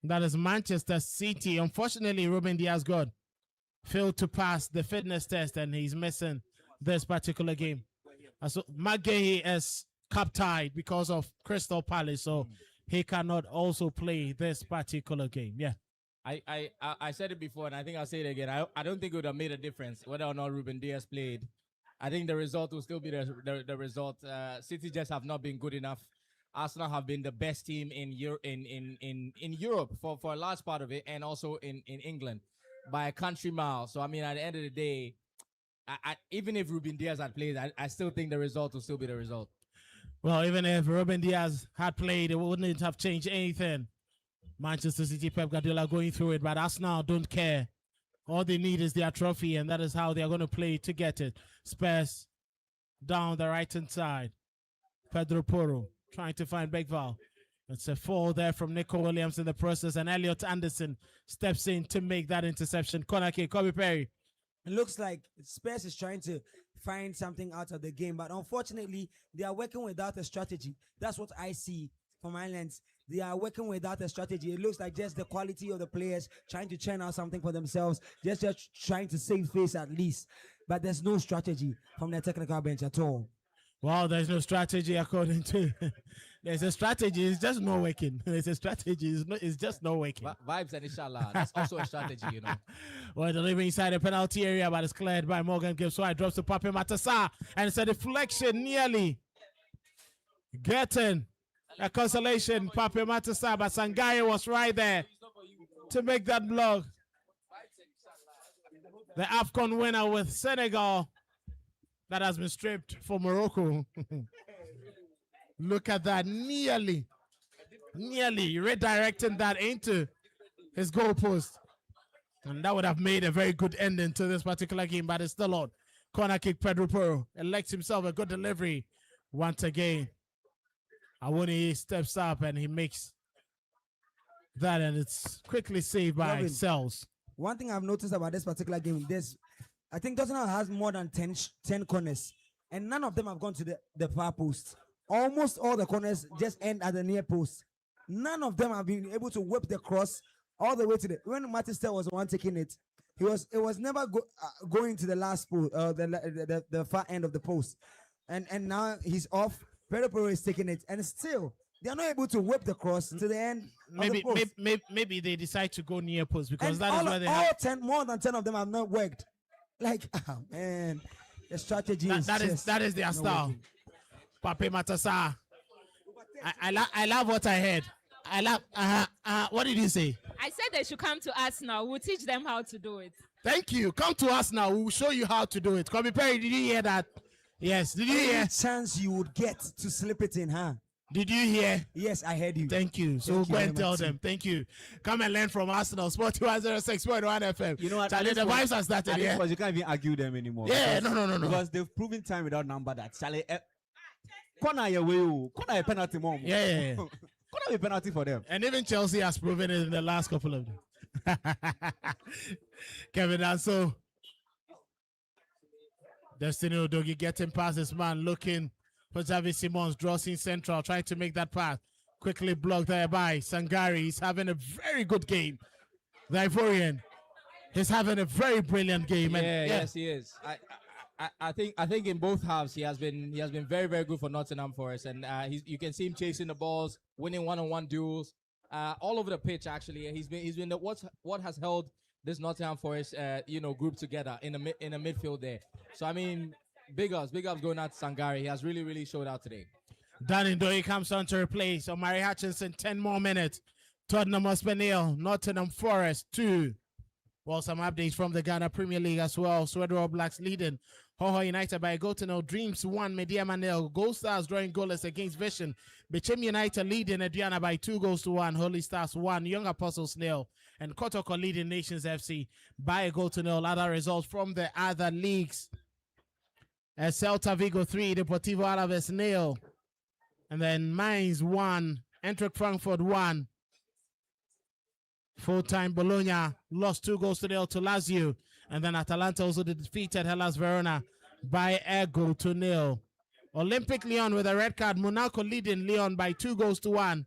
that is Manchester City. Unfortunately, Ruben Dias failed to pass the fitness test, and he's missing this particular game. So Maguire is cap-tied because of Crystal Palace, so he cannot also play this particular game. Yeah. I said it before, and I think I'll say it again. I don't think it would have made a difference whether or not Ruben Dias played. I think the result will still be the result. City just have not been good enough. Arsenal have been the best team in Europe for a large part of it, and also in England by a country mile. So I mean, at the end of the day, even if Ruben Dias had played, I still think the result will still be the result. Well, even if Ruben Dias had played, it wouldn't have changed anything. Manchester City, Pep Guardiola going through it, but Arsenal don't care. All they need is their trophy, and that is how they're going to play to get it. Spurs down the right-hand side. Pedro Porro trying to find Begval. It's a fall there from Nico Williams in the process, and Elliot Anderson steps in to make that interception. Corner kick, Kobe Perry. It looks like Spurs is trying to find something out of the game, but unfortunately, they are working without a strategy. That's what I see from Ireland. They are working without a strategy. It looks like just the quality of the players trying to churn out something for themselves, just trying to save face at least. But there's no strategy from the technical bench at all. Well, there's no strategy according to... There's a strategy, it's just not working. There's a strategy, it's just not working. Vibes and inshallah, that's also a strategy, you know. Well, delivering inside the penalty area, but it's cleared by Morgan Gibbs. So I drops to Pape Matassa, and it's a deflection nearly getting a consolation. Pape Matasa, but Sangare was right there to make that block. The AFCON winner with Senegal that has been stripped for Morocco. Look at that, nearly redirecting that into his goalpost. And that would have made a very good ending to this particular game, but it's still on. Corner kick, Pedro Porro elects himself a good delivery once again. Awoni steps up and he makes that, and it's quickly saved by Robin, Cells. One thing I've noticed about this particular game, I think Tottenham has more than 10 corners, and none of them have gone to the far post. Almost all the corners just end at the near post. None of them have been able to whip the cross all the way to the. When Matista was the one taking it, it was never going to the last post, the far end of the post, and now he's off. Pedro Porro is taking it, and still they are not able to whip the cross to the end. Maybe they decide to go near post because And that is where they have. more than 10 of them have not worked. Like, oh, man, the strategy That is their style. working. Pape Matasa. I love what I heard. I love. What did you say? I said they should come to us now. We'll teach them how to do it. Thank you. Come to us now. We will show you how to do it. Kobe Perry, did you hear that? Yes. Did you hear? Any chance you would get to slip it in, huh? Did you hear? Yes, I heard you. Thank you. So Thank you go very and tell much, them. Thank you. Come and learn from Arsenal. Sport 206.1 FM. You know what? Charlie, the vibes are started. At this Yeah. point, you can't even argue them anymore. Yeah, because- no. Because they've proven time without number that Charlie. Corner your way. Corner a penalty, mom. Yeah. Corner a penalty for them. And even Chelsea has proven it in the last couple of them. Kevin Anso. Destiny Udogie getting past this man, looking for Javi Simons, draws in central, trying to make that pass. Quickly blocked there by Sangari. He's having a very good game. The Ivorian is having a very brilliant game. And Yes, he is. I think in both halves he has been very, very good for Nottingham Forest, and you can see him chasing the balls, winning one-on-one duels, all over the pitch. Actually, he's been what has held this Nottingham Forest group together in the midfield there. So I mean, big ups going out to Sangari. He has really showed out today. Danny Doyle comes on to replace Omari Hutchinson. 10 more minutes. Tottenham Hotspur 0, Nottingham Forest 2. Well, some updates from the Ghana Premier League as well. Swedro Blacks leading Hoho United by a goal to 0. Dreams 1, Mediama 0. Gold Stars drawing goalless against Vision. Bechem United leading Adriana by 2-1. Holy Stars 1, Young Apostles 0. And Kotoko leading Nations FC by a goal to 0. Other results from the other leagues. Celta Vigo 3, Deportivo Alaves 0. And then Mainz 1, Eintracht Frankfurt 1. Full-time Bologna lost 2-0 to Lazio. And then Atalanta also defeated Hellas Verona by a goal to 0. Olympic Lyon with a red card. Monaco leading Lyon by 2-1.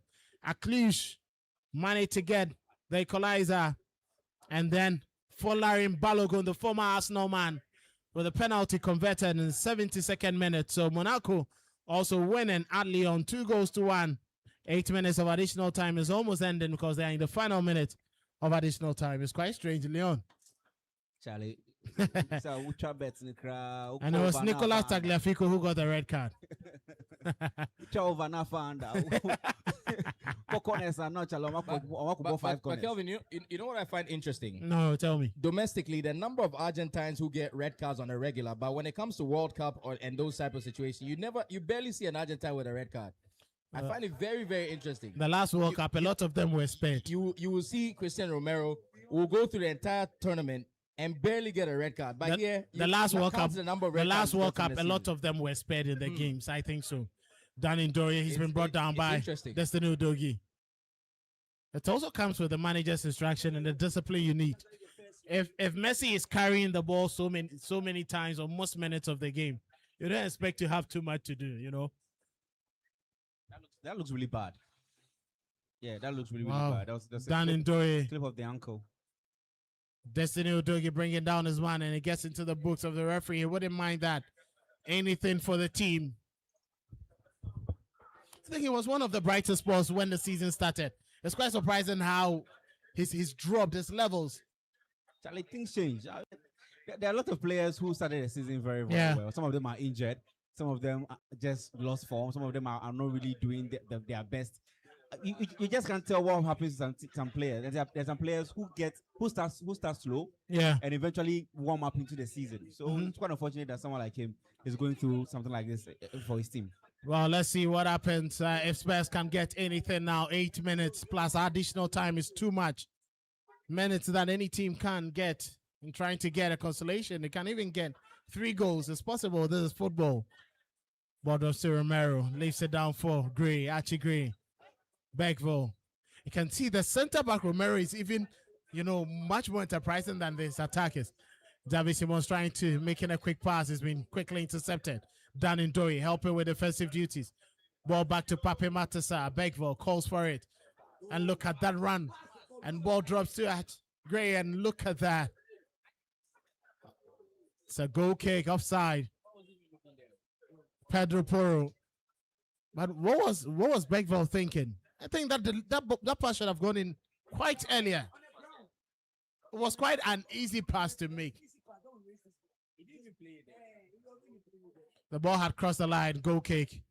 Cluj managed to get the equalizer. And then Folarin Balogun, the former Arsenal man, with a penalty converted in the 72nd minute. So Monaco also winning at Lyon 2-1. 8 minutes of additional time is almost ending because they are in the final minute of additional time. It's quite strange, Lyon. Charlie. So ultra bets in the crowd. And it was Nicolas Tagliafico who got the red card. But Kelvin, you know what I find interesting? No, tell me. Domestically, the number of Argentines who get red cards on a regular, but when it comes to World Cup and those type of situations, you barely see an Argentine with a red card. I find it very, very interesting. The last World Cup, a lot of them were spared. You will see Cristiano Romero will go through the entire tournament and barely get a red card. But the last World Cup, a a lot of them were spared in the games. I think so. Danny Doria, he's been brought down by Destiny Udogie. It also comes with the manager's instruction and the discipline you need. If Messi is carrying the ball so many times or most minutes of the game, you don't expect to have too much to do, you know. That looks really bad. Yeah, that looks really bad. That's Dan and Dory. Clip of the ankle. Destiny Udogie bringing down his man, and it gets into the books of the referee. He wouldn't mind that. Anything for the team. I think he was one of the brightest spots when the season started. It's quite surprising how he's dropped his levels. Charlie, things change. There are a lot of players who started the season very well. Some of them are injured. Some of them just lost form. Some of them are not really doing their best. You just can't tell what happens to some players. There's some players who start slow, Yeah. and eventually warm up into the season. So it's quite unfortunate that someone like him is going through something like this for his team. Well, let's see what happens if Spurs can get anything now. 8 minutes plus additional time is too much. Minutes that any team can get in trying to get a consolation. They can even get 3 goals. It's possible. This is football. Bordosi Romero leaves it down for Gray, Archie Gray. Beckville. You can see the center back Romero is even, much more enterprising than this attackers. David Simon's trying to making a quick pass. It's been quickly intercepted. Dan Ndoye helping with defensive duties. Ball back to Pape Matassa. Beckville calls for it. And look at that run. And ball drops to at Gray, and look at that. It's a goal kick offside. Pedro Porro. But what was Beckville thinking? I think that pass should have gone in quite earlier. It was quite an easy pass to make. The ball had crossed the line. Goal kick.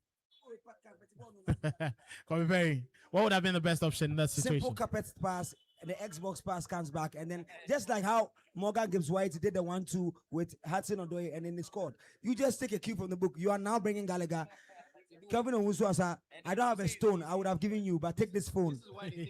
What would have been the best option in that situation? Simple carpet pass, and the Xbox pass comes back, and then just like how Morgan Gibbs White did the 1-2 with Hudson Odoi, and then he scored. You just take a cue from the book. You are now bringing Gallagher. Kevin Owusu, I don't have a stone. I would have given you, but take this phone.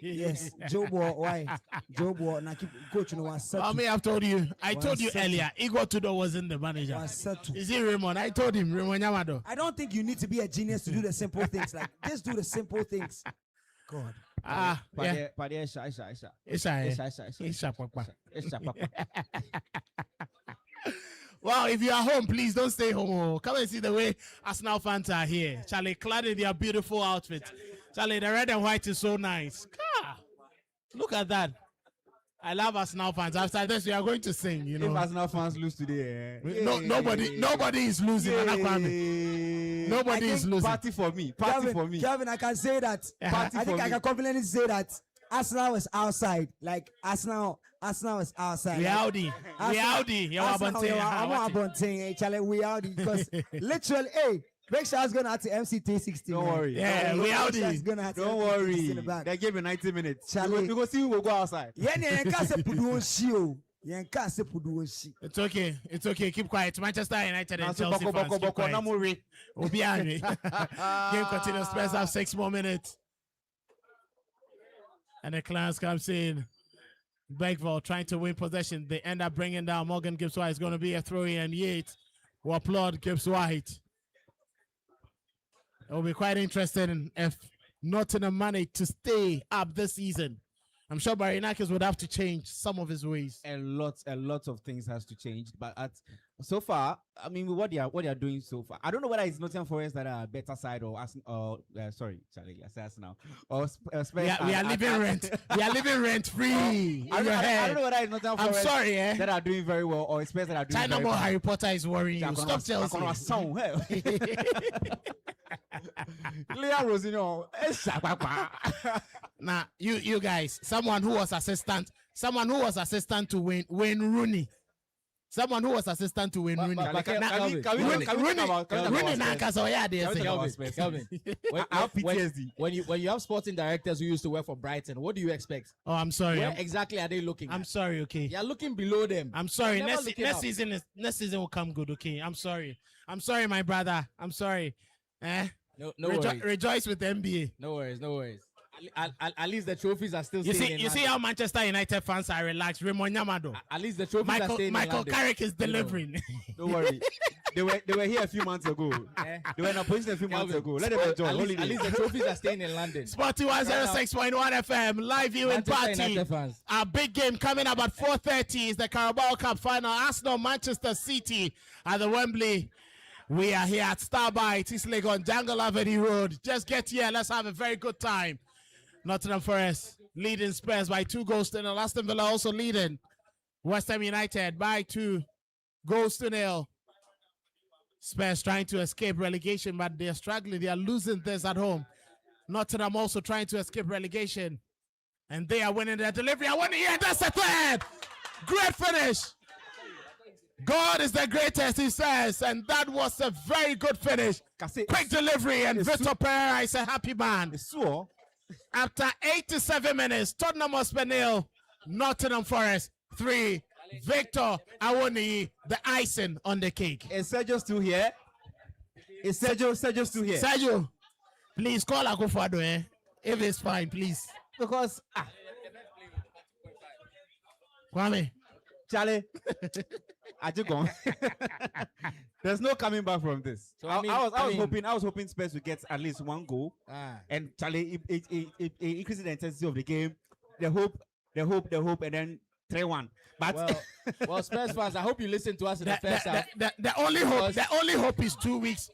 Yes, Joe Boy, why? Joe Boy, now keep coaching. I mean, I've told you. I told you earlier. Igor Tudor wasn't the manager. Is it Raymond? I told him, Raymond Yamado. I don't think you need to be a genius to do the simple things. Like, just do the simple things. God. Well, if you are home, please don't stay home. Come and see the way Arsenal fans are here. Charlie, clad in their beautiful outfits. Charlie, the red and white is so nice. Look at that. I love Arsenal fans. After this, we are going to sing. If Arsenal fans lose today, nobody is losing. Nobody is losing. Party for me. Kevin, I can say that. I think I can confidently say that Arsenal is outside. Like Arsenal is outside. We Audi. Charlie, we Audi because literally, hey, Big Shot's gonna have to MC 360. Don't worry. Yeah, we Audi. Don't worry. They gave me 90 minutes. Charlie, we go see who will go outside. It's okay. It's okay. Keep quiet. Manchester United and Chelsea fans. Keep quiet. Game continues. Spurs have 6 more minutes. And the Clans comes in. Beckville trying to win possession. They end up bringing down Morgan Gibbs White. It's going to be a throw in, and Yates will applaud Gibbs White. It will be quite interesting if Nottingham manage to stay up this season. I'm sure Barinakis would have to change some of his ways. A lot of things has to change. But so far, I mean, what they are doing so far, I don't know whether it's Nottingham Forest that are better side or sorry, Charlie, I said Arsenal or Spurs. We are living rent. We are living rent free. I don't know whether it's Nottingham Forest that are doing very well or Spurs that are doing very well. Harry Potter is worrying you. Stop Chelsea. Leah Rosino. Now, you guys, someone who was assistant to Wayne Rooney. Someone who was assistant to Wayne Rooney. Calvin, when you have sporting directors who used to work for Brighton, what do you expect? Oh, I'm sorry. Where exactly are they looking? I'm sorry. Okay, you're looking below them. I'm sorry. Next season will come good. Okay, I'm sorry, my brother. I'm sorry. No worries. Rejoice with the NBA. No worries. At least the trophies are still staying. You see how Manchester United fans are relaxed. Raymond Yamado. At least the trophies are staying. Michael Carrick is delivering. Don't worry. They were here a few months ago. They were in opposition a few months ago. Let them enjoy. At least the trophies are staying in London. Sporty 106.1 FM live viewing party. Our big game coming up at 4:30 is the Carabao Cup final. Arsenal Manchester City at the Wembley. We are here at Starbites East Legon, Jungle Avenue Road. Just get here. Let's have a very good time. Nottingham Forest leading Spurs by 2 goals to 0. Aston Villa also leading West Ham United by 2 goals to 0. Spurs trying to escape relegation, but they're struggling. They are losing this at home. Nottingham also trying to escape relegation. And they are winning their delivery. I want to hear that's the third. Great finish. God is the greatest, he says, and that was a very good finish. Quick delivery, and Victor Pereira is a happy man. After 87 minutes, Tottenham Hotspur 0, Nottingham Forest 3. Victor Awoniyi, the icing on the cake. Is Sergio still here? Is Sergio still here? Sergio, please call Akufo-Addo, if it's fine, please. Because Kwame, Charlie, Ajigong. There's no coming back from this. So I was hoping Spurs would get at least one goal. And Charlie, it increases the intensity of the game. The hope, and then 3-1. But well, Spurs fans, I hope you listen to us in the first half. The only hope is 2 weeks.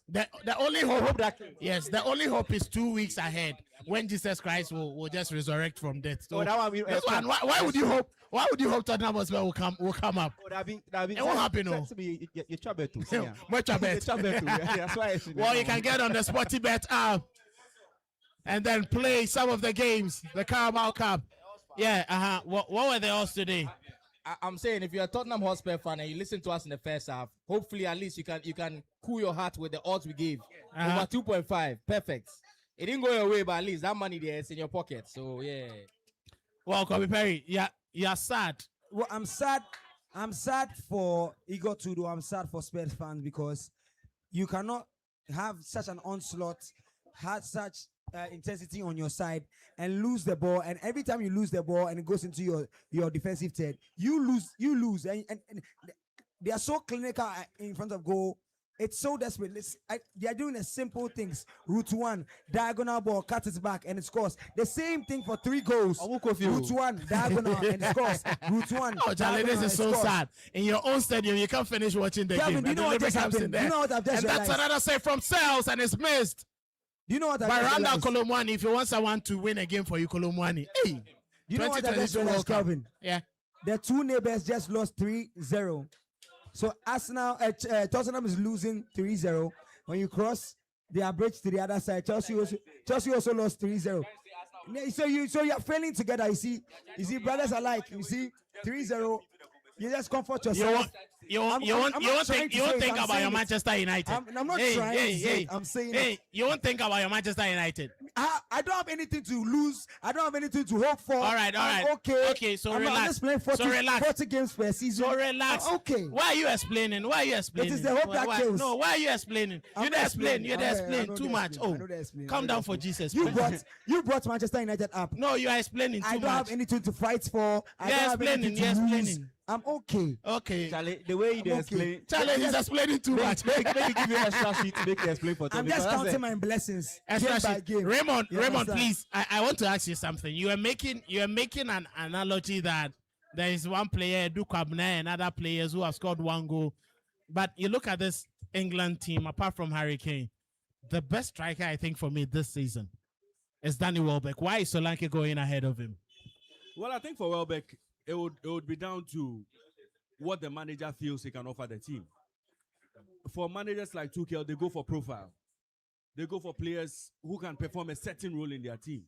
The only hope is 2 weeks ahead when Jesus Christ will just resurrect from death. So why would you hope? Why would you hope Tottenham Hotspur will come up? It won't happen. No. You trouble too. That's why. Well, you can get on the Sportybet app and then play some of the games, the Carabao Cup. Yeah. What were the odds today? I'm saying if you're a Tottenham Hotspur fan and you listen to us in the first half, hopefully at least you can cool your heart with the odds we gave. Over 2.5. Perfect. It didn't go your way, but at least that money there is in your pocket. So yeah. Well, Kobe Perry, you're sad. Well, I'm sad. I'm sad for Igor Tudo. I'm sad for Spurs fans because you cannot have such an onslaught, have such intensity on your side and lose the ball, and every time you lose the ball and it goes into your defensive third, you lose and they are so clinical in front of goal. It's so desperate. They are doing the simple things. Route 1, diagonal ball, cut it back, and it scores. The same thing for 3 goals. Route 1, diagonal, and it scores. Route 1. Oh, Charlie, this is so sad. In your own stadium, you can't finish watching the game. Do you know what just happened? Do you know what I've just realized? And that's another save from Sales, and it's missed. Do you know what I've by just Randall realized? Kolomwani, if you want someone to win a game for you, Kolomwani. Hey, Do you know what I just realized, Calvin? Yeah. The 2 neighbors just lost 3-0. So Arsenal, Tottenham is losing 3-0. When you cross the bridge to the other side, Chelsea also lost 3-0. So you're failing together. You see, brothers alike. You see, 3-0. You just comfort yourself. You won't think about your Manchester United. I'm not trying to say it. I'm saying it. You won't think about your Manchester United. I don't have anything to lose. I don't have anything to hope for. All right. Okay, so relax. I'm just playing 40 games per season. So relax. Okay. Why are you explaining? It is the hope that kills. No, why are you explaining? You don't explain. You don't explain too much. Oh, calm down for Jesus. You brought Manchester United up. No, you are explaining too much. I don't have anything to fight for. You're explaining. I'm okay. Okay. Charlie, the way you explain. Charlie is explaining too much. Make you give you extra sheet to make you explain for I'm just counting my blessings. Extra game by sheet. game. Raymond, please. I want to ask you something. You are making an analogy that there is one player, Dukwabne, and other players who have scored 1 goal. But you look at this England team, apart from Harry Kane, the best striker, I think, for me this season is Danny Welbeck. Why is Solanke going ahead of him? Well, I think for Welbeck, it would be down to what the manager feels he can offer the team. For managers like Tuchel, they go for profile. They go for players who can perform a certain role in their team.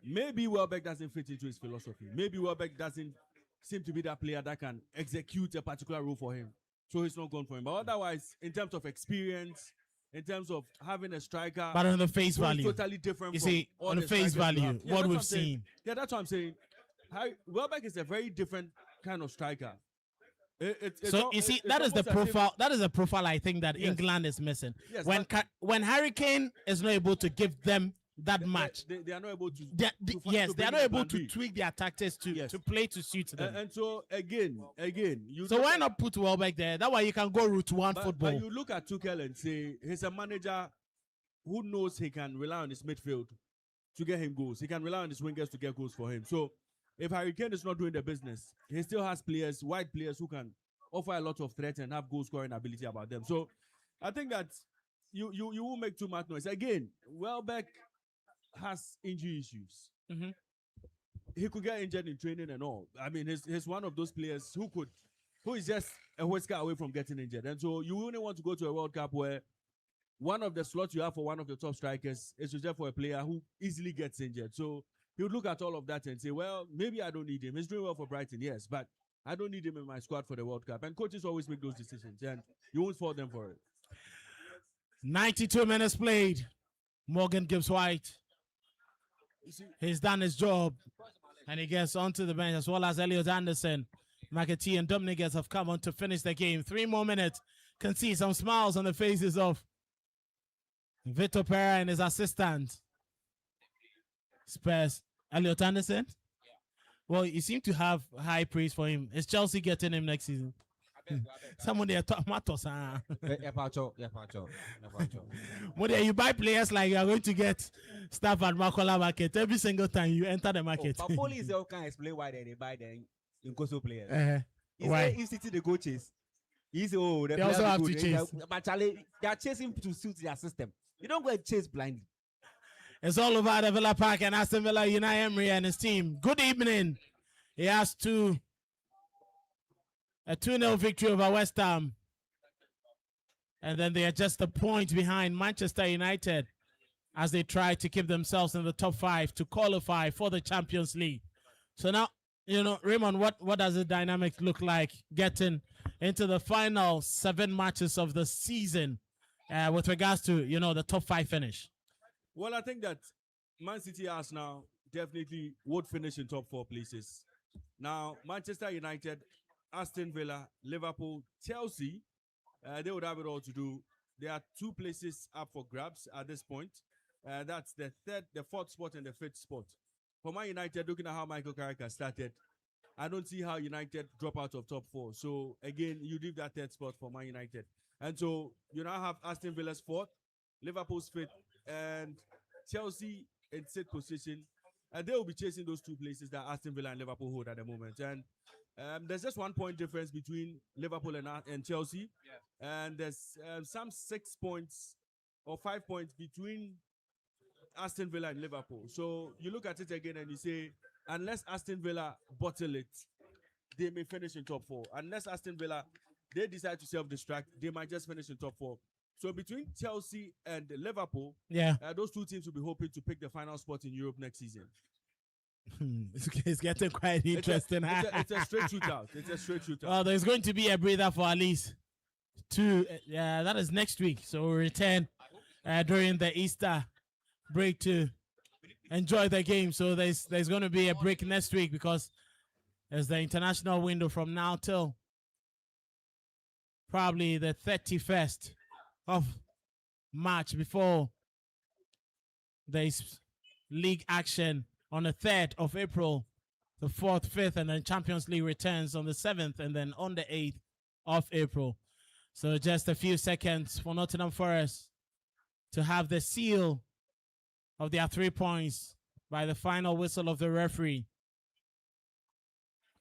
Maybe Welbeck doesn't fit into his philosophy. Maybe Welbeck doesn't seem to be that player that can execute a particular role for him. So he's not going for him. But otherwise, in terms of experience, in terms of having a striker, but on the face value, totally different. You see, on the face value, what we've seen. Yeah, that's what I'm saying. Welbeck is a very different kind of striker. That is the profile. That is a profile I think that England is missing. Yes, when Harry Kane is not able to give them that much, they are not able to. They are not able to tweak their tactics to play to suit them. And so again, so why not put Welbeck there? That way you can go route 1 football. But you look at Tuchel and say he's a manager who knows he can rely on his midfield to get him goals. He can rely on his wingers to get goals for him. So if Harry Kane is not doing the business, he still has players, wide players who can offer a lot of threat and have goal scoring ability about them. So I think that you won't make too much noise. Again, Welbeck has injury issues. Mm-hmm. He could get injured in training and all. I mean, he's one of those players who is just a whisker away from getting injured. And so you wouldn't want to go to a World Cup where one of the slots you have for one of the top strikers is reserved for a player who easily gets injured. So he would look at all of that and say, well, maybe I don't need him. He's doing well for Brighton, yes, but I don't need him in my squad for the World Cup. And coaches always make those decisions, and you won't fault them for it. 92 minutes played. Morgan Gibbs White. He's done his job. And he gets onto the bench, as well as Elliot Anderson. McAtee and Dominigas have come on to finish the game. 3 more minutes. Can see some smiles on the faces of Vitor Pereira and his assistant. Spurs. Elliot Anderson? Well, you seem to have high praise for him. Is Chelsea getting him next season? Someone there talk matters. When you buy players like you are going to get stuff at Makola Market every single time you enter the market. But police can explain why they buy the Nkoso players. Why? If City the go chase. He's they also have to chase. But Charlie, they are chasing to suit their system. You don't go and chase blindly. It's all over the Villa Park and Aston Villa, Unai Emery and his team. Good evening. He has a 2-0 victory over West Ham. And then they are just a point behind Manchester United as they try to keep themselves in the top 5 to qualify for the Champions League. So now, Raymond, what does the dynamics look like getting into the final 7 matches of the season with regards to, the top 5 finish? Well, I think that Man City, Arsenal definitely would finish in top 4 places. Now, Manchester United, Aston Villa, Liverpool, Chelsea, they would have it all to do. There are 2 places up for grabs at this point. That's the 4th spot and the 5th spot. For Man United, looking at how Michael Carrick started, I don't see how United drop out of top 4. So, again, you leave that 3rd spot for Man United. And so, you now have Aston Villa's 4th, Liverpool's 5th, and Chelsea in 6th position. And they will be chasing those 2 places that Aston Villa and Liverpool hold at the moment. And there's just 1 point difference between Liverpool and Chelsea. Yeah. And there's some 6 points or 5 points between Aston Villa and Liverpool. So you look at it again and you say, unless Aston Villa bottle it, they may finish in top 4. Unless Aston Villa, they decide to self-destruct, they might just finish in top 4. So between Chelsea and Liverpool, those 2 teams will be hoping to pick the final spot in Europe next season. It's getting quite interesting. It's a straight shootout. It's a straight shootout. Well, there's going to be a breather for at least 2. That is next week. So we'll return during the Easter break to enjoy the game. So there's going to be a break next week because there's the international window from now till probably the 31st of March before there's league action on the 3rd of April, the 4th, 5th, and then Champions League returns on the 7th and then on the 8th of April. So just a few seconds for Nottingham Forest to have the seal of their 3 points by the final whistle of the referee.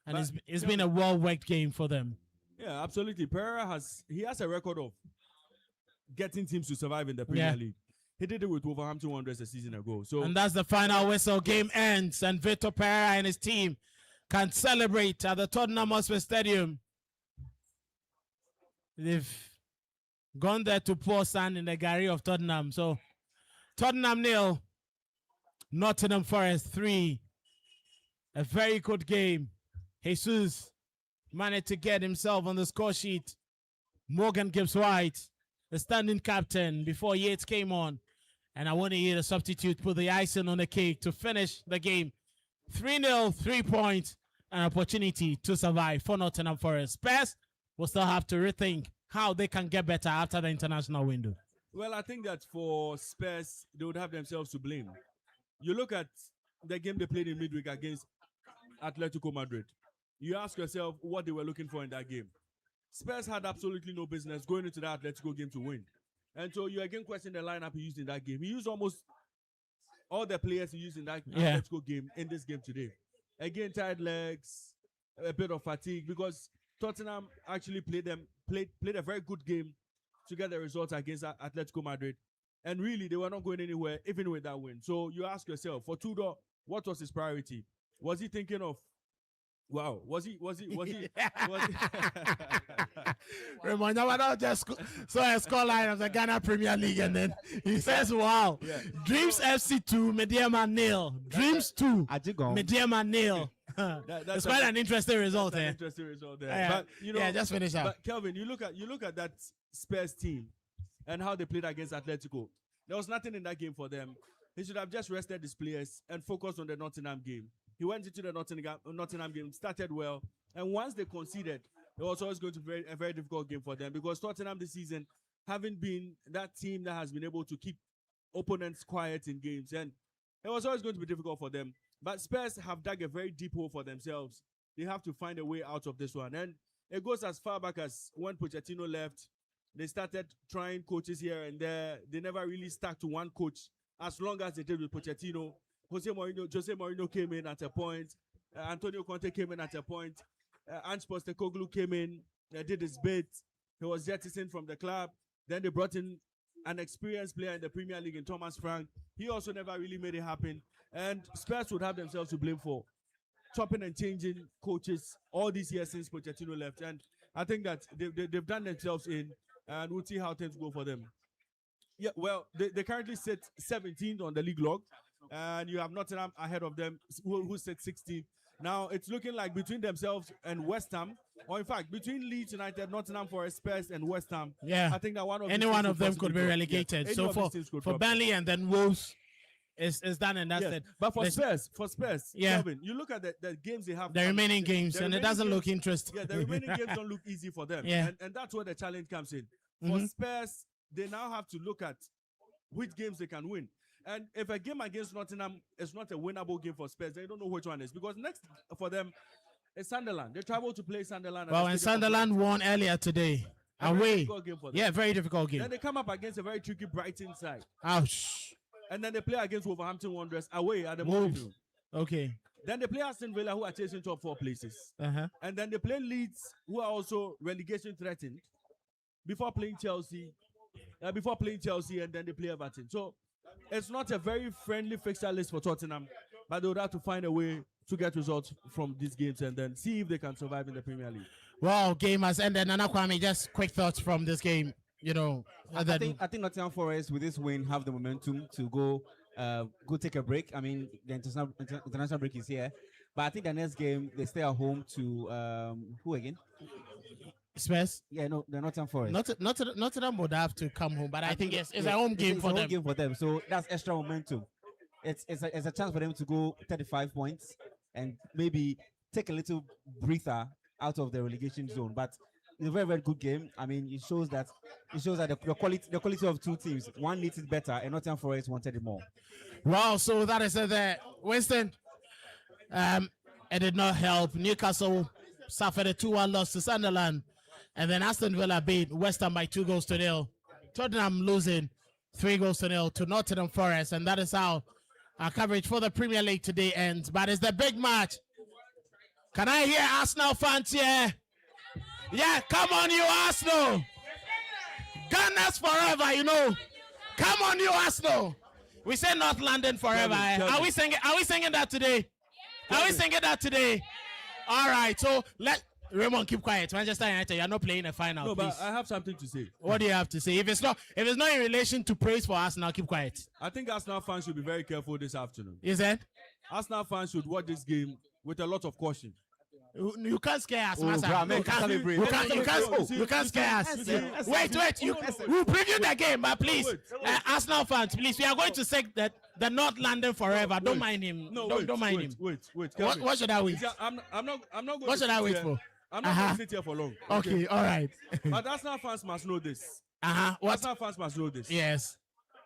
And it's been a well-worked game for them. Yeah, absolutely. Pereira has a record of getting teams to survive in the Premier League. He did it with Wolverhampton Wanderers a season ago. And that's the final whistle. Game ends, and Vitor Pereira and his team can celebrate at the Tottenham Hotspur Stadium. They've gone there to pour sand in the Gary of Tottenham. So Tottenham 0, Nottingham Forest 3. A very good game. Jesus managed to get himself on the score sheet. Morgan Gibbs White, the standing captain, before Yates came on. And I want to hear the substitute put the icing on the cake to finish the game. 3-0, 3 points, an opportunity to survive for Nottingham Forest. Spurs will still have to rethink how they can get better after the international window. Well, I think that for Spurs, they would have themselves to blame. You look at the game they played in midweek against Atletico Madrid. You ask yourself what they were looking for in that game. Spurs had absolutely no business going into that Atletico game to win. And so you again question the lineup he used in that game. He used almost all the players he used in that Atletico game in this game today. Again, tired legs, a bit of fatigue, because Tottenham actually played a very good game to get the results against Atletico Madrid. And really, they were not going anywhere, even with that win. So you ask yourself, for Tudor, what was his priority? Was he thinking of, wow, was he Raymond, I just saw a scoreline of the Ghana Premier League, and then he says, wow, Dreams FC 2, Mediama 0. Dreams 2, Mediama 0. It's quite an interesting result, that's an eh? interesting result there. Yeah, But you know, yeah, just finish up. But Kelvin, you look at that Spurs team and how they played against Atletico. There was nothing in that game for them. He should have just rested his players and focused on the Nottingham game. He went into the Nottingham game, started well, and once they conceded, it was always going to be a very difficult game for them because Tottenham this season haven't been that team that has been able to keep opponents quiet in games, and it was always going to be difficult for them. But Spurs have dug a very deep hole for themselves. They have to find a way out of this one, and it goes as far back as when Pochettino left. They started trying coaches here and there. They never really stuck to one coach as long as they did with Pochettino. Jose Mourinho came in at a point. Antonio Conte came in at a point. Ange Postecoglou came in, did his bit. He was jettisoned from the club. Then they brought in an experienced player in the Premier League in Thomas Frank. He also never really made it happen. And Spurs would have themselves to blame for chopping and changing coaches all these years since Pochettino left. And I think that they've done themselves in, and we'll see how things go for them. Yeah, well, they currently sit 17th on the league log, and you have Nottingham ahead of them, who sit 16th. Now, it's looking like between themselves and West Ham, or in fact, between Leeds United, Nottingham Forest, Spurs, and West Ham, Yeah. I think that any one of them could be relegated. Any So of these teams could for drop. Burnley and then Wolves, is done and that's Yes, it. but for There's- Spurs, Yeah. Kelvin, you look at the games they have. the remaining games, the and it remaining doesn't look games- interesting. Yeah, the remaining games don't look easy for them. Yeah. And that's where the challenge comes in. For Mhm. Spurs, they now have to look at which games they can win. And if a game against Nottingham is not a winnable game for Spurs, they don't know which one is. Because next for them is Sunderland. They travel to play Sunderland. at Well, the and Stadium of Sunderland Light. won earlier today. A very Away. difficult game for them. Yeah, very difficult Then game. they come up against a very tricky Brighton side. Ouch. And then they play against Wolverhampton Wanderers away at the Wolves. Molineux. Okay. Then they play Aston Villa, who are chasing top 4 places. Uh-huh. And then they play Leeds, who are also relegation threatened, before playing Chelsea. And then they play Everton. So it's not a very friendly fixture list for Tottenham, but they would have to find a way to get results from these games and then see if they can survive in the Premier League. Well, game has ended. Nana Kwame, just quick thoughts from this game. You know, I think Nottingham Forest with this win have the momentum to go take a break. I mean, the international break is here, but I think the next game they stay at home to who again? Spurs. Yeah, no, the Nottingham Forest. Nottingham would have to come home, but I think it's a home game for a home them. game for them, so that's extra momentum. It's a chance for them to go 35 points and maybe take a little breather out of the relegation zone. But it's a very, very good game. I mean, it shows that the quality of two teams, one needs it better, and Nottingham Forest wanted it more. Wow, so that is it there. Winston, it did not help. Newcastle suffered a 2-1 loss to Sunderland, and then Aston Villa beat West Ham by 2-0. Tottenham losing 3-0 to Nottingham Forest, and that is how our coverage for the Premier League today ends. But it's the big match. Can I hear Arsenal fans here? Yeah, come on, you Arsenal. Gunners forever, you know. Come on, you Arsenal. We say North London forever. Are we singing that today? Are we singing that today? All right, so let Raymond keep quiet. Manchester United, you're not playing a final. No, please. but I have something to say. What do you have to say? If it's not in relation to praise for Arsenal, keep quiet. I think Arsenal fans should be very careful this afternoon. Is it? Arsenal fans should watch this game with a lot of caution. You can't scare us, Oh, Master. bro, man, You can't scare us. Wait. We'll preview the game, but please, Arsenal fans, please, we are going to say that the North London forever. Don't mind him. Don't mind him. Wait. What should I wait? I'm not going What should I wait for? I'm not going to sit here for long. Okay, all right. But Arsenal fans must know this. What? Arsenal fans must know this. Yes.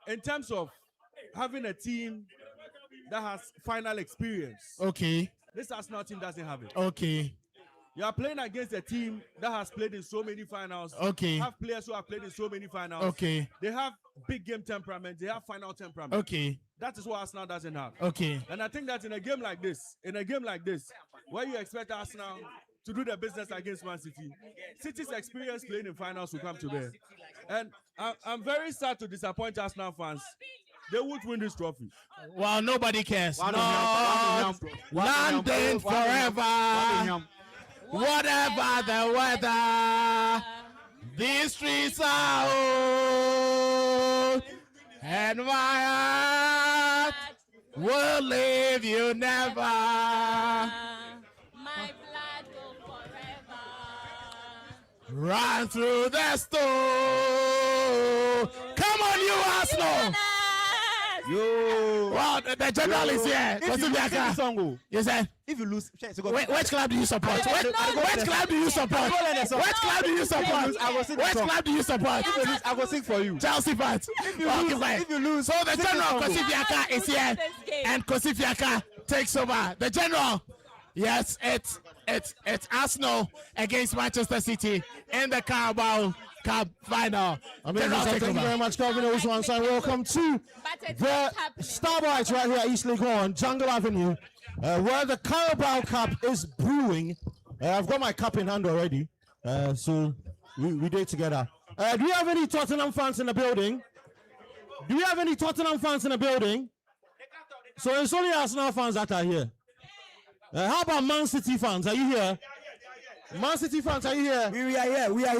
In terms of having a team that has final experience, Okay. this Arsenal team doesn't have it. Okay. You are playing against a team that has played in so many finals. Okay. Have players who have played in so many finals. Okay. They have big game temperament. They have final temperament. Okay. That is what Arsenal doesn't have. Okay. And I think that in a game like this, where you expect Arsenal to do their business against Man City, City's experience playing in finals will come to bear. And I'm very sad to disappoint Arsenal fans. They would win this trophy. Well, nobody cares. Nottingham. London forever. Whatever the weather, these streets are old, and my heart will leave you never. Run through the storm. Come on, you Arsenal. Yo. Wow, the general is here. If you lose, sing the song, oh. You said? If you lose, Which club do you support? Which club do you support? Which club do you support? Which club do you support? If you lose, I will sing for you. Chelsea fans. If you lose, So the general Kosifiaka is here, and Kosifiaka takes over. The general. Yes, it's Arsenal against Manchester City in the Carabao Cup final. Thank you very much, Calvin Osman. So welcome to the Starbites right here at East Legon, Jungle Avenue, where the Carabao Cup is brewing. I've got my cup in hand already, so we did together. Do you have any Tottenham fans in the building? Do you have any Tottenham fans in the building? So it's only Arsenal fans that are here. How about Man City fans? Are you here? Man City fans, are you here? We are here. We are